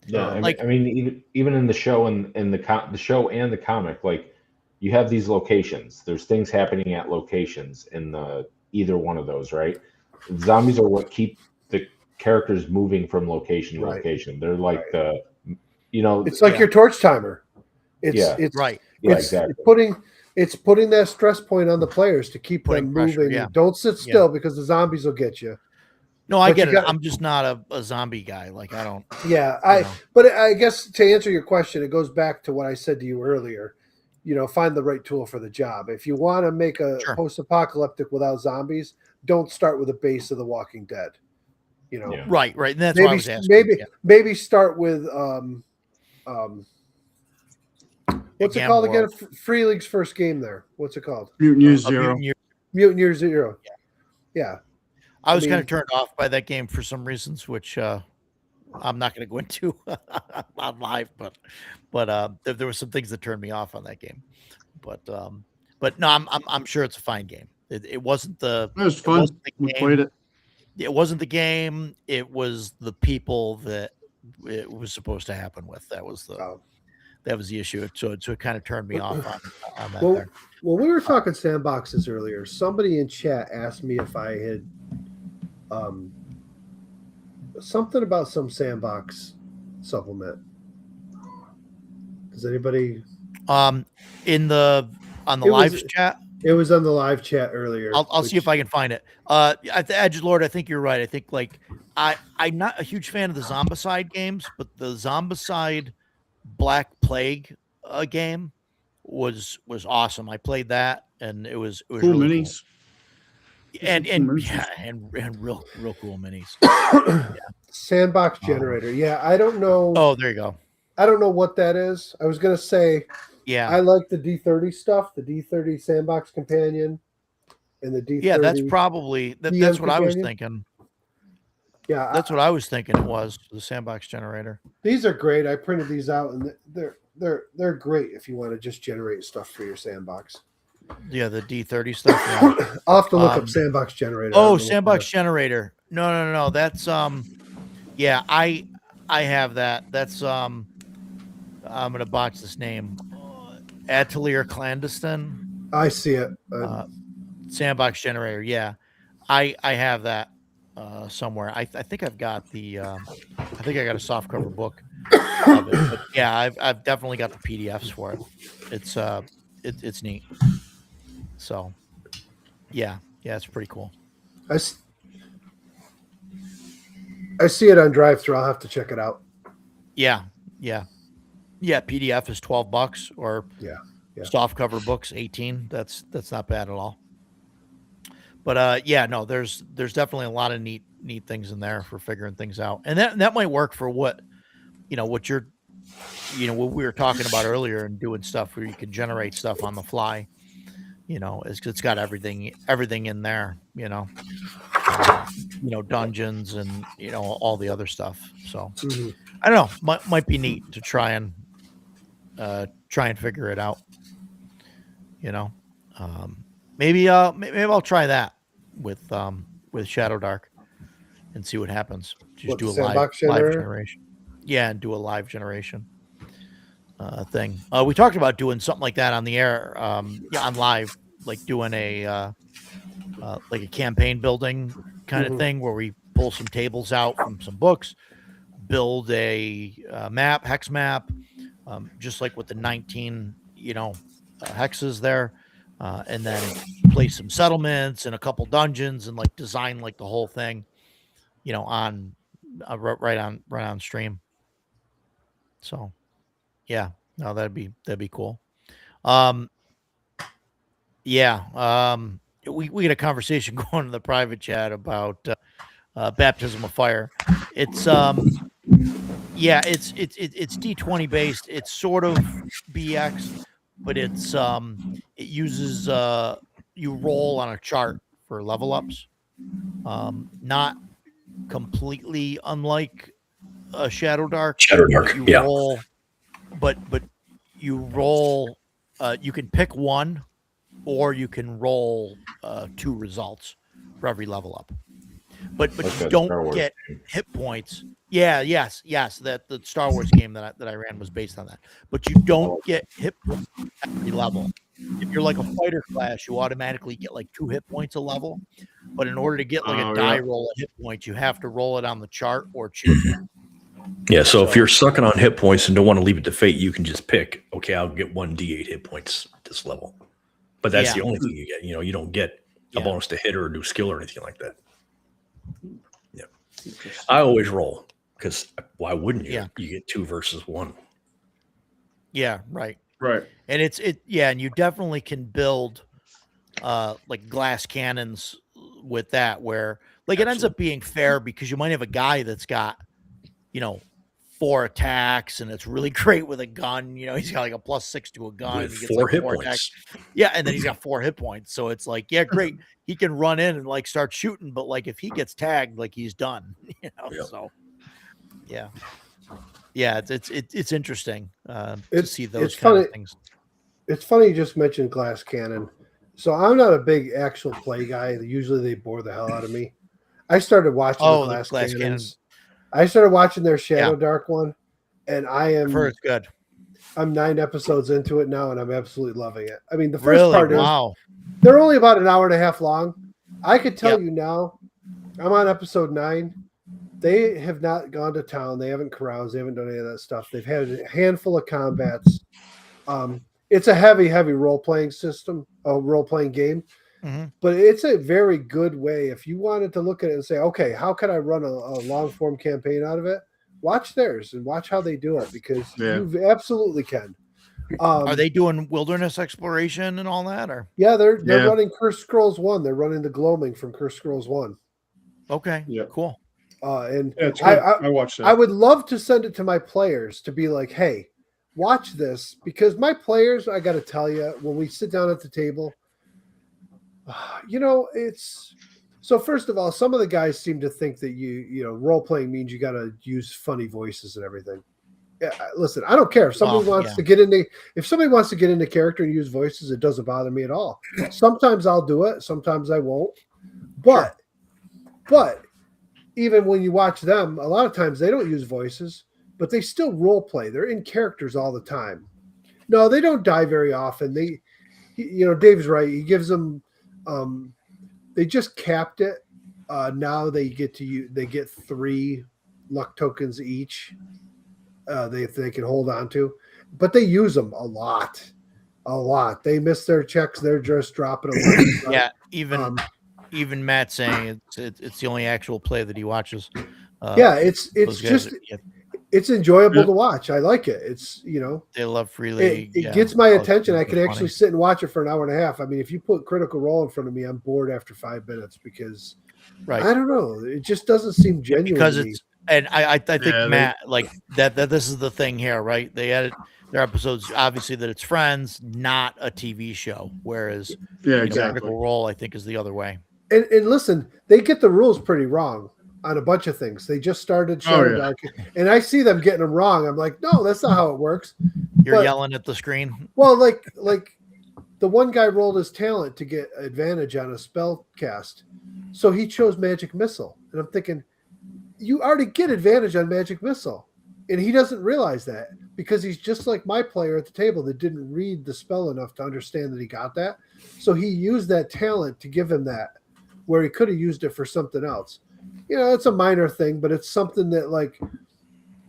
Yeah, I mean, even in the show and the show and the comic, like you have these locations. There's things happening at locations in either one of those, right? Zombies are what keep the characters moving from location to location. They're like it's like your torch timer. It's right. Yeah, it's exactly. It's putting that stress point on the players to keep them pressure, moving. yeah. Don't sit still because the zombies will get you. No, I But get you it. got- I'm just not a zombie guy. Like I don't. Yeah, but I guess to answer your question, it goes back to what I said to you earlier. Find the right tool for the job. If you want to make a Sure. post-apocalyptic without zombies, don't start with a base of The Walking Dead. Yeah. Right. And that's what I was asking. Maybe start with what's it called again? Free League's first game there. What's it called? Mutant Year Zero. Mutant Year Zero. Yeah. I was kind mean- of turned off by that game for some reasons, which I'm not going to go into on live, but there were some things that turned me off on that game. But no, I'm sure it's a fine game. It wasn't the. It was fun. wasn't the We game. played it. It wasn't the game. It was the people that it was supposed to happen with. That was the issue. So it kind of turned me off on that. Well, there. when we were talking sandboxes earlier, somebody in chat asked me if I had something about some sandbox supplement. Does anybody? On the live chat. It was on the live chat earlier. I'll see if I can find it. Edgelord, I think you're right. I think I'm not a huge fan of the Zombicide games, but the Zombicide Black Plague game was awesome. I played that and it was Cool really minis. cool. And Immersive. and real cool minis. Sandbox generator. Yeah, I don't know. Oh, there you go. I don't know what that is. I was gonna say Yeah. I like the D30 stuff, the D30 Sandbox Companion, and the D30. Yeah, that's probably that's DM what I was companion? thinking. Yeah, That's what I was thinking it was, the sandbox generator. these are great. I printed these out, and they're great if you want to just generate stuff for your sandbox. Yeah, the D30 stuff. Yeah. I'll have to look Um, up Sandbox Generator. I Oh, don't know what sandbox that generator. No. That's yeah, I have that. That's I'm gonna botch this name. Atelier Clandestine. is. I see it. Sandbox generator. Yeah. I have that somewhere. I think I've got the I think I got a softcover book of it. But yeah, I've definitely got the PDFs for it. It's it's neat. So yeah, it's pretty cool. I see it on drive-through. I'll have to check it out. Yeah. PDF is $12 or Yeah. soft cover books 18. That's not bad at all. But yeah, no, there's definitely a lot of neat things in there for figuring things out, and that might work for what you're what we were talking about earlier and doing stuff where you can generate stuff on the fly. It's got everything in there. Dungeons and all the other stuff. So Mhm. I don't know, might be neat to try and figure it out. Maybe I'll try that with Shadow Dark and see what happens. Just What, do a the live sandbox generator? generation. Yeah, and do a live generation thing. We talked about doing something like that on the air, on live, like doing a like a campaign building kind of Mhm. thing where we pull some tables out from some books, build a map, hex map, just like with the 19, hexes there, and then place some settlements and a couple dungeons and like design like the whole thing, on right on stream. So, yeah, no, that'd be cool. Yeah, we had a conversation going in the private chat about baptism of fire. It's yeah, it's D20 based. It's sort of BX, but it's it uses you roll on a chart for level ups. Not completely unlike Shadow Dark. Shadow Dark. You Yeah. roll, but you roll. You can pick one, or you can roll 2 results for every level up. But Like you that Star don't Wars get game. hit points. Yeah, yes. That the Star Wars game that I ran was based on that. But you don't get hit points at every level. If you're like a fighter class, you automatically get like 2 hit points a level. But in order to get like Oh, a die yeah. roll of hit points, you have to roll it on the chart or choose it. Yeah. So if So- you're sucking on hit points and don't want to leave it to fate, you can just pick, okay, I'll get 1d8 hit points at this level. But that's Yeah. the only thing you get. You don't get a Yeah. bonus to hit or do skill or anything like that. Yeah. I always roll because why wouldn't you? Yeah. You get 2 versus 1. Yeah, right. Right. And and you definitely can build like glass cannons with that where like it ends up being fair because you might have a guy that's got 4 attacks and it's really great with a gun. He's got like a +6 to a gun. With He gets, 4 like, hit 4 points. attacks. Yeah, and then he's got 4 hit points. So it's like, yeah, great. He can run in and like start shooting, but like if he gets tagged, like he's done. Yep. So yeah. Yeah, it's interesting to It's- see those it's kind of funny. things. It's funny you just mentioned glass cannon. So I'm not a big actual play guy. Usually they bore the hell out of me. I started watching Oh, the the glass, glass cannons. I started watching their Shadow Yeah. Dark one, and I've heard it's good. I'm 9 episodes into it now, and I'm absolutely loving it. I mean, the first Really? part is Wow. they're only about an hour and a half long. I could tell Yep. you now, I'm on episode 9. They have not gone to town. They haven't caroused. They haven't done any of that stuff. They've had a handful of combats. It's a heavy role-playing system, a role-playing game, Mhm. but it's a very good way. If you wanted to look at it and say, okay, how can I run a long-form campaign out of it? Watch theirs and watch how they do it because Yeah. you absolutely can. Are they doing wilderness exploration and all that? Or Yeah, they're Yeah. running Cursed Scrolls 1. They're running the Gloaming from Cursed Scrolls 1. okay, Yeah. cool. And Yeah, it's I, good. I I watched that. I would love to send it to my players to be like, hey, watch this, because my players, I got to tell you, when we sit down at the table, it's so. First of all, some of the guys seem to think that role playing means you got to use funny voices and everything. Yeah, listen, I don't care if somebody wants to get into character and use voices. It doesn't bother me at all. Sometimes I'll do it, sometimes I won't. But even when you watch them, a lot of times they don't use voices, but they still role play. They're in characters all the time. No, they don't die very often. Dave's right. He gives them. They just capped it. Now they get 3 luck tokens each. They can hold on to, but they use them a lot. They miss their checks. They're just dropping them. Yeah, even Matt saying it's the only actual play that he watches. It's those guys just are- it's enjoyable Yeah. to watch. I like it. It's they love freely. it gets my Oh, attention. I it's can funny. actually sit and watch it for an hour and a half. I mean, if you put Critical Role in front of me, I'm bored after 5 minutes because Right. I don't know. It just doesn't seem genuine Because to me. it's and I think Yeah, Matt like that this is the thing here, right? They edit their episodes obviously that it's Friends, not a TV show, whereas Yeah, you know, exactly. Critical Role I think is the other way. And listen, they get the rules pretty wrong on a bunch of things. They just started Shadow yeah. Dark, and I see them getting them wrong. I'm like, no, that's not how it works. You're But- yelling at the screen. Well, like the one guy rolled his talent to get advantage on a spell cast, so he chose Magic Missile, and I'm thinking, you already get advantage on Magic Missile, and he doesn't realize that because he's just like my player at the table that didn't read the spell enough to understand that he got that. So he used that talent to give him that, where he could have used it for something else. It's a minor thing, but it's something that, like,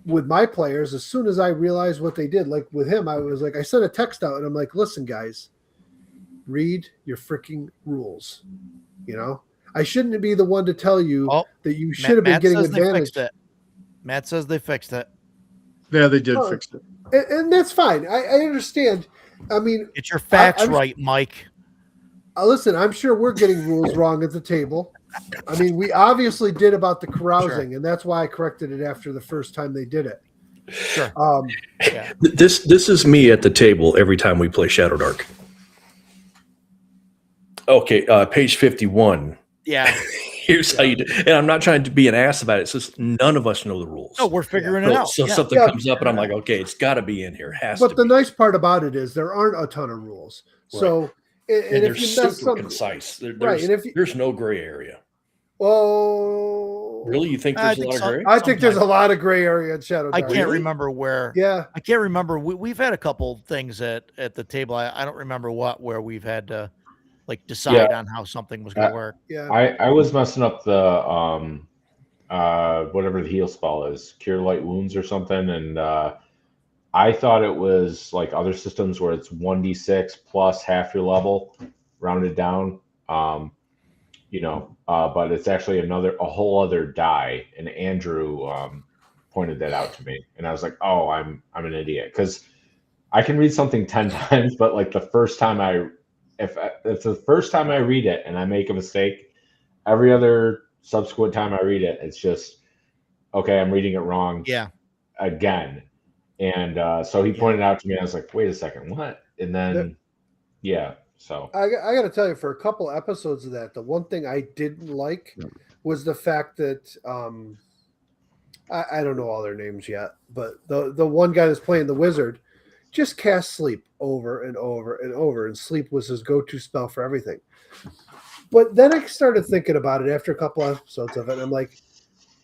with my players, as soon as I realized what they did, like with him, I was like, I sent a text out and I'm like, listen, guys, read your freaking rules. I shouldn't be the one to tell you Oh, that you should have been Matt getting says they advantage. fixed it. Matt says they fixed it. Yeah, they did Oh. fix it. And that's fine. I understand. I mean, Get your facts I'm- right, Mike. listen, I'm sure we're getting rules wrong at the table. I mean, we obviously did about the carousing, and that's why I corrected it after the first time they did it. Sure. Yeah. This is me at the table every time we play Shadow Dark. Okay, page 51. Yeah. Here's how you do. And I'm not trying to be an ass about it. It's just none of us know the rules. No, we're figuring it So, out. so Yeah. something Yeah. comes up, and I'm like, okay, it's got to be in here. It has But to the be. nice part about it is there aren't a ton of rules. So, and And they're if you mess super something, concise. right? There's, And if you, there's no gray area. well, Really? You think I there's a think lot so. of gray? I think there's a Sometimes. lot of gray area in Shadow I Dark. can't remember where. Yeah, I can't remember. We've had a couple things at the table. I don't remember where we've had to like decide on how something was going to work. yeah. I was messing up the whatever the heal spell is, cure light wounds or something, and I thought it was like other systems where it's 1d6 plus half your level, rounded down. But it's actually a whole other die, and Andrew pointed that out to me, and I was like, oh, I'm an idiot, because I can read something 10 times, but like the first time if it's the first time I read it and I make a mistake, every other subsequent time I read it, it's just, okay, I'm reading it wrong Yeah. again. And so he pointed out to me, I was like, wait a second, what? And then, so. I got to tell you, for a couple episodes of that, the one thing I didn't like was the fact that I don't know all their names yet, but the one guy that's playing the wizard just cast sleep over and over and over, and sleep was his go-to spell for everything. But then I started thinking about it after a couple episodes of it, and I'm like,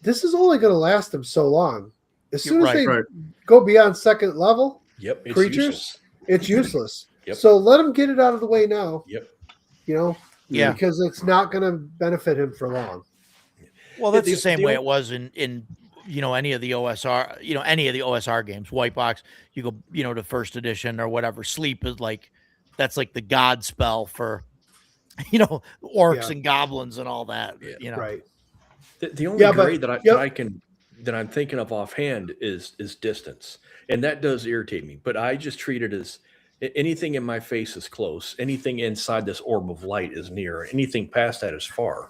this is only going to last them so long. As soon as they Right. go beyond second level, Yep. It's creatures, useless. it's useless. Yep. So let him get it out of the way now. Yep. Yeah. Because it's not going to benefit him for long. Well, that's The- the same the way o- it was in any of the OSR, any of the OSR games, White Box, you go, to first edition or whatever. Sleep is that's like the god spell for, orcs Yeah. and goblins and all that, Yeah. Right. The only Yeah, but- gray that I'm thinking of offhand is distance, and that does irritate me. But I just treat it as anything in my face is close, anything inside this orb of light is near, anything past that is far.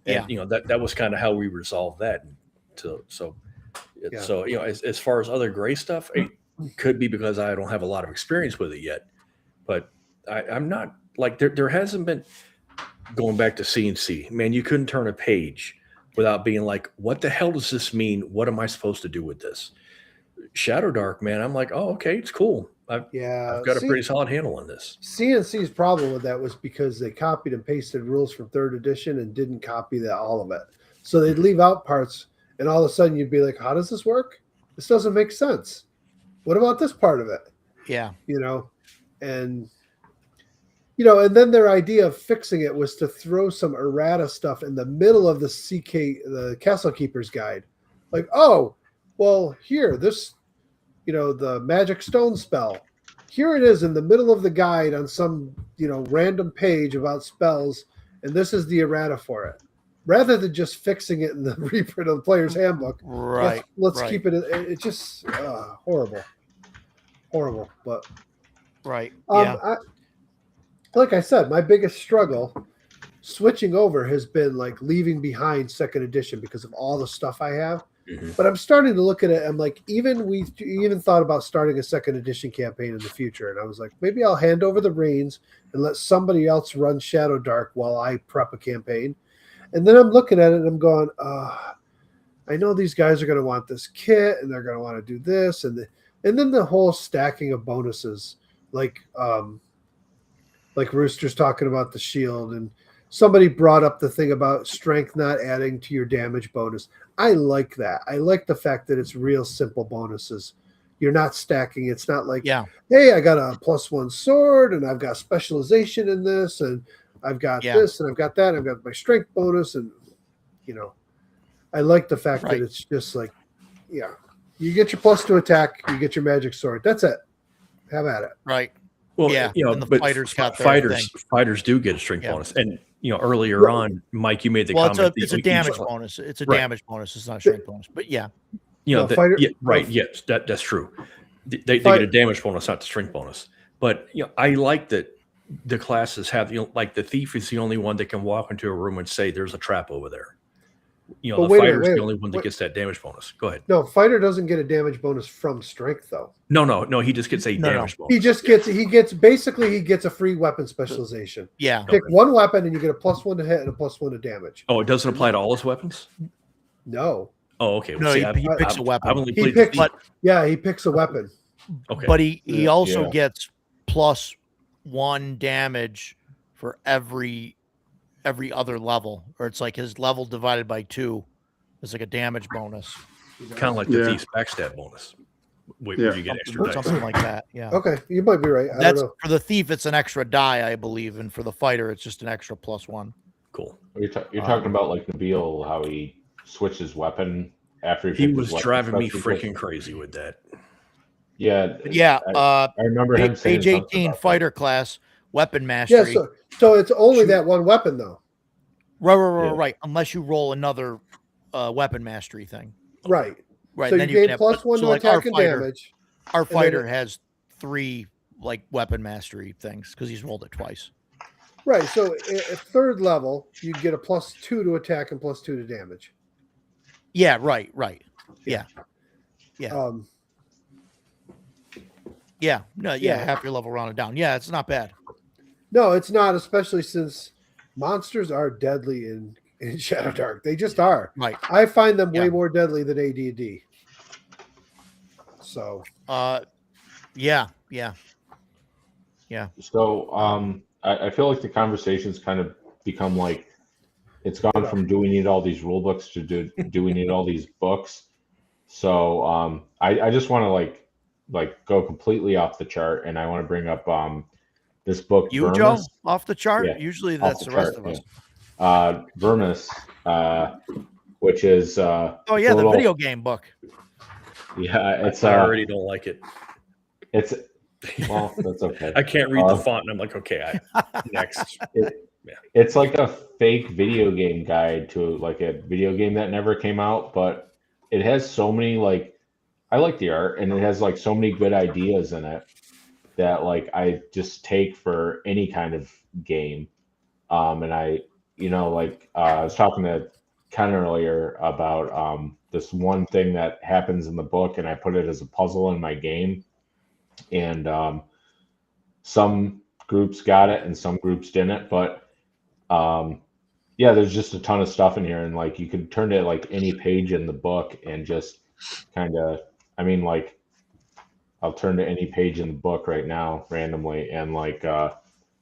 And Yeah. that was kind of how we resolved that. So Yeah. so as far as other gray stuff, it could be because I don't have a lot of experience with it yet. But I'm not like there hasn't been, going back to CNC, man, you couldn't turn a page without being like, what the hell does this mean? What am I supposed to do with this? Shadow Dark, man, I'm like, oh, okay, it's cool. I've got a pretty solid handle on this. CNC's problem with that was because they copied and pasted rules from third edition and didn't copy all of it. So they'd leave out parts, and all of a sudden you'd be like, how does this work? This doesn't make sense. What about this part of it? Yeah. And and then their idea of fixing it was to throw some errata stuff in the middle of the Castle Keeper's Guide. Like, oh, well, here, this, the magic stone spell. Here it is in the middle of the guide on some, random page about spells, and this is the errata for it. Rather than just fixing it in the reprint of the player's handbook. Right. Let's right. keep it. It's just horrible. Horrible. But Right. Yeah. like I said, my biggest struggle switching over has been like leaving behind second edition because of all the stuff I have. Mm-hmm. But I'm starting to look at it. I'm like, we even thought about starting a second edition campaign in the future. And I was like, maybe I'll hand over the reins and let somebody else run Shadow Dark while I prep a campaign. And then I'm looking at it and I'm going, I know these guys are going to want this kit and they're going to want to do this. And then the whole stacking of bonuses, like Rooster's talking about the shield, and somebody brought up the thing about strength not adding to your damage bonus. I like that. I like the fact that it's real simple bonuses. You're not stacking. It's not like, hey, I got a +1 sword and I've got specialization in this and I've got this and I've got that. And I've got my strength bonus. And, I like the fact that it's just like, you get your +2 attack, you get your magic sword. That's it. Have at it. Right. Well, and the but fighters got their fighters do get a strength bonus. And earlier on, Mike, you made the comment. It's a damage bonus. It's a damage bonus. It's not a strength bonus. But yes, that's true. They get a damage bonus, not the strength bonus. But I like that the classes have like the thief is the only one that can walk into a room and say there's a trap over there. The fighter's the only one that gets that damage bonus. Go ahead. No, fighter doesn't get a damage bonus from strength though. No. He just gets a damage bonus. He just gets he gets a free weapon specialization. Yeah. Pick one weapon and you get a +1 to hit and a +1 to damage. Oh, it doesn't apply to all his weapons? No. Oh, okay. No, he picks a weapon. I've only he played picks a weapon. Okay. But he also gets +1 damage for every other level, or it's like his level divided by 2 is like a damage bonus. Kind of like the thief's backstab bonus. Where you get extra dice. Something like that. Yeah. Okay, you might be right. I That's don't know. for the thief. It's an extra die, I believe, and for the fighter, it's just an extra +1. Cool. You're talking about like Nabil, how he switches weapon after he was driving me freaking crazy with that. Yeah. I remember him saying page 18 fighter class weapon mastery. Yeah, so it's only that one weapon though. Right. Unless you roll another weapon mastery thing. Right. So then you gain +1 to attack and damage. Our fighter has 3 like weapon mastery things because he's rolled it twice. Right. So at third level, you get a +2 to attack and +2 to damage. Yeah. Right. Yeah. Half your level rounded down. Yeah, it's not bad. No, it's not, especially since monsters are deadly in Shadow Dark. They just are. Right. I find them way more deadly than AD&D. So. So, I feel like the conversation's kind of become like it's gone from do we need all these rule books to do we need all these books. So I just want to like go completely off the chart, and I want to bring up this book. Joe, off the chart. Yeah, usually that's the rest of us. Vermis, which is the video game book. Yeah, it's I already don't like it. It's well, that's okay. I can't read the font, and I'm like, okay, next. It's like a fake video game guide to like a video game that never came out, but it has so many I like the art, and it has like so many good ideas in it that like I just take for any kind of game. And I was talking to Ken earlier about this one thing that happens in the book, and I put it as a puzzle in my game. And some groups got it and some groups didn't, but yeah, there's just a ton of stuff in here, and like you could turn to like any page in the book and just kind of, I mean, like I'll turn to any page in the book right now randomly, and like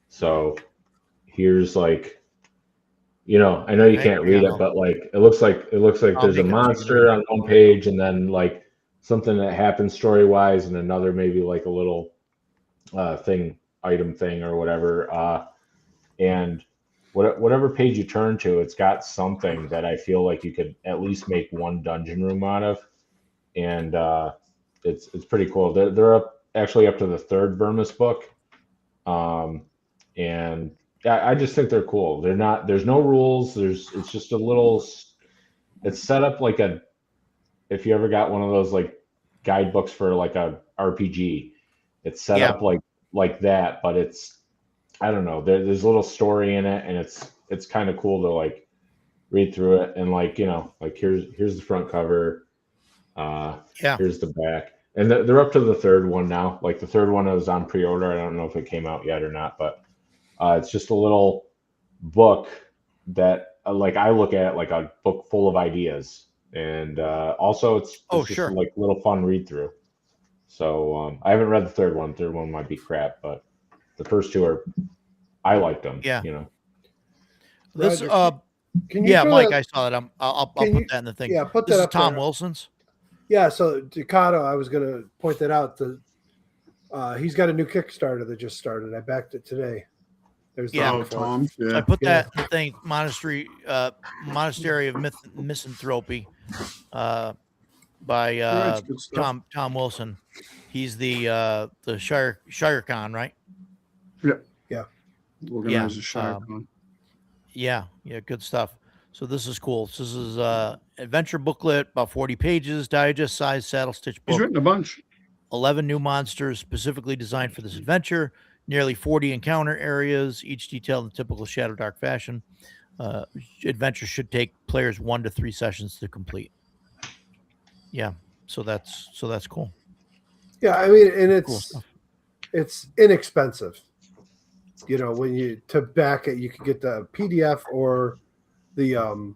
so here's like, you know, I know you Okay, can't read yeah. it, but like it looks like I'll there's a make it monster bigger. on one page, and then like something that happens story wise, and another maybe like a little item thing or whatever. And whatever page you turn to, it's got something that I feel like you could at least make one dungeon room out of, and it's pretty cool. They're actually up to the third Vermis book, and I just think they're cool. There's no rules. It's just a little. It's set up like if you ever got one of those like guidebooks for like a RPG, it's set up like that, but it's, I don't know. There's a little story in it, and it's kind of cool to like read through it, and like, you know, like here's the front cover, here's the back, and they're up to the third one now. Like the third one is on pre-order. I don't know if it came out yet or not, but it's just a little book that like I look at it like a book full of ideas, and also it's just sure. like little fun read through. So I haven't read the third one. Third one might be crap, but the first two are, I liked them. Yeah. You know. This Roger, can you yeah, throw Mike, that- I saw that. I'll Can put you- that in the thing. Yeah, put This that is up Tom there. Wilson's. Yeah, so Ducato, I was going to point that out. He's got a new Kickstarter that just started. I backed it today. There's the Yeah. Oh, link for it. Tom. I Yeah. put Yeah. that in the thing. Monastery of Misanthropy, by That's good stuff. Tom Wilson. He's the Shire Con, right? Organize a Shire um, Con. Yeah, good stuff. So this is cool. So this is adventure booklet, about 40 pages, digest size saddle stitch He's book. written a bunch. 11 new monsters specifically designed for this adventure. Nearly 40 encounter areas, each detailed in typical Shadow Dark fashion. Adventure should take players 1 to 3 sessions to complete. Yeah, so that's cool. Yeah, I mean, and Cool stuff. it's inexpensive. You know, when you to back it, you can get the PDF or the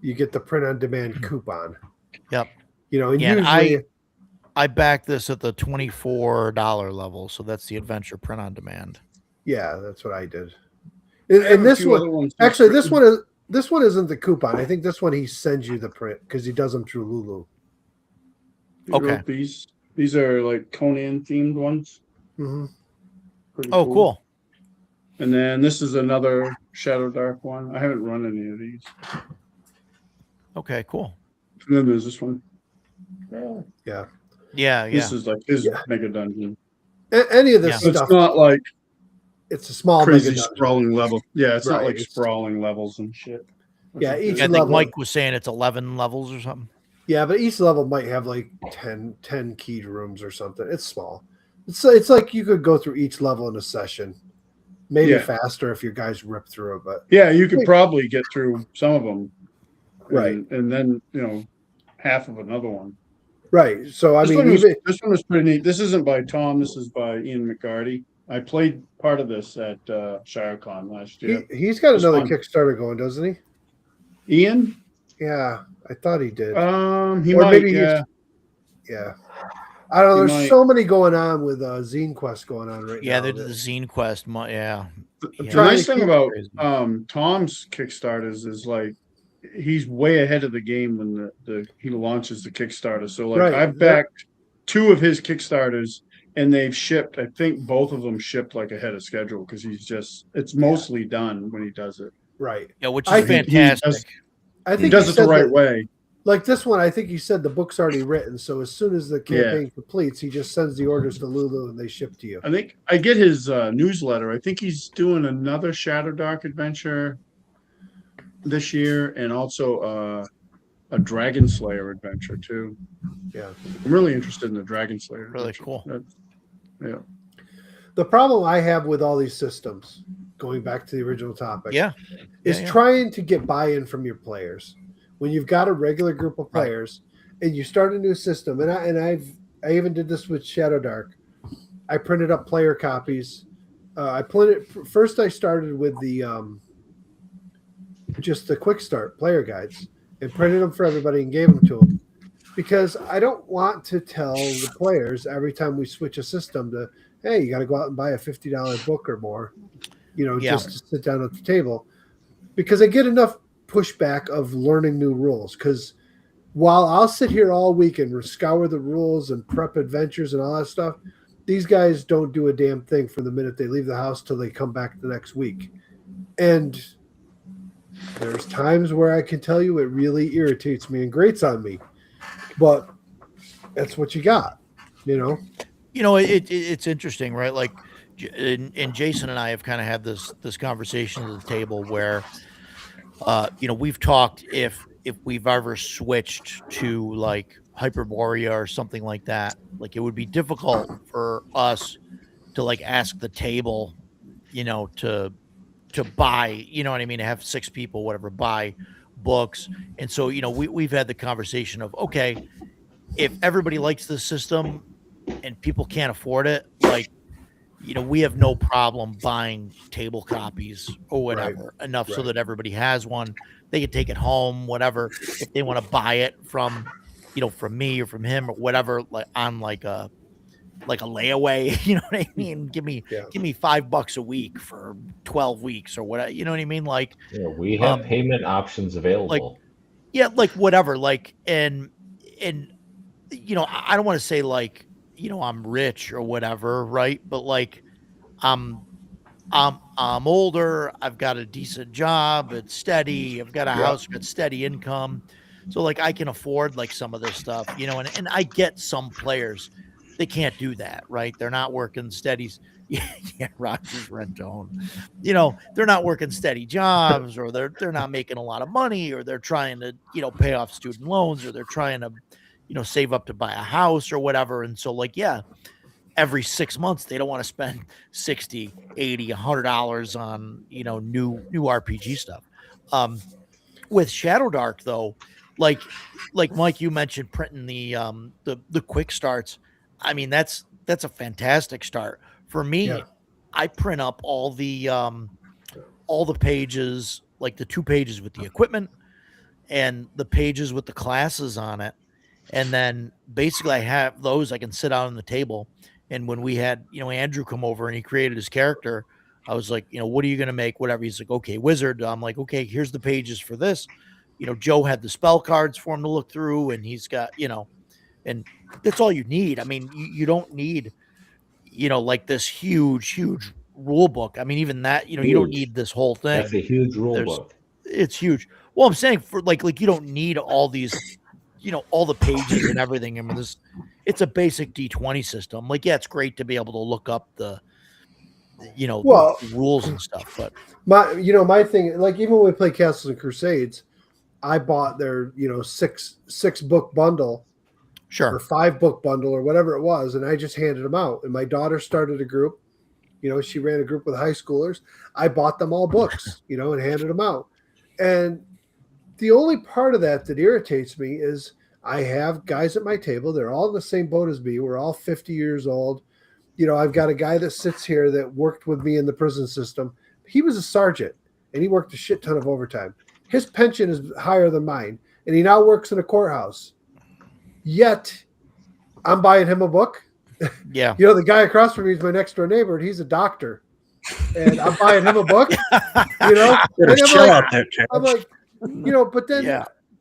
you get the print on demand coupon. Yep. You know, and Yeah, and usually I backed this at the $24 level, so that's the adventure print on demand. yeah, that's what I did. I have And a this few one, other ones actually, written. this one isn't the coupon. I think this one he sends you the print because he does them through Lulu. He Okay. wrote these. These are like Conan themed ones. Mm-hmm. Pretty Oh, cool. And then this is another Shadow Dark one. I haven't run any of these. Okay, cool. And then there's this one. Yeah. Yeah, This is like his Yeah. mega dungeon. Any of this So it's stuff, not like it's a small crazy mega dungeon. sprawling level. Yeah, it's not Right, like it's- sprawling levels and shit. Yeah, each I think level- Mike was saying it's 11 levels or something. Yeah, but each level might have like 10 keyed rooms or something. It's small. It's like you could go through each level in a session. Maybe Yeah. faster if your guys rip through it, but Yeah, you could probably get through some of them. Right. And then, you know, half of another one. right. So I This mean, one even this one was pretty neat. This isn't by Tom. This is by Ian McGarty. I played part of this at ShireCon last year. he's got It's another fun. Kickstarter going, doesn't he? Ian? Yeah, I thought he did. He Or might. maybe he's- Yeah. Yeah. I don't know. He There's might. so many going on with Zine Quest going on right now. Yeah, they did that- the Zine Quest. Yeah. The Yeah. nice thing about Crazy. Tom's Kickstarters is like he's way ahead of the game when he launches the Kickstarter. So like Right. I've backed 2 of his Kickstarters and they've shipped. I think both of them shipped like ahead of schedule because it's mostly done when he does it. Right. Yeah, which is I think he fantastic. does- I He think does it the said right that- way. Like this one, I think he said the book's already written. So as soon as the campaign completes, he just sends the orders to Lulu and they ship to you. I think I get his newsletter. I think he's doing another Shadow Dark adventure this year, and also a Dragon Slayer adventure too. Yeah. I'm really interested in the Dragon Slayer. Really adventure. cool. Yeah. The problem I have with all these systems, going back to the original topic, Yeah. is Yeah. trying to get buy-in from your players. when you've got a regular group of Right. players and you start a new system, I even did this with Shadow Dark. I printed up player copies. First. I started with the just the quick start player guides and printed them for everybody and gave them to them because I don't want to tell the players every time we switch a system to, hey, you got to go out and buy a $50 book or more, Yeah. just to sit down at the table, because I get enough pushback of learning new rules. Because while I'll sit here all week and scour the rules and prep adventures and all that stuff, these guys don't do a damn thing from the minute they leave the house till they come back the next week. And there's times where I can tell you it really irritates me and grates on me, but that's what you got, It's interesting, right? Like, and Jason and I have kind of had this conversation at the table where, we've talked if we've ever switched to like Hyperborea or something like that, like it would be difficult for us to like ask the table, to buy, you know what I mean, to have 6 people, whatever, buy books. And so, we've had the conversation of, okay, if everybody likes the system and people can't afford it, like, we have no problem buying table copies or whatever enough so that everybody has one. They can take it home, whatever. If they want to buy it from me or from him or whatever, like on like a layaway, you know what I mean? Give me $5 a week for 12 weeks or whatever, you know what I mean? Like, we have payment options available. like whatever, like, and I don't want to say like, I'm rich or whatever, right? But like, I'm older. I've got a decent job. It's steady. I've got a house with steady income. So like I can afford like some of this stuff, and I get some players, they can't do that, right? They're not working steady. Yeah, Roger's Rentone. They're not working steady jobs, or they're not making a lot of money, or they're trying to, pay off student loans, or they're trying to, save up to buy a house or whatever. And so like, yeah, every 6 months they don't want to spend 60, 80, $100 on, new RPG stuff. With Shadow Dark though, like Mike, you mentioned printing the quick starts. I mean, that's a fantastic start. For me, I print up all the pages, like the 2 pages with the equipment and the pages with the classes on it. And then basically I have those I can sit out on the table. And when we had, Andrew come over and he created his character, I was like, what are you going to make? Whatever. He's like, okay, wizard. I'm like, okay, here's the pages for this. Joe had the spell cards for him to look through, and he's got, and that's all you need. I mean, you don't need, like this huge rule book. I mean, even that, you don't need this whole thing. That's a huge rule book. It's huge. Well, I'm saying for like you don't need all these, all the pages and everything. I mean, it's a basic D20 system. Like, yeah, it's great to be able to look up the, the rules and stuff. But my thing, like even when we play Castles and Crusades, I bought their, six book bundle, or 5 book bundle or whatever it was, and I just handed them out. And my daughter started a group. She ran a group with high schoolers. I bought them all books, and handed them out. And the only part of that irritates me is I have guys at my table. They're all in the same boat as me. We're all 50 years old. I've got a guy that sits here that worked with me in the prison system. He was a sergeant, and he worked a shit ton of overtime. His pension is higher than mine, and he now works in a courthouse. Yet, I'm buying him a book. Yeah. The guy across from me is my next door neighbor, and he's a doctor. And I'm buying him a book. And I'm like,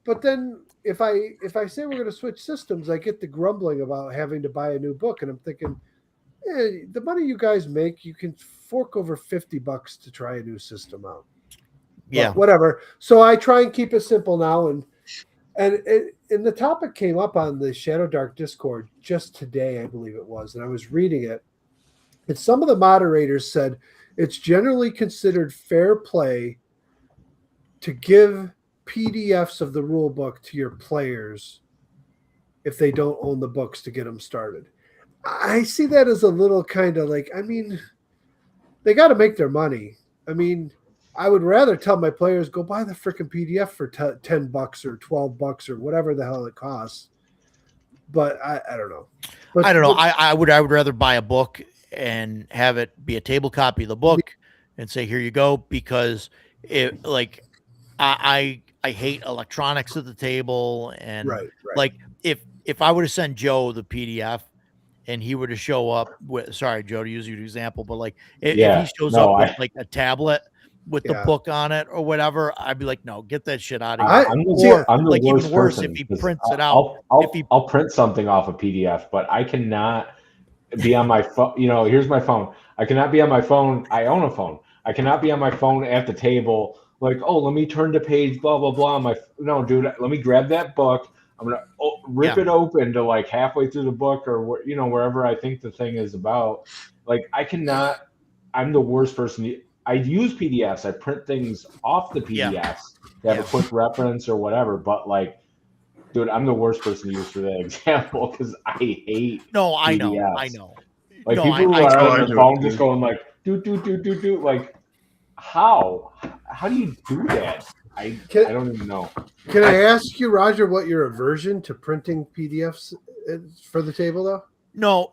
but then if I say we're going to switch systems, I get the grumbling about having to buy a new book, and I'm thinking, the money you guys make, you can fork over $50 to try a new system out. Yeah, but whatever. So I try and keep it simple now, and the topic came up on the Shadow Dark Discord just today, I believe it was, and I was reading it, and some of the moderators said it's generally considered fair play to give PDFs of the rule book to your players if they don't own the books to get them started. I see that as a little kind of like, I mean, they got to make their money. I mean, I would rather tell my players go buy the freaking PDF for $10 or $12 or whatever the hell it costs. But I don't know. But I don't know. I would rather buy a book and have it be a table copy of the book and say, here you go, because it like I hate electronics at the table. And right. like if I were to send Joe the PDF and he were to show up with, sorry, Joe, to use your example, but like if he shows up with like a tablet with the book on it or whatever, I'd be like, no, get that shit out of here. I'm the like worst even worse person if he because prints it out. I'll print something off a PDF, but I cannot be on my phone. You know, here's my phone. I cannot be on my phone. I own a phone. I cannot be on my phone at the table. Like, oh, let me turn to page blah blah blah. No, dude, let me grab that book. I'm gonna rip it open to like halfway through the book or wherever I think the thing is about. Like, I cannot. I'm the worst person. I use PDFs. I print things off the PDFs to have a quick reference or whatever. But like, dude, I'm the worst person to use for that example because I hate. No, I PDFs. know. Like no, people who I are on their phone just going like do. Like, how do you do that? I don't even know. Can I ask you, Roger, what your aversion to printing PDFs is for the table, though? No,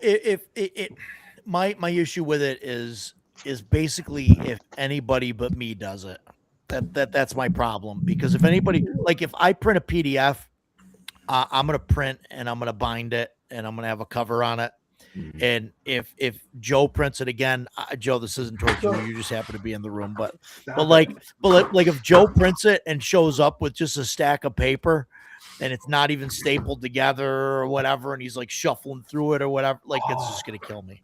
my issue with it is basically if anybody but me does it, that's my problem. Because if anybody, like if I print a PDF, I'm gonna print and I'm gonna bind it and I'm gonna have a cover on it. Mm-hmm. And if Joe prints it again, Joe, this isn't towards you. You just happen to be in the room, but like if Joe prints it and shows up with just a stack of paper and it's not even stapled together or whatever, and he's like shuffling through it or whatever, like it's just gonna kill me.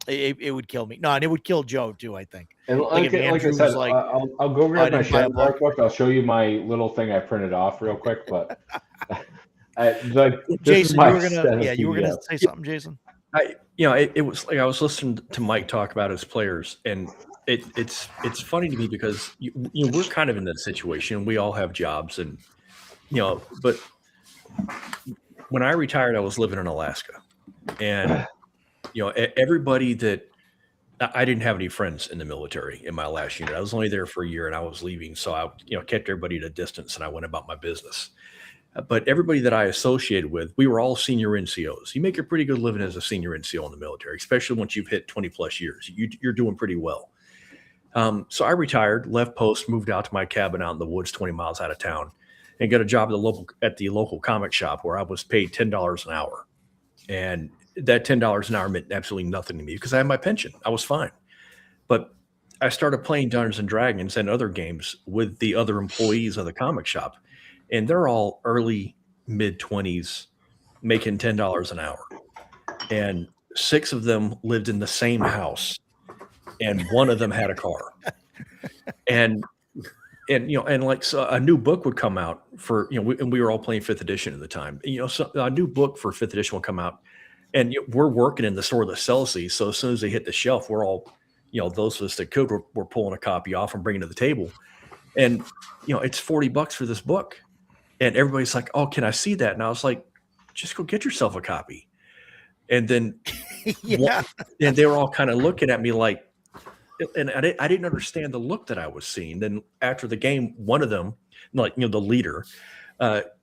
It would kill me. No, and it would kill Joe too, I think. And like I said, I'll go grab my Shattermark book. I'll show you my little thing I printed off real quick. But Jason, you were gonna say something, Jason. It was like I was listening to Mike talk about his players, and it's funny to me because we're kind of in that situation. We all have jobs, and but when I retired, I was living in Alaska, and everybody that I didn't have any friends in the military in my last unit. I was only there for a year, and I was leaving, so I kept everybody at a distance, and I went about my business. But everybody that I associated with, we were all senior NCOs. You make a pretty good living as a senior NCO in the military, especially once you've hit 20 plus years. You're doing pretty well. So I retired, left post, moved out to my cabin out in the woods, 20 miles out of town, and got a job at the local comic shop where I was paid $10 an hour. And that $10 an hour meant absolutely nothing to me because I had my pension. I was fine. But I started playing Dungeons and Dragons and other games with the other employees of the comic shop. And they're all early, mid-20s, making $10 an hour. And 6 of them lived in the same house, and 1 of them had a car. And like so a new book would come out for and we were all playing 5th edition at the time. So a new book for 5th edition will come out, and we're working in the store that sells these. So as soon as they hit the shelf, we're all those of us that could were pulling a copy off and bringing it to the table. And it's $40 for this book. And everybody's like, oh, can I see that? And I was like, just go get yourself a copy. And then, and they were all kind of looking at me like, and I didn't understand the look that I was seeing. Then after the game, one of them, like, the leader,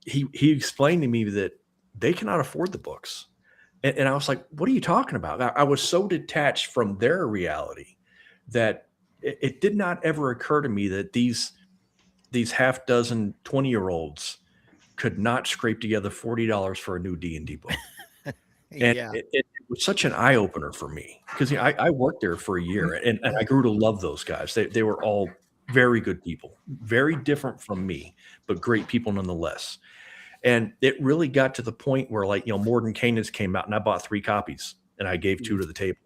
he explained to me that they cannot afford the books. And I was like, what are you talking about? I was so detached from their reality that it did not ever occur to me that these half dozen 20-year-olds could not scrape together $40 for a new D&D book. And it was such an eye opener for me because I worked there for a year and I grew to love those guys. They were all very good people, very different from me, but great people nonetheless. And it really got to the point where Mordenkainen's came out and I bought 3 copies and I gave 2 to the table.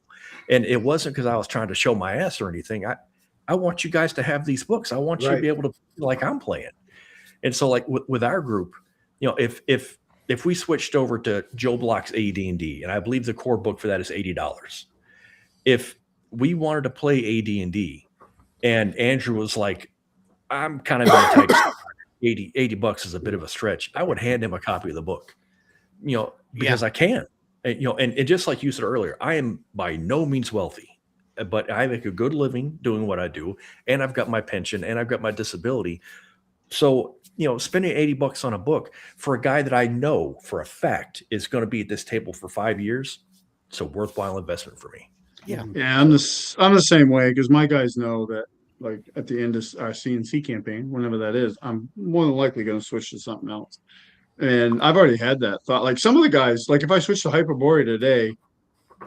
And it wasn't because I was trying to show my ass or anything. I want you guys to have these books. I want you to be able to feel like I'm playing. And so like with our group, if we switched over to Joe Block's AD&D, and I believe the core book for that is $80. If we wanted to play AD&D and Andrew was like, I'm kind of in type $80 is a bit of a stretch, I would hand him a copy of the book, because I can. And just like you said earlier, I am by no means wealthy. but I make a good living doing what I do, and I've got my pension and I've got my disability. So, spending $80 on a book for a guy that I know for a fact is going to be at this table for 5 years, it's a worthwhile investment for me. Mm-hmm. Yeah, I'm the same way because my guys know that like at the end of our CNC campaign, whenever that is, I'm more than likely going to switch to something else. And I've already had that thought. Like some of the guys, like if I switch to Hyperborea today,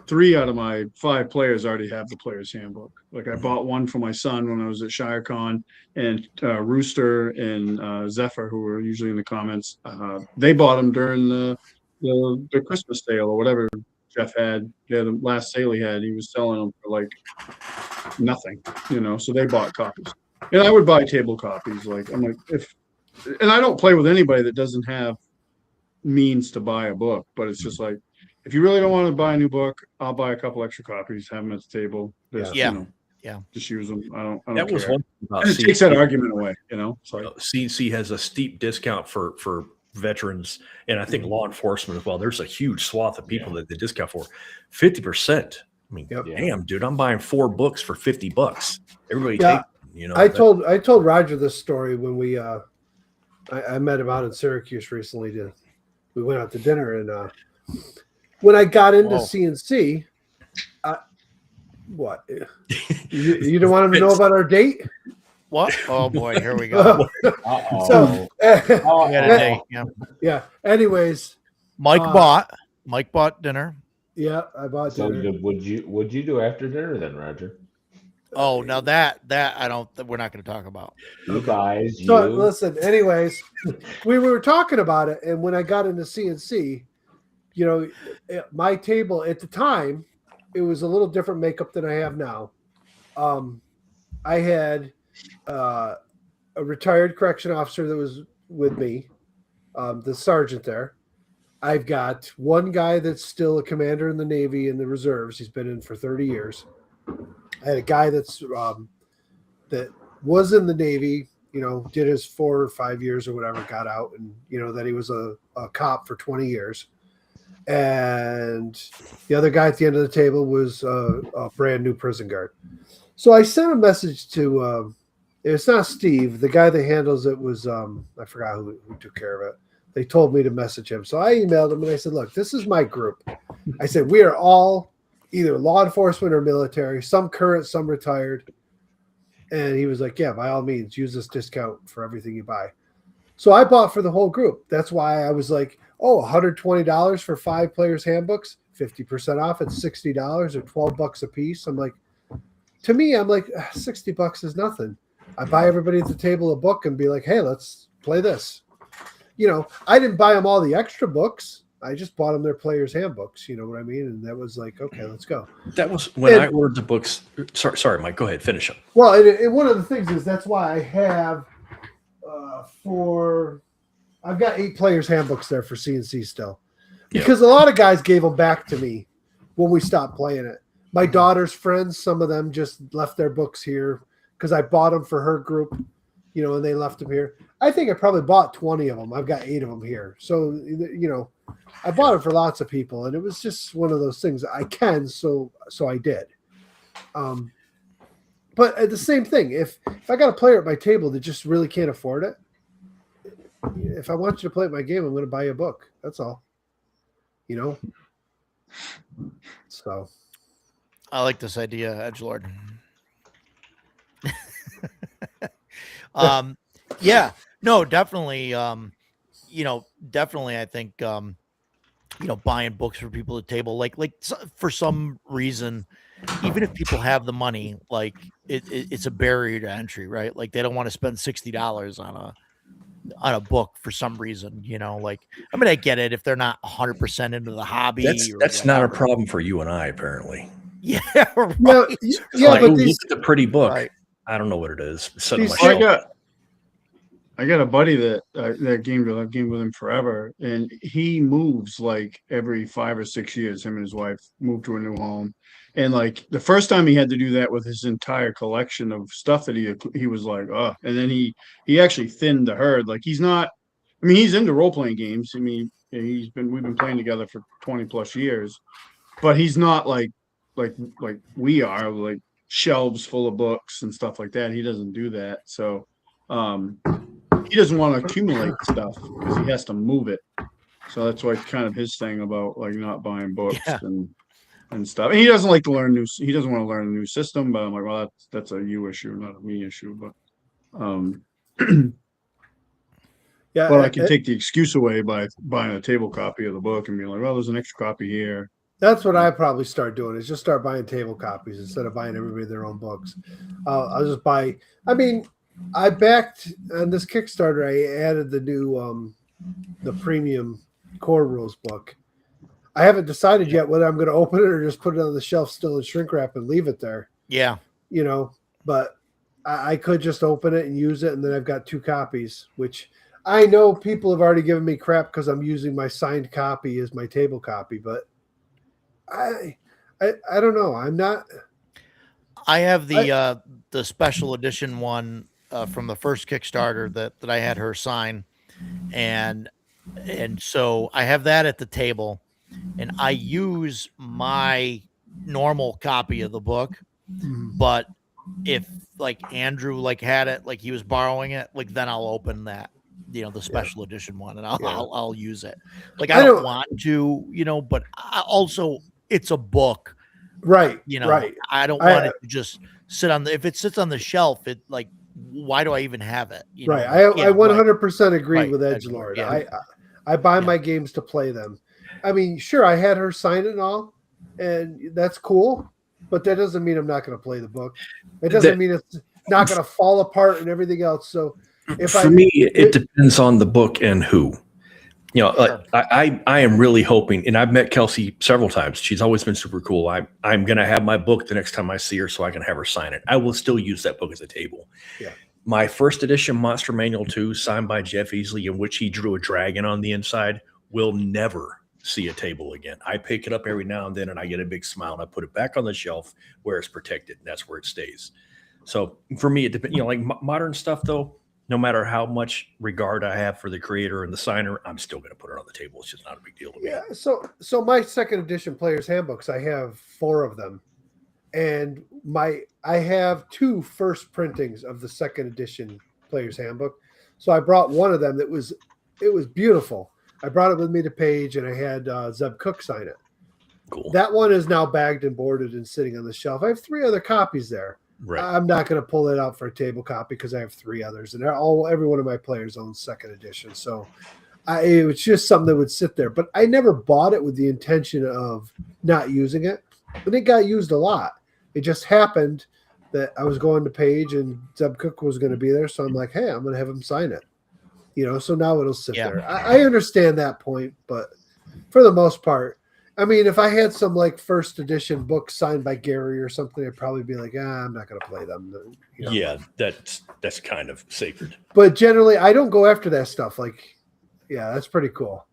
3 out of my 5 players already have the player's handbook. Like I bought one for my son when I was at ShireCon, and Rooster and Zephyr, who were usually in the comments, they bought them during the Christmas sale or whatever Jeff had. Yeah, the last sale he had, he was selling them for like nothing, so they bought copies. And I would buy table copies. Like I'm like, and I don't play with anybody that doesn't have means to buy a book, but it's just like, if you really don't want to buy a new book, I'll buy a couple extra copies, have them at the table. Just, Yeah. Just use them. I don't That was care. one thing about And it takes that argument away, It's like, CNC has a steep discount for veterans, and I think law enforcement as well. There's a huge swath of people that they discount for 50%. I mean, Yep. damn, dude, I'm buying 4 books for $50. Everybody Yeah. take them, I told Roger this story when we I met him out in Syracuse recently. We went out to dinner, and when I got into CNC, what you don't want him to know about our date? What? Oh boy, here we go. So We had a day. Yeah. yeah. Anyways, Mike bought dinner. yeah, I bought So dinner. would you do after dinner then, Roger? Oh, now that I don't. We're not going to talk about. You guys, So you. listen, anyways, we were talking about it, and when I got into CNC, my table at the time, it was a little different makeup than I have now. I had a retired correction officer that was with me, the sergeant there. I've got one guy that's still a commander in the Navy in the reserves. He's been in for 30 years. I had a guy that's that was in the Navy, did his 4 or 5 years or whatever, got out, and that he was a cop for 20 years. And the other guy at the end of the table was a brand new prison guard. So I sent a message to it's not Steve, the guy that handles it was I forgot who took care of it. They told me to message him. So I emailed him and I said, look, this is my group. I said, we are all either law enforcement or military, some current, some retired. And he was like, yeah, by all means, use this discount for everything you buy. So I bought for the whole group. That's why I was like, $120 for 5 players' handbooks, 50% off. It's $60 or $12 a piece. I'm like, to me, I'm like, $60 is nothing. I buy everybody at the table a book and be like, hey, let's play this. I didn't buy them all the extra books. I just bought them their players' handbooks. You know what I mean? And that was like, okay, let's go. That was when I ordered the books. Sorry, Mike. Go ahead. Finish up. Well, and one of the things is that's why I have I've got 8 players' handbooks there for CNC still, because a lot of guys gave them back to me when we stopped playing it. My daughter's friends, some of them just left their books here because I bought them for her group, and they left them here. I think I probably bought 20 of them. I've got 8 of them here. So, I bought them for lots of people, and it was just one of those things I can. So I did. But at the same thing, if I got a player at my table that just really can't afford it, if I want you to play my game, I'm going to buy you a book. That's all. So I like this idea, edgelord. Yeah, no, definitely. Definitely. I think buying books for people at the table, like for some reason, even if people have the money, like it's a barrier to entry, right? Like they don't want to spend $60 on a book for some reason, I get it if they're not 100% into the hobby. That's not a problem for you and I, apparently. Yeah, right. Yeah, but look these, at the pretty book. Right. I don't know what it is. It's sitting on my These- shelf. I got a buddy that I've gamed with him forever, and he moves like every 5 or 6 years. Him and his wife moved to a new home, and like the first time he had to do that with his entire collection of stuff that he was like, oh, and then he actually thinned the herd. Like he's not. I mean, he's into role playing games. I mean, we've been playing together for 20 plus years, but he's not like like we are, like shelves full of books and stuff like that. He doesn't do that. So he doesn't want to accumulate stuff because he has to move it. So that's why kind of his thing about like not buying books Yeah. and stuff. And he doesn't like to learn he doesn't want to learn a new system, but I'm like, well, that's a you issue, not a me issue. But Yeah, well, I can take the excuse away by buying a table copy of the book and being like, well, there's an extra copy here. that's what I probably start doing is just start buying table copies instead of buying everybody their own books. I'll just buy. I mean, I backed on this Kickstarter. I added the new the premium core rules book. I haven't decided yet whether I'm going to open it or just put it on the shelf still in shrink wrap and leave it there. Yeah. You know, but I could just open it and use it, and then I've got 2 copies, which I know people have already given me crap because I'm using my signed copy as my table copy, but I don't know. I'm not. I have the special edition one from the first Kickstarter that I had her sign, and so I have that at the table, and I use my normal copy of the book, but if like Andrew like had it, like he was borrowing it, like then I'll open that, the special edition one, and I'll use it. Like I don't want to, but also it's a book, Right. right. I don't want it to just sit on if it sits on the shelf, it like, why do I even have it? Right. I 100% agree with Edgelord. Edgelord. Yeah. I buy my games to play them. I mean, sure, I had her sign it and all, and that's cool, but that doesn't mean I'm not going to play the book. It doesn't mean it's not going to fall apart and everything else. So for me, it depends on the book and who. I am really hoping, and I've met Kelsey several times. She's always been super cool. I'm going to have my book the next time I see her so I can have her sign it. I will still use that book as a table. Yeah. My first edition Monster Manual 2, signed by Jeff Easley, in which he drew a dragon on the inside, will never see a table again. I pick it up every now and then, and I get a big smile, and I put it back on the shelf where it's protected, and that's where it stays. So for me, it depends. Like modern stuff, though, no matter how much regard I have for the creator and the signer, I'm still going to put it on the table. It's just not a big deal to me. Yeah. So my second edition players handbooks, I have 4 of them, and I have 2 first printings of the second edition players handbook. So I brought one of them it was beautiful. I brought it with me to Page, and I had Zeb Cook sign it. Cool. That one is now bagged and boarded and sitting on the shelf. I have 3 other copies there. Right. I'm not going to pull it out for a table copy because I have 3 others, and every one of my players owns second edition. So it was just something that would sit there. But I never bought it with the intention of not using it, but it got used a lot. It just happened that I was going to Page and Zeb Cook was going to be there, so I'm like, hey, I'm going to have him sign it. So now it'll sit there. I understand that point, but for the most part, I mean, if I had some like first edition books signed by Gary or something, I'd probably be like, I'm not going to play them. Yeah, that's kind of sacred. But generally, I don't go after that stuff. Like, yeah, that's pretty cool.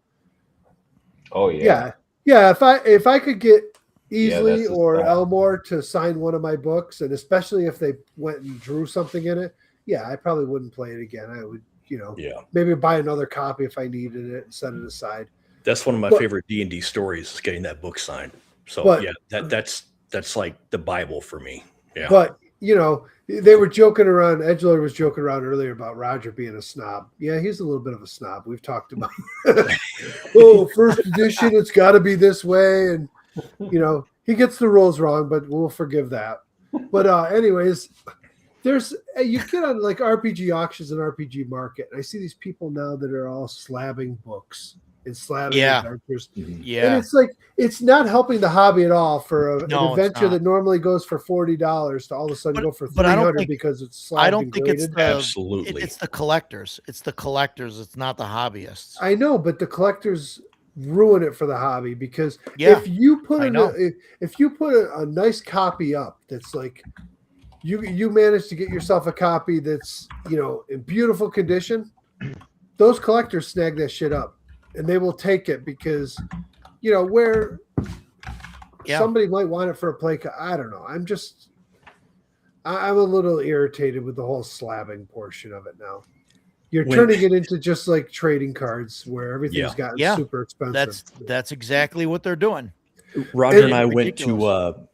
Oh yeah. Yeah. If I could get Easley that's or fun. Elmore to sign one of my books, and especially if they went and drew something in it, yeah, I probably wouldn't play it again. I would, maybe buy another copy if I needed it and set it aside. That's one of my favorite D&D stories, is getting that book signed. So that's like the Bible for me. Yeah. But they were joking around. Edgelord was joking around earlier about Roger being a snob. Yeah, he's a little bit of a snob. We've talked about. First edition, it's got to be this way, and he gets the rules wrong, but we'll forgive that. But anyways, you get on like RPG auctions and RPG market, and I see these people now that are all slabbing books and slabbing adventures. Yeah. And it's like, it's not helping the hobby at all for an adventure that normally goes for $40 to all of a sudden go for $300 because it's slabbed. I don't think it's absolutely. It's the collectors. It's the collectors. It's not the hobbyists. I know, but the collectors ruin it for the hobby because if you put a nice copy up that's like you manage to get yourself a copy that's in beautiful condition, those collectors snag that shit up. And they will take it because, where somebody might want it for a play. I don't know. I'm a little irritated with the whole slabbing portion of it now. You're turning it into just like trading cards where everything's gotten super expensive. That's exactly what they're doing. Roger and I went to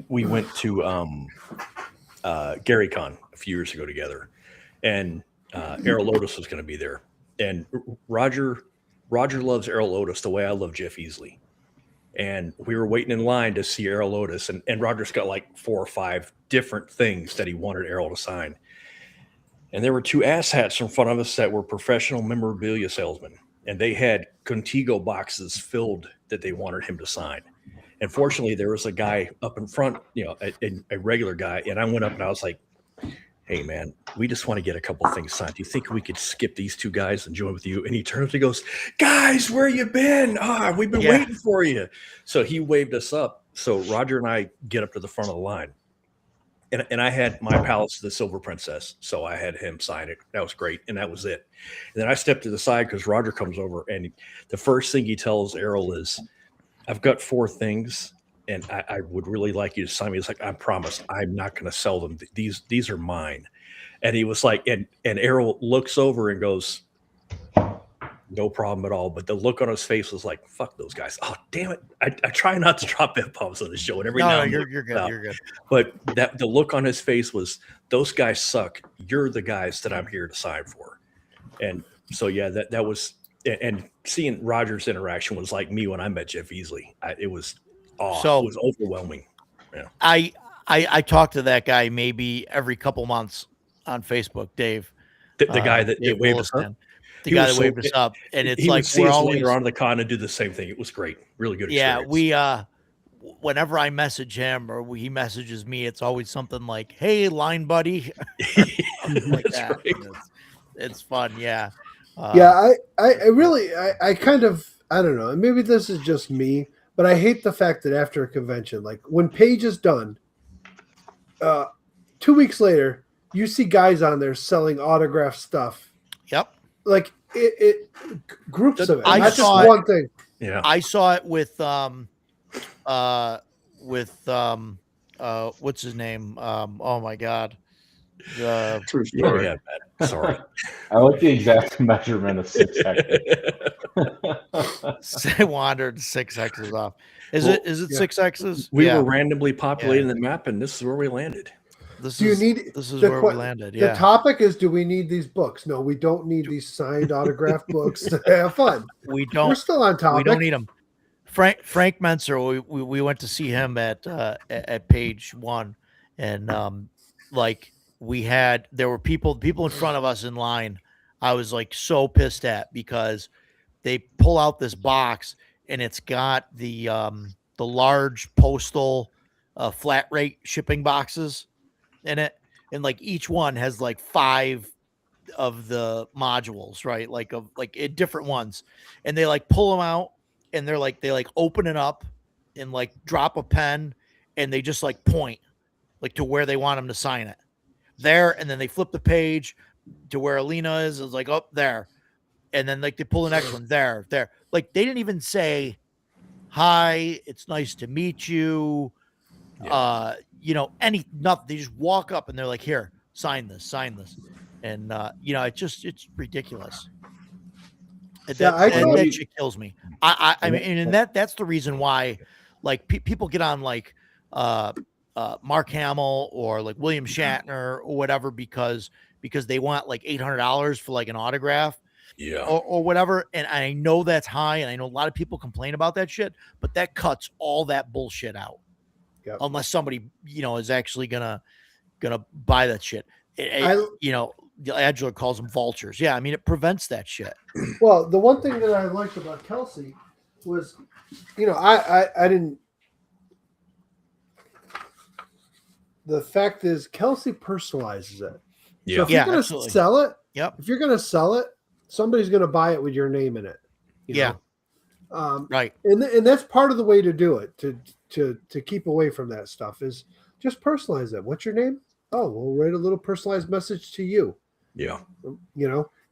we went to Gary Con a few years ago together, and Errol Lotus was going to be there, and Roger loves Errol Lotus the way I love Jeff Easley. And we were waiting in line to see Errol Lotus, and Roger's got like 4 or 5 different things that he wanted Errol to sign. And there were 2 asshats in front of us that were professional memorabilia salesmen, and they had Contigo boxes filled that they wanted him to sign. And fortunately, there was a guy up in front, a regular guy, and I went up and I was like, "Hey, man, we just want to get a couple things signed. Do you think we could skip these 2 guys and join with you?" And he turns and goes, "Guys, where you been? We've been waiting for you." So he waved us up. So Roger and I get up to the front of the line. And I had my Palace of the Silver Princess. So I had him sign it. That was great. And that was it. And then I stepped to the side because Roger comes over. And the first thing he tells Errol is, "I've got 4 things. And I would really like you to sign me." It's like, "I promise I'm not going to sell them. These are mine." And he was like, and Errol looks over and goes, "No problem at all." But the look on his face was like, "Fuck those guys." Oh, damn it. I try not to drop F-bombs on the show. And every now and you're good. out. You're good. But the look on his face was, "Those guys suck. You're the guys that I'm here to sign for." And so, yeah, that was, and seeing Roger's interaction was like me when I met Jeff Easley. It was overwhelming. Yeah. I talk to that guy maybe every couple months on Facebook, Dave. The guy that Dave waved us Williston. up. The guy that waved us up, and it's like we're we're always always later on the con and do the same thing. It was great, really good. Yeah, experience. whenever I message him or he messages me, it's always something like, "Hey, line buddy," something like That's that. right. It's fun, yeah. I really kind of, I don't know, maybe this is just me, but I hate the fact that after a convention, like when Page is done, 2 weeks later, you see guys on there selling autographed stuff. Yep. Like it groups of it. I Not saw just one thing. Yeah. I saw it with what's his name? Oh my god. True Yeah, story. yeah, Matt. Sorry. I like the exact measurement of 6 hectares. Wandered 6 X's off. Is Well, it yeah. 6 X's? We Yeah. were randomly populating the map, and this is where we landed. This Do you is need this is the where que- we landed. The Yeah. topic is, do we need these books? No, we don't need these signed autographed books to have fun. We We're don't still on topic. we don't need them. Frank Menser, we went to see him at Page One, and like there were people in front of us in line. I was like so pissed at because they pull out this box and it's got the large postal flat rate shipping boxes in it, and like each one has like 5 of the modules, right? Like different ones, and they like pull them out and they like open it up and like drop a pen and they just like point like to where they want them to sign it there, and then they flip the page to where Alina is. It's like up there, and then like they pull the next one there. Like they didn't even say, "Hi, it's nice to meet you." Nothing. They just walk up and they're like, "Here, sign this," and it's ridiculous. That shit kills me. I mean, and that's the reason why, like, people get on like Mark Hamill or like William Shatner or whatever because they want like $800 for like an autograph. Yeah. Or whatever. And I know that's high, and I know a lot of people complain about that shit, but that cuts all that bullshit out. Yep. Unless somebody, is actually gonna buy that shit. Adler calls them vultures. Yeah, I mean, it prevents that shit. Well, the one thing that I liked about Kelsey was, I didn't. The fact is, Kelsey personalizes it. Yeah. So if you're going to absolutely. sell it, Yep. if you're going to sell it, somebody's going to buy it with your name in it. Right. And that's part of the way to do it, to keep away from that stuff, is just personalize it. What's your name? Oh, we'll write a little personalized message to you. Yeah.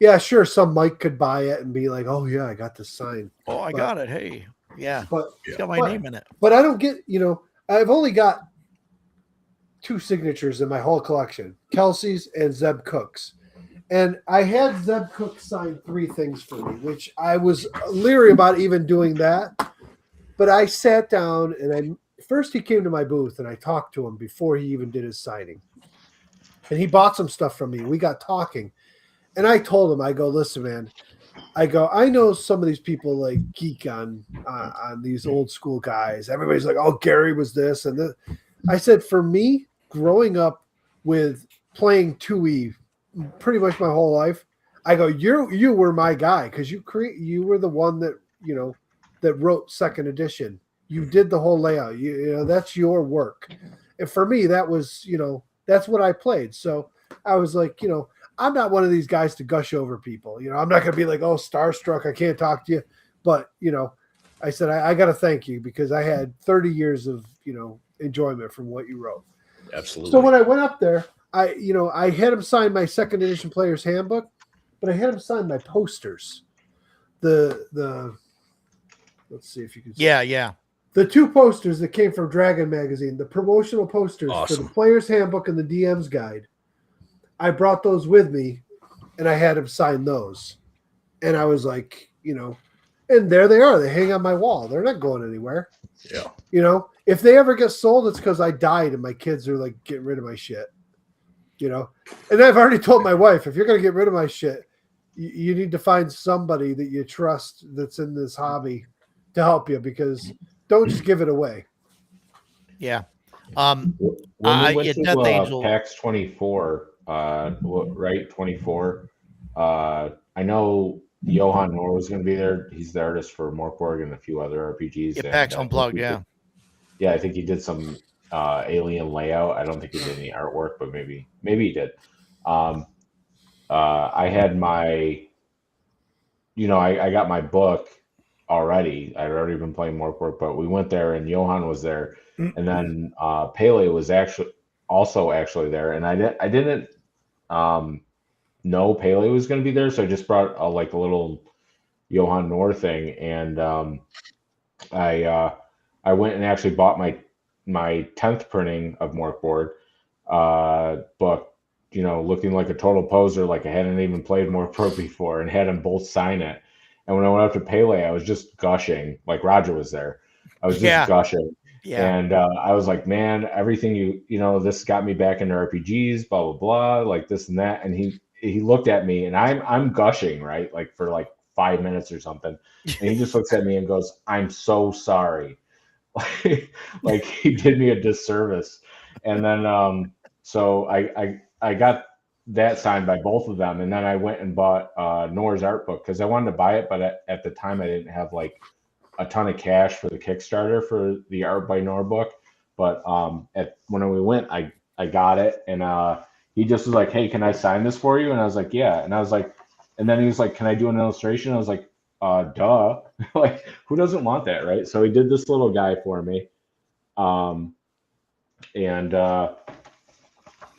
Yeah, sure. Some Mike could buy it and be like, "Oh yeah, I got this sign." Oh, I got it. Hey, yeah, But it's got my name in it. But I don't get, I've only got 2 signatures in my whole collection, Kelsey's and Zeb Cook's. And I had Zeb Cook sign 3 things for me, which I was leery about even doing that. But I sat down and first he came to my booth and I talked to him before he even did his signing. And he bought some stuff from me. We got talking. And I told him, I go, listen, man, I go, I know some of these people like geek on these old school guys. Everybody's like, oh, Gary was this and this. I said, for me, growing up with playing 2E pretty much my whole life, I go, you were my guy because you were the one that, you know, that wrote second edition. You did the whole layout. You know, that's your work. And for me, that was, you know, that's what I played. So I was like, you know, I'm not one of these guys to gush over people. You know, I'm not going to be like, oh, starstruck, I can't talk to you. But, you know, I said, I got to thank you because I had 30 years of, you know, enjoyment from what you wrote. Absolutely. So when I went up there, I had him sign my second edition player's handbook, but I had him sign my posters. The let's see if you can see. Yeah. The 2 posters that came from Dragon Magazine, the promotional posters for Awesome. the player's handbook and the DM's guide. I brought those with me and I had him sign those. And I was like, you know, and there they are. They hang on my wall. They're not going anywhere. Yeah. You know, if they ever get sold, it's because I died and my kids are like getting rid of my shit. You know, and I've already told my wife, if you're going to get rid of my shit, you need to find somebody that you trust that's in this hobby to help you because don't just give it away. Yeah. When we went yeah, to Death Angel. PAX 24, right? 24. I know Johan Nor was going to be there. He's the artist for Morkborg and a few other RPGs. Yeah, and PAX I think Unplugged, he yeah. did- yeah, I think he did some alien layout. I don't think he did any artwork, but maybe he did. I had my, you know, I got my book already. I'd already been playing Morkborg, but we went there and Johan was there, and then Pele was actually there, and I didn't know Pele was going to be there, so I just brought a little Johan Nor thing, and I went and actually bought my 10th printing of Morkborg book, you know, looking like a total poser, like I hadn't even played Morkborg before, and had them both sign it. And when I went up to Pele, I was just gushing, like Roger was there. I was just gushing. Yeah. And I was like, man, everything you know, this got me back into RPGs, blah, blah, blah, like this and that. And he looked at me and I'm gushing, right? Like for like 5 minutes or something. And he just looks at me and goes, I'm so sorry. Like he did me a disservice. And then so I got that signed by both of them, and then I went and bought Nor's art book because I wanted to buy it, but at the time I didn't have like a ton of cash for the Kickstarter for the Art by Nor book. But when we went, I got it, and he just was like, "Hey, can I sign this for you?" And I was like, "Yeah." And I was like, and then he was like, "Can I do an illustration?" I was like, duh. Like, who doesn't want that, right? So he did this little guy for me.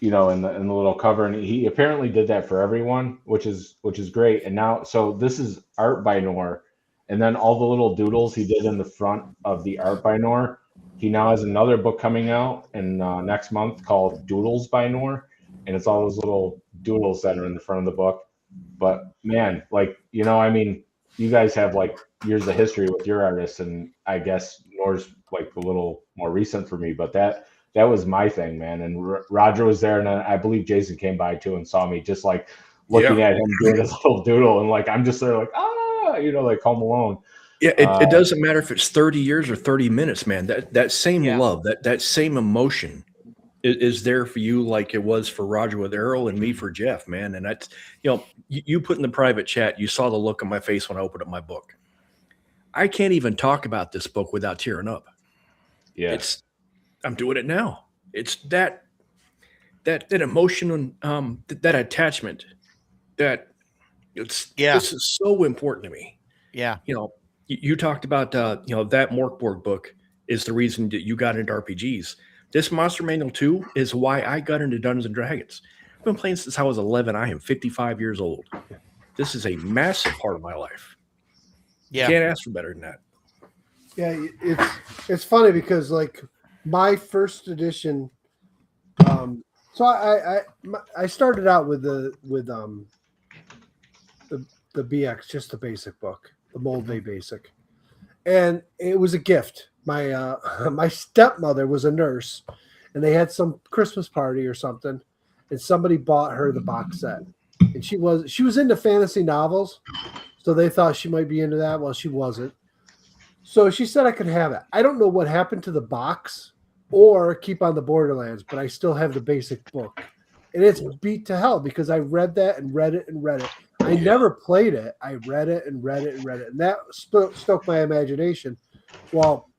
You know, in the little cover, and he apparently did that for everyone, which is great. And now, so this is Art by Nor, and then all the little doodles he did in the front of the Art by Nor. He now has another book coming out in next month called Doodles by Nor, and it's all those little doodles that are in the front of the book. But man, like, you know, I mean, you guys have like years of history with your artists, and I guess Nor's like a little more recent for me, but that was my thing, man. And Roger was there, and I believe Jason came by too and saw me just like looking at him doing his little doodle, and like I'm just there like, you know, like Home Alone. Yeah, it doesn't matter if it's 30 years or 30 minutes, man. That same love, that same emotion is there for you like it was for Roger with Errol and me for Jeff, man. And that's, you know, you put in the private chat, you saw the look on my face when I opened up my book. I can't even talk about this book without tearing up. Yeah. I'm doing it now. It's that emotion and that attachment that this is so important to me. Yeah. You know, you talked about you know, that Morkborg book is the reason that you got into RPGs. This Monster Manual 2 is why I got into Dungeons and Dragons. I've been playing since I was 11. I am 55 years old. This is a massive part of my life. Yeah. You can't ask for better than that. Yeah, it's funny because like my first edition, so I started out with the BX, just the basic book, the Moldvay basic, and it was a gift. my stepmother was a nurse, and they had some Christmas party or something, and somebody bought her the box set, and she was into fantasy novels, so they thought she might be into that. Well, she wasn't. So she said I could have it. I don't know what happened to the box or Keep on the Borderlands, but I still have the basic book. And it's beat to hell because I read that and read it and read it. I never played it. I read it and read it and read it. And that stoked my imagination. Well,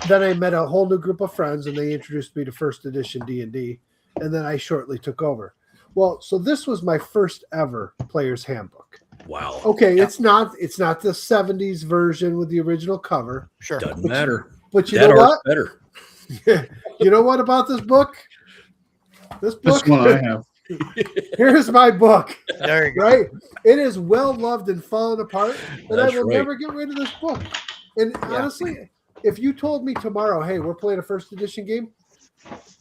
then I met a whole new group of friends and they introduced me to first edition D&D. And then I shortly took over. Well, so this was my first ever player's handbook. Wow. Okay, it's not the 70s version with the original cover. Sure. Doesn't matter. But you That know art's what? better. You know what about this book? This This book. one I have. Here's my book. There you go. Right? It is well loved and fallen apart, and I That's will right. never get rid of this book. And honestly, if you told me tomorrow, hey, we're playing a first edition game,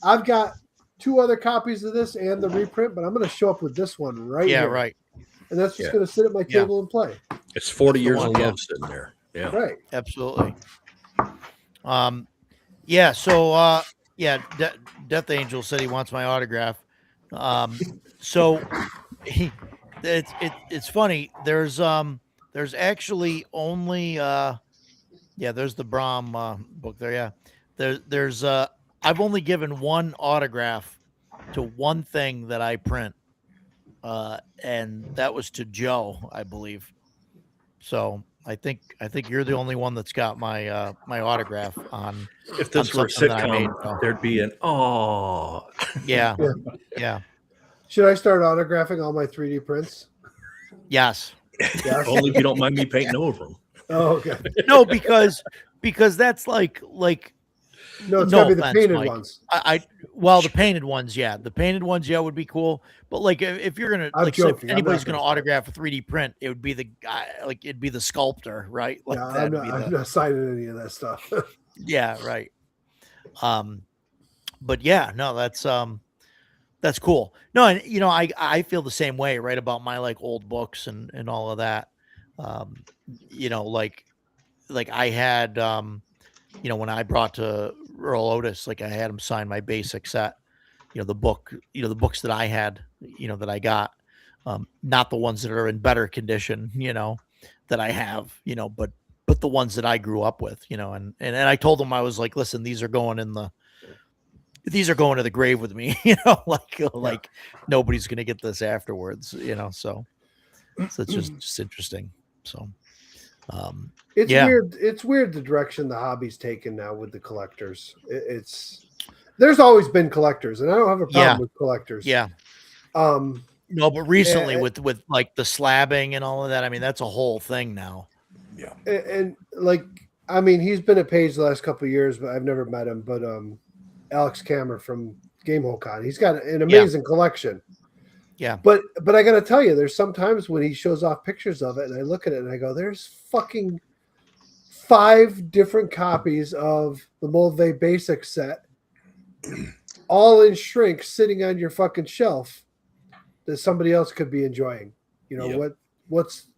I've got 2 other copies of this and the reprint, but I'm going to show up with this one right Yeah, here. right. And that's just Yeah. going to sit at my Yeah. table and play. It's 40 years one, of yeah. love sitting there. Yeah. Right. Absolutely. Yeah. So, Death Angel said he wants my autograph. So it's funny. There's actually only, there's the Brahm book there. Yeah. There's I've only given one autograph to one thing that I print. And that was to Joe, I believe. So I think you're the only one that's got my my autograph on. If this On were a something that I sitcom, made, so. there'd be an oh. Yeah, yeah, Should I start autographing all my 3D prints? yes. Yes. Only if you don't mind me painting over them. Oh, okay. No, because that's like No, it's No got to be the offense, painted Mike. ones. well, the painted ones, yeah, would be cool. But like if you're gonna I'm like so if joking. I'm anybody's not gonna gonna autograph a 3D print, it would be the guy, like it'd be the sculptor, right? Like Yeah, I'm that'd not, be I'm the, not signing any of that stuff. yeah, right. But yeah, no, that's cool. No, and I feel the same way, right, about my like old books and all of that. Like I had when I brought to Earl Otis, like I had him sign my basic set, the books that I had, that I got, not the ones that are in better condition, that I have, but the ones that I grew up with, and I told him, I was like, listen, these are going to the grave with me, like nobody's going to get this afterwards, so it's just interesting. So, It's Yeah. weird. It's weird the direction the hobby's taken now with the collectors. There's always been collectors, and I don't have a problem Yeah. with collectors. yeah. Um, No, but recently Yeah. with like the slabbing and all of that, I mean, that's a whole thing now. and like, I mean, he's been at Page the last couple of years, but I've never met him. But Alex Kammer from GameholeCon, he's got an amazing collection. Yeah. But I got to tell you, there's sometimes when he shows off pictures of it, and I look at it and I go, "There's fucking 5 different copies of the Mulvey Basic set, all in shrink, sitting on your fucking shelf that somebody else could be enjoying." Yep. What's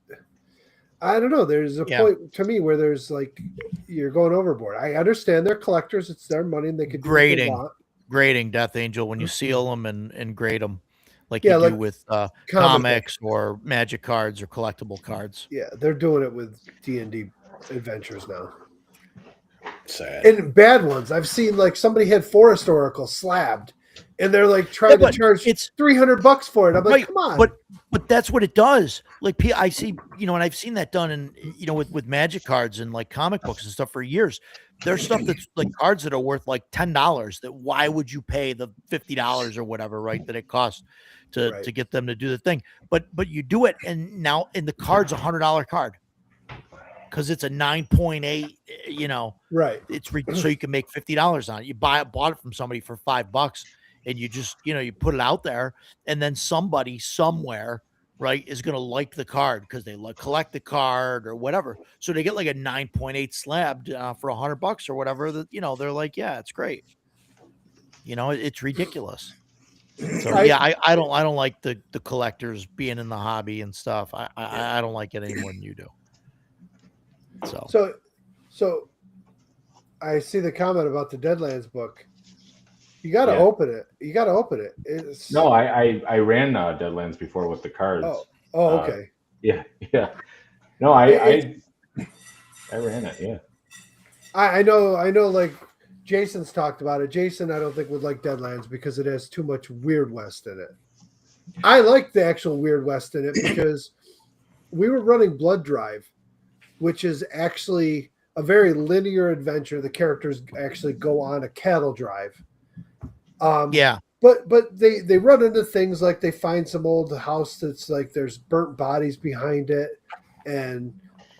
I don't know. There's a Yeah. point to me where there's like you're going overboard. I understand they're collectors; it's their money, and they could do what they Grading. want. Grading Death Angel when you seal them and grade them like Yeah, you like do with Comic comics or magic cards or collectible cards. Yeah, they're doing it with D&D adventures now. Sad. And bad ones. I've seen like somebody had Forest Oracle slabbed, and they're like trying Yeah, but to charge it's $300 for it. I'm like, right, come on. but that's what it does. Like I see, and I've seen that done in with magic cards and like comic books and stuff for years. There's stuff that's like cards that are worth like $10. That why would you pay the $50 or whatever, right? That it costs to Right. get them to do the thing. But you do it, and now the card's $100 card because it's a 9.8. Right. It's so you can make $50 on it. You bought it from somebody for $5, and you just you put it out there, and then somebody somewhere, right, is going to like the card because they collect the card or whatever. So they get like a 9.8 slabbed for $100 or whatever. That they're like, yeah, it's great. It's ridiculous. So I don't like the collectors being in the hobby and stuff. I don't like it any more than you do. So So I see the comment about the Deadlands book. You got to Yeah. open it. You got to open it. It's No, I ran Deadlands before with the cards. Oh, okay. Yeah, yeah. No, It- I ran it. Yeah. I know. Like Jason's talked about it. Jason, I don't think would like Deadlands because it has too much Weird West in it. I like the actual Weird West in it because we were running Blood Drive, which is actually a very linear adventure. The characters actually go on a cattle drive. Yeah. But they run into things like they find some old house that's like there's burnt bodies behind it, and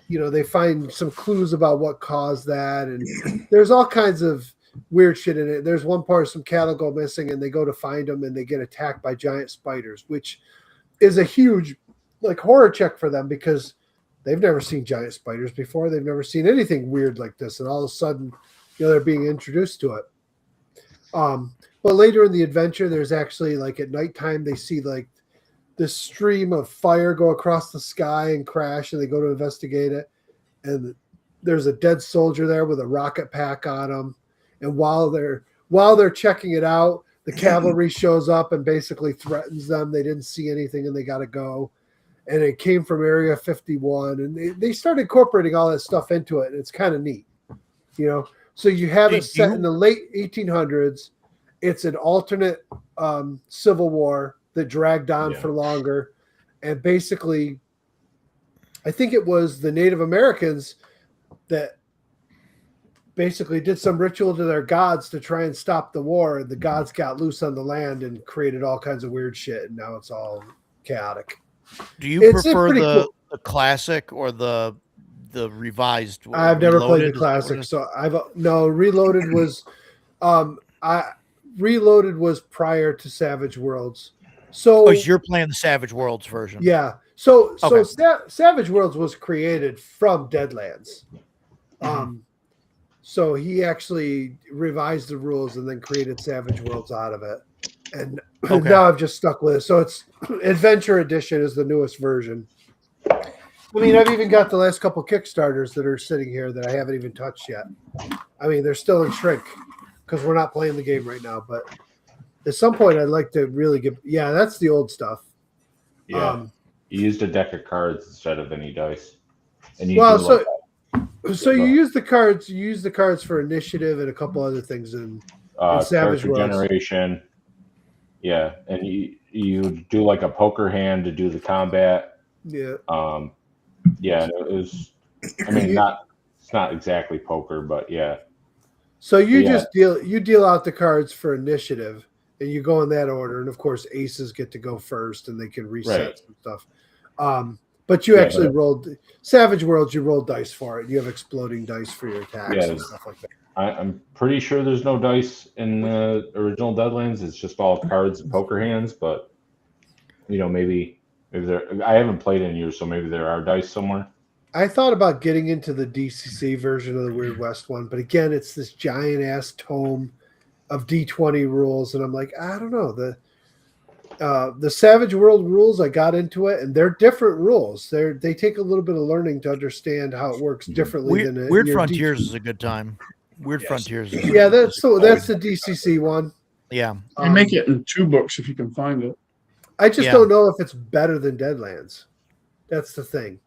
they find some clues about what caused that, and there's all kinds of weird shit in it. There's one part some cattle go missing, and they go to find them, and they get attacked by giant spiders, which is a huge like horror check for them because they've never seen giant spiders before. They've never seen anything weird like this, and all of a sudden, they're being introduced to it. But later in the adventure, there's actually like at nighttime they see like this stream of fire go across the sky and crash, and they go to investigate it. And there's a dead soldier there with a rocket pack on him. And while they're checking it out, the cavalry shows up and basically threatens them. They didn't see anything and they got to go. And it came from Area 51, and they started incorporating all that stuff into it. And it's kind of neat, So you have it set in the late 1800s. It's an alternate civil war that dragged on for longer. And basically, I think it was the Native Americans that basically did some ritual to their gods to try and stop the war. And the gods got loose on the land and created all kinds of weird shit. And now it's all chaotic. Do you prefer pretty the cool. classic or the revised? I've never played the Reloaded? classic, so Reloaded was Reloaded was prior to Savage Worlds. So you're playing the Savage Worlds version. yeah, so Okay. Savage Worlds was created from Deadlands. So he actually revised the rules and then created Savage Worlds out of it. And now I've just stuck with it. So it's Adventure Edition is the newest version. I mean, I've even got the last couple Kickstarters that are sitting here that I haven't even touched yet. I mean, they're still in shrink because we're not playing the game right now. But at some point, I'd like to really get. Yeah, that's the old stuff. Yeah. You used a deck of cards instead of any dice. And you so you use the cards. You use the cards for initiative and a couple other things in Savage character Worlds. generation. Yeah, and you do like a poker hand to do the combat. Yeah. Yeah, it was. I mean, it's not exactly poker, but yeah. So just deal out the cards for initiative, and you go in that order. And of course, aces get to go first, and they can reset some stuff. But you actually rolled Savage Worlds. You rolled dice for it. You have exploding dice for your attacks and stuff like that. I'm pretty sure there's no dice in the original Deadlands. It's just all cards and poker hands. But maybe there. I haven't played in years, so maybe there are dice somewhere. I thought about getting into the DCC version of the Weird West one, but again, it's this giant ass tome of D20 rules, and I'm like, I don't know. The Savage World rules, I got into it, and they're different rules. They take a little bit of learning to understand how it works differently than Weird Frontiers is a good time. Weird Frontiers. Yeah, that's the DCC one. Yeah, And make it in 2 books if you can find it. I just don't know if it's better than Deadlands. That's the thing.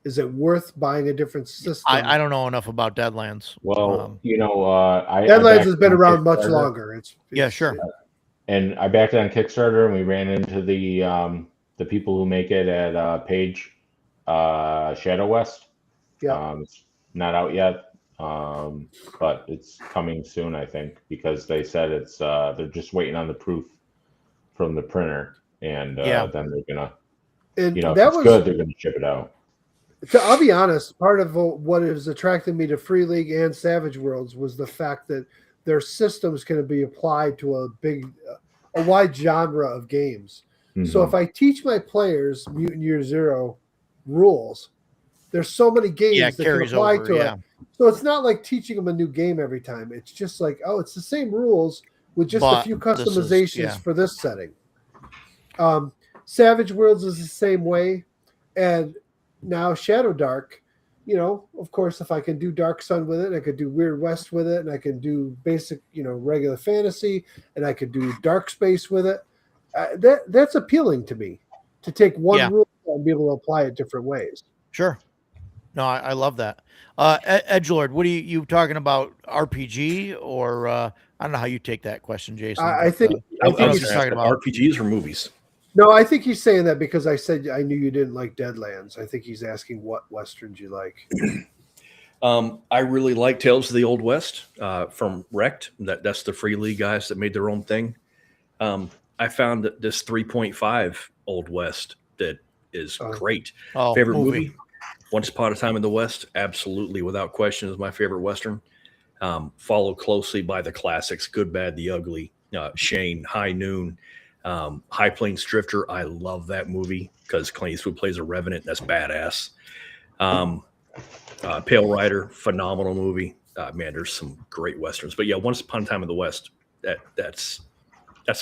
Is it worth buying a different system? I don't know enough about Deadlands. Well, Deadlands has been around much longer. It's sure. And I backed it on Kickstarter, and we ran into the people who make it at Page Shadow West. Yeah. It's not out yet, but it's coming soon, I think, because they said it's they're just waiting on the proof from the printer, and then they're gonna, and if it's good, they're gonna ship it out. I'll be honest, part of what has attracted me to Free League and Savage Worlds was the fact that their systems can be applied to a wide genre of games. Mm-hmm. So if I teach my players Mutant Year Zero rules, there's so many games that can apply to it. So it's not like teaching them a new game every time. It's just like, it's the same rules with just a few customizations for this setting. Savage Worlds is the same way. And now Shadow Dark you know, of course, if I can do Dark Sun with it, I could do Weird West with it, and I can do basic, you know, regular fantasy, and I could do Dark Space with it. That's appealing to me, to take one Yeah. rule and be able to apply it different ways. Sure. No, I love that. Edgelord, what are you talking about? RPG or I don't know how you take that question, Jason. I but, think I I was think he's he's, gonna ask talking that, about- RPGs or movies. no, I think he's saying that because I said I knew you didn't like Deadlands. I think he's asking what westerns you like. I really like Tales of the Old West from Wrecked. That's the Free League guys that made their own thing. I found that this 3.5 Old West that is Oh. great. Oh, Favorite movie? Once Upon a Time in the West, absolutely, without question, is my favorite Western. Followed closely by the classics, Good, Bad, the Ugly, Shane, High Noon, High Plains Drifter. I love that movie because Clint Eastwood plays a revenant. That's badass. Pale Rider, phenomenal movie. Man, there's some great Westerns. But yeah, Once Upon a Time in the West, that's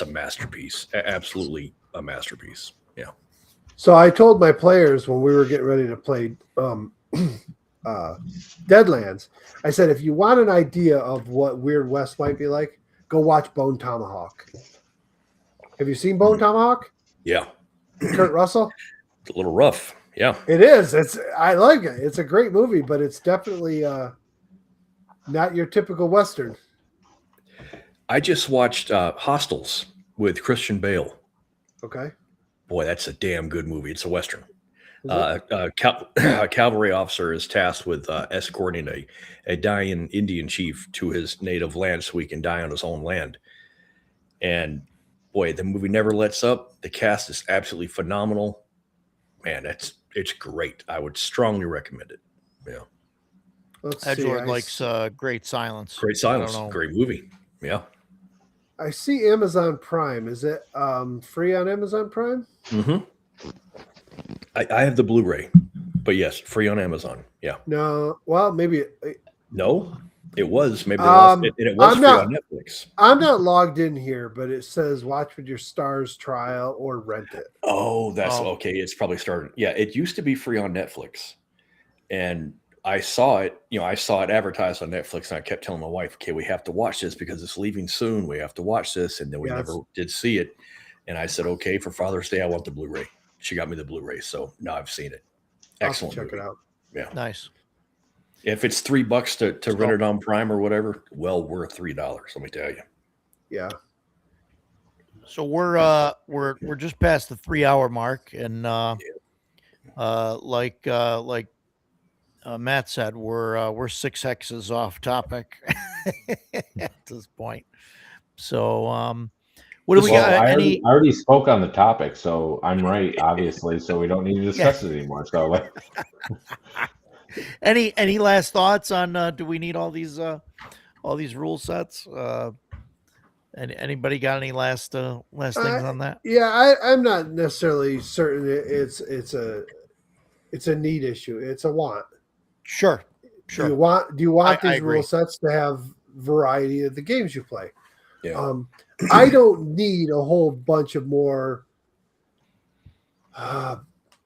a masterpiece. Absolutely a masterpiece. Yeah. So I told my players when we were getting ready to play Deadlands, I said, if you want an idea of what Weird West might be like, go watch Bone Tomahawk. Have you seen Bone Tomahawk? Yeah. Kurt Russell? It's a little rough. Yeah. It is. I like it. It's a great movie, but it's definitely not your typical Western. I just watched Hostels with Christian Bale. Okay. Boy, that's a damn good movie. It's a Western. Is A cavalry officer is tasked with escorting a dying Indian chief to his native land so he can die on his own land. And boy, the movie never lets up. The cast is absolutely phenomenal. Man, it's great. I would strongly recommend it. Yeah. Let's see. Edgelord likes Great Silence. Great I don't Silence. know. Great movie. Yeah. I see Amazon Prime. Is it free on Amazon Prime? Mm-hmm. I have the Blu-ray, but yes, free on Amazon. Yeah. No. Well, maybe. No, it was. Maybe they lost it, and it was I'm free not- on Netflix. I'm not logged in here, but it says watch with your stars trial or rent it. Oh, that's Oh. okay. It's probably started. Yeah, it used to be free on Netflix, and I saw it. I saw it advertised on Netflix, and I kept telling my wife, "Okay, we have to watch this because it's leaving soon. We have to watch this." And then we Yes. never did see it. And I said, "Okay, for Father's Day, I want the Blu-ray." She got me the Blu-ray, so now I've seen it. I'll have to Excellent. check movie. it out. Nice. If it's $3 to rent it on Prime or whatever, well worth $3. Let me tell you. Yeah. So we're just past the 3-hour mark, and like Matt said, we're 6 hexes off topic at this point. So what do we Well, got? I already spoke on the topic, so I'm right, obviously. So we don't need to discuss it anymore. So like, any last thoughts on do we need all these rule sets? Anybody got any last things on that? Yeah, I'm not necessarily certain it's a need issue. It's a want. Sure. Do you want I these agree. rule sets to have variety of the games you play? Yeah. I don't need a whole bunch of more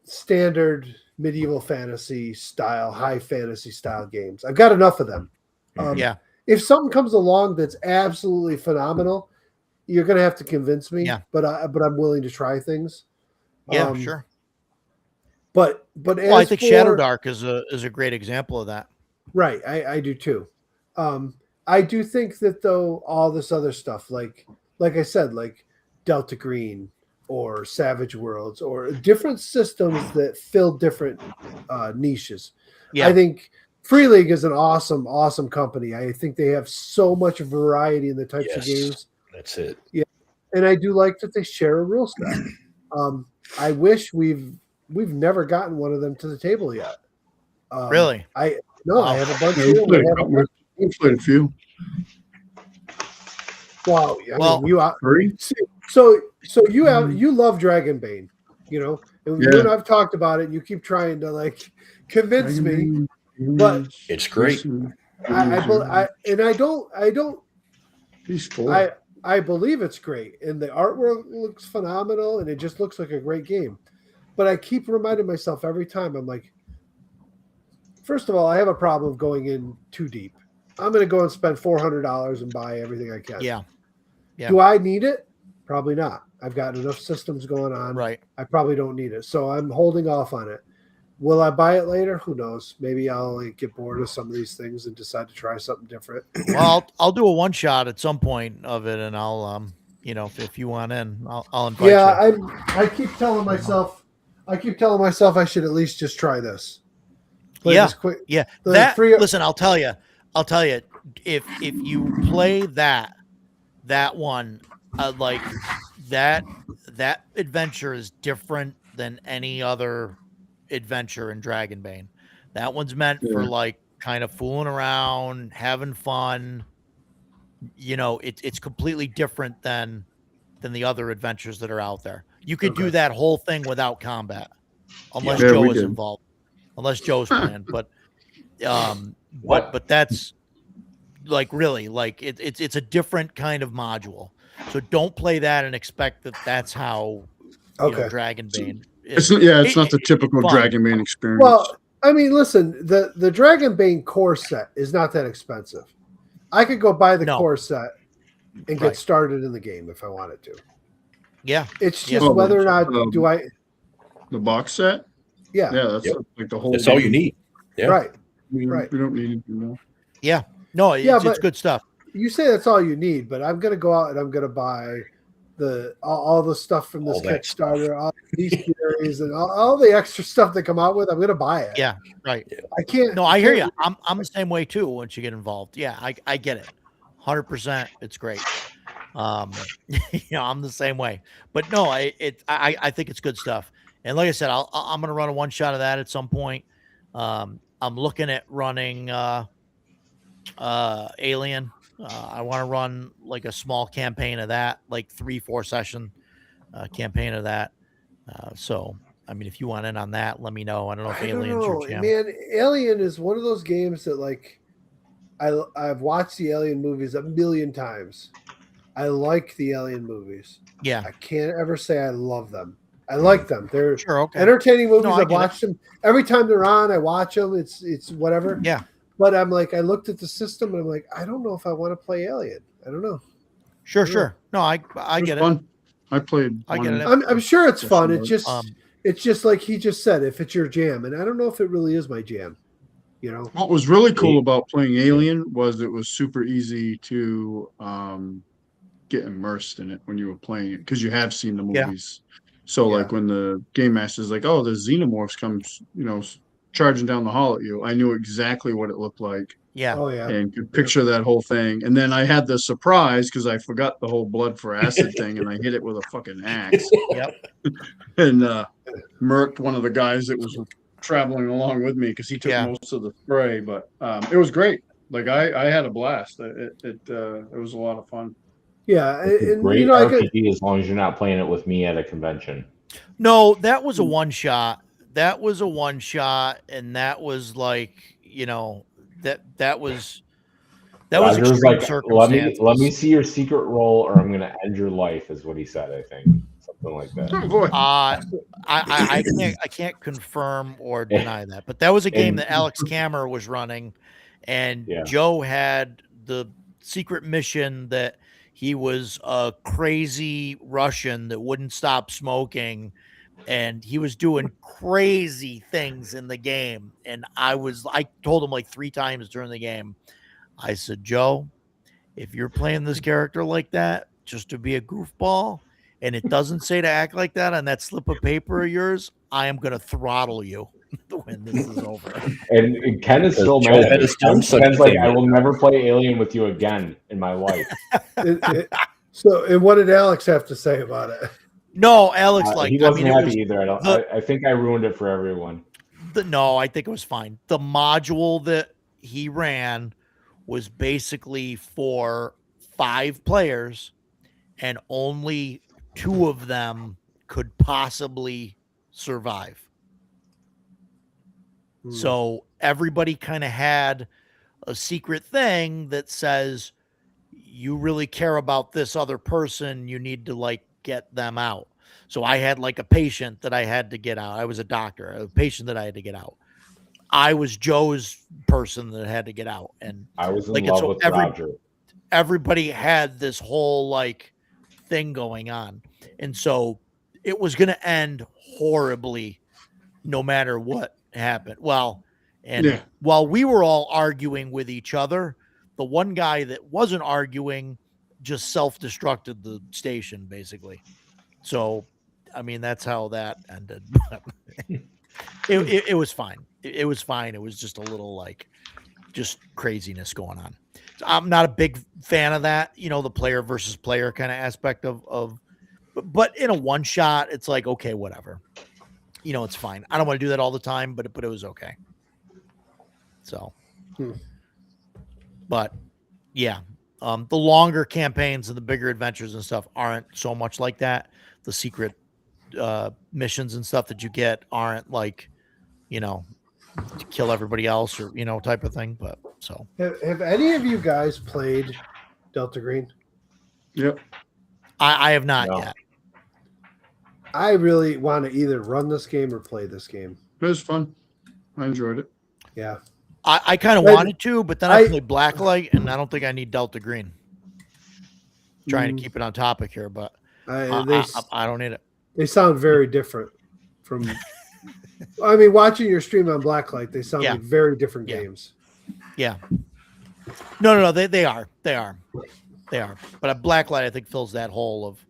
standard medieval fantasy style, high fantasy style games. I've got enough of them. Yeah. If something comes along that's absolutely phenomenal, you're going to have to convince me. Yeah. But I'm willing to try things. Yeah, sure. But Well, I as think for- Shadow Dark is a great example of that. Right, I do too. I do think that though all this other stuff, like I said, like Delta Green or Savage Worlds or different systems that fill different niches. Yeah. I think Free League is an awesome company. I think they have so much variety in the types of Yes. games, That's it. and I do like that they share a rule set. I wish we've never gotten one of them to the table yet. Really? I Wow. have a bunch Yeah, of we've played a few. Wow. Well, you Three? so you love Dragonbane, and you Yeah. and I've talked about it. And you keep trying to like convince me, but It's great. I don't Peaceful. I believe it's great, and the artwork looks phenomenal, and it just looks like a great game. But I keep reminding myself every time, I'm like, first of all, I have a problem going in too deep. I'm going to go and spend $400 and buy everything I can. Yeah. Yeah. Do I need it? Probably not. I've got enough systems going on. Right. I probably don't need it. So I'm holding off on it. Will I buy it later? Who knows? Maybe I'll get bored of some of these things and decide to try something different. Well, I'll do a one shot at some point of it, and I'll if you want in, I'll invite Yeah, you. I keep telling myself I should at least just try this. Play Yeah. this quick. Yeah, The that free- listen, I'll tell you, if you play that one, like that adventure is different than any other adventure in Dragonbane. That one's meant for like kind of fooling around, having fun. It's completely different than the other adventures that are out there. You could do that whole thing without combat, unless Yeah, Joe we is did. involved. Unless Joe's playing, but What? but that's like really like it's a different kind of module. So don't play that and expect that that's how Dragonbane is. It's not the typical fun. Dragonbane experience. Well, I mean, listen, the Dragonbane core set is not that expensive. I could go buy the No. core set and Right. get started in the game if I wanted to. Yeah, It's Yeah. just whether or not Um, do I. the box set, Yeah, yeah, that's Yep. like the whole. That's all you need. Yeah. right. We, right. we don't need to know. no, Yeah, it's but- good stuff. You say that's all you need, but I'm gonna go out and I'm gonna buy all the stuff from this All that Kickstarter, all these series, and all the extra stuff they come out with. I'm gonna buy it. Yeah, right. I can't. No, I hear you. I'm the same way too. Once you get involved, yeah, I get it, 100%. It's great. I'm the same way. But no, I think it's good stuff. And like I said, I'm gonna run a one shot of that at some point. I'm looking at running Alien. I want to run like a small campaign of that, like 3-4 session campaign of that. So I mean, if you want in on that, let me know. I don't know if I don't Alien's know, your jam. man. Alien is one of those games that like I've watched the Alien movies a million times. I like the Alien movies. Yeah, I can't ever say I love them. I like them. They're sure. Okay. entertaining movies. No, I I've get it. watched them every time they're on. I watch them. It's whatever. Yeah. But I'm like, I looked at the system and I'm like, I don't know if I want to play Alien. I don't know. Sure, Yeah. sure. No, I was get it. fun. I played. I get one- it. I'm sure it's fun. It's just Um, it's just like he just said, if it's your jam, and I don't know if it really is my jam. What was really cool about playing Alien was it was super easy to get immersed in it when you were playing it because you have seen the Yeah. movies. So like when the game master's like, "Oh, the xenomorphs comes, charging down the hall at you," I knew exactly what it looked like yeah. Oh yeah. and could picture that whole thing. And then I had the surprise because I forgot the whole blood for acid thing, and I hit it with a fucking axe Yep. and murked one of the guys that was traveling along with me because he took Yeah. most of the spray. But it was great. Like I had a blast. It was a lot of fun. Yeah, It's a and great I could. RPG as long as you're not playing it with me at a convention. No, that was a one shot. That was a one shot, and that was like, that was Roger was extreme like, circumstances. let me see your secret role, or I'm gonna end your life, is what he said. I think something like that. Oh boy. I can't confirm or deny that, but that was a game And- that Alex Kammer was running, and Yeah. Joe had the secret mission that he was a crazy Russian that wouldn't stop smoking, and he was doing crazy things in the game. And I told him like 3 times during the game, I said, Joe, if you're playing this character like that, just to be a goofball, and it doesn't say to act like that on that slip of paper of yours, I am going to throttle you when this is over. And Ken is still Joe mad. had his done such Ken's a like, thing. I will never play Alien with you again in my life. And what did Alex have to say about it? No, Alex, He wasn't it happy was either. I think I ruined it for everyone. no, I think it was fine. The module that he ran was basically for 5 players, and only 2 of them could possibly survive. So everybody kind of had a secret thing that says, you really care about this other person, you need to like get them out. So I had like a patient that I had to get out. I was a doctor, a patient that I had to get out. I was Joe's person that had to get out, and I was in like, love so with Roger. everybody had this whole like thing going on, and so it was going to end horribly no matter what happened. Well, and Yeah. while we were all arguing with each other, the one guy that wasn't arguing just self-destructed the station basically. So I mean, that's how that ended. It was fine. It was fine. It was just a little like just craziness going on. So I'm not a big fan of that, the player versus player kind of aspect of but in a one shot, it's like, okay, whatever. It's fine. I don't want to do that all the time, but it was okay. So, but yeah, the longer campaigns and the bigger adventures and stuff aren't so much like that. The secret missions and stuff that you get aren't like, to kill everybody else or, type of thing. But so Have any of you guys played Delta Green? Yep. I have not No. yet. I really want to either run this game or play this game. It was fun. I enjoyed it. Yeah. I kind of But wanted to, but then I I- played Blacklight and I don't think I need Delta Green. Trying to keep it on topic here, but I don't need it. They sound very different from. I mean, watching your stream on Blacklight, they sound Yeah. like very different Yeah. games. Yeah. No. They are. But a Blacklight, I think, fills that hole of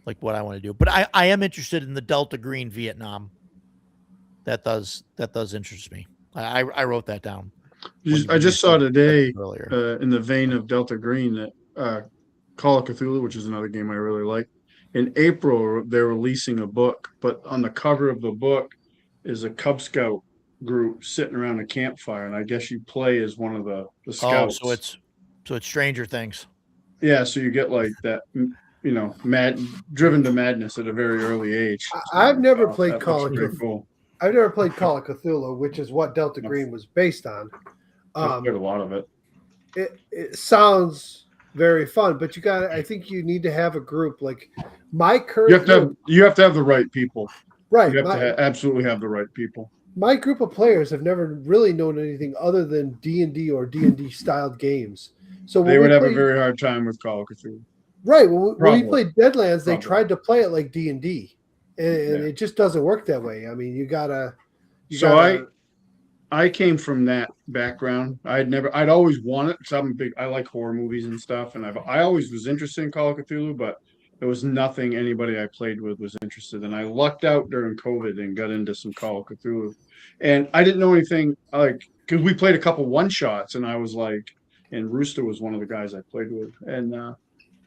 like what I want to do. But I am interested in the Delta Green Vietnam. That does interest me. I wrote that down I just saw today, earlier. in the vein of Delta Green, that Call of Cthulhu, which is another game I really like. In April, they're releasing a book, but on the cover of the book is a Cub Scout group sitting around a campfire, and I guess you play as one of the Oh, scouts. so it's Stranger Things. Yeah, so you get like that, driven to madness at a very early age. I've never Wow, played that Call looks of pretty Cthulhu. cool. I've never played Call of Cthulhu, which is what Delta Green was based on. I've played a lot of it. It sounds very fun, but I think you need to have a group. Like my current You have to have the right people. right. You have to absolutely have the right people. My group of players have never really known anything other than D&D or D&D styled games. So They would have a very hard time with Call of Cthulhu. right when we Probably. played Deadlands, they Probably. tried to play it like D&D, and Yeah. it just doesn't work that way. I mean, you gotta. I came from that background. I'd always wanted, because I like horror movies and stuff, and I always was interested in Call of Cthulhu, but there was nothing anybody I played with was interested in. I lucked out during COVID and got into some Call of Cthulhu, and I didn't know anything because we played a couple one shots, and I was like, and Rooster was one of the guys I played with, and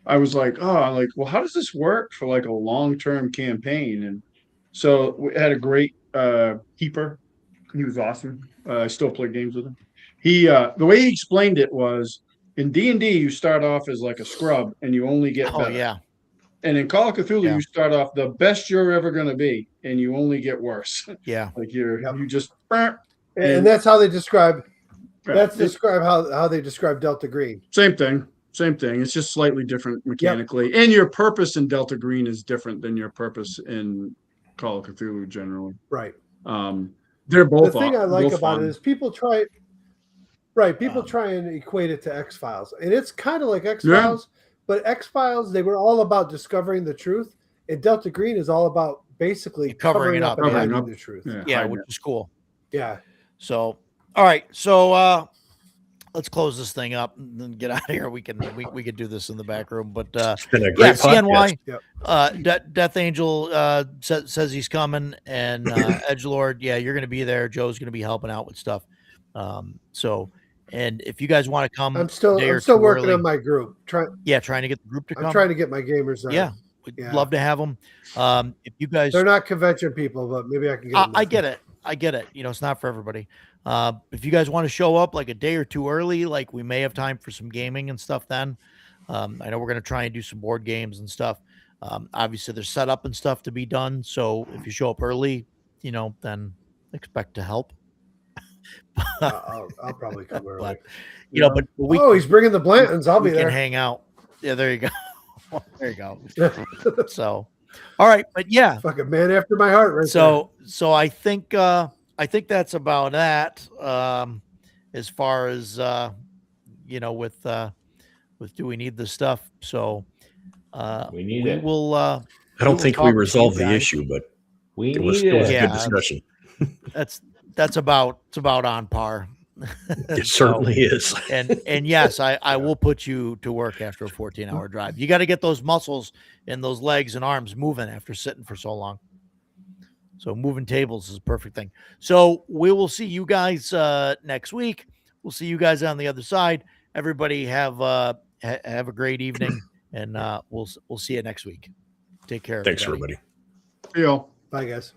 I was like, well, how does this work for like a long-term campaign? And so we had a great keeper. He was awesome. I still play games with him. He the way he explained it was in D&D you start off as like a scrub and you only get Oh better. yeah. And in Call of Cthulhu Yeah. you start off the best you're ever going to be and you only get worse. Yeah. Like you just and that's how they describe. That's It's- describe how they describe Delta Green. Same thing. It's just slightly different mechanically. And your purpose in Delta Green is different than your purpose in Call of Cthulhu generally. Right. They're both The thing I like both about fun. it is people try. Right, people try and equate it to X-Files, and it's kind of like X-Files, but X-Files they were all about discovering the truth, and Delta Green is all about basically Covering it up, and yeah. hiding the truth. Yeah, hide which it. is cool. Yeah. So, all right. So, let's close this thing up and then get out of here. We can do this in the back room, but It's been a yeah, great podcast. CNY. Death Angel says he's coming, and Edgelord, yeah, you're going to be there. Joe's going to be helping out with stuff. So, and if you guys want to come, I'm still a day or working two early, on my group. trying to get the group to come. I'm trying to get my gamers on. Yeah, we'd Yeah. love to have them. If you guys, They're not convention people, but maybe I can get them. I get it. It's not for everybody. If you guys want to show up like a day or two early, like we may have time for some gaming and stuff then. I know we're going to try and do some board games and stuff. Obviously there's setup and stuff to be done. So if you show up early, then expect to help. I'll probably come early. But, but we, he's bringing the Blantons. I'll we be can there. hang out. Yeah, there you go. There you go. So, all right. But yeah, Fucking man after my heart, right so I think I think that's about that. As far as with do we need the stuff? So We need we it. will. I don't will think we talk to you resolved the guys. issue, but We it was need a it. Yeah. good discussion. That's about on par. It So, certainly is. and yes, I will put you to work after a 14-hour drive. You got to get those muscles and those legs and arms moving after sitting for so long. So moving tables is a perfect thing. So we will see you guys next week. We'll see you guys on the other side. Everybody have a great evening, and we'll see you next week. Take care. Thanks, everybody. everybody. Feel. Bye, guys.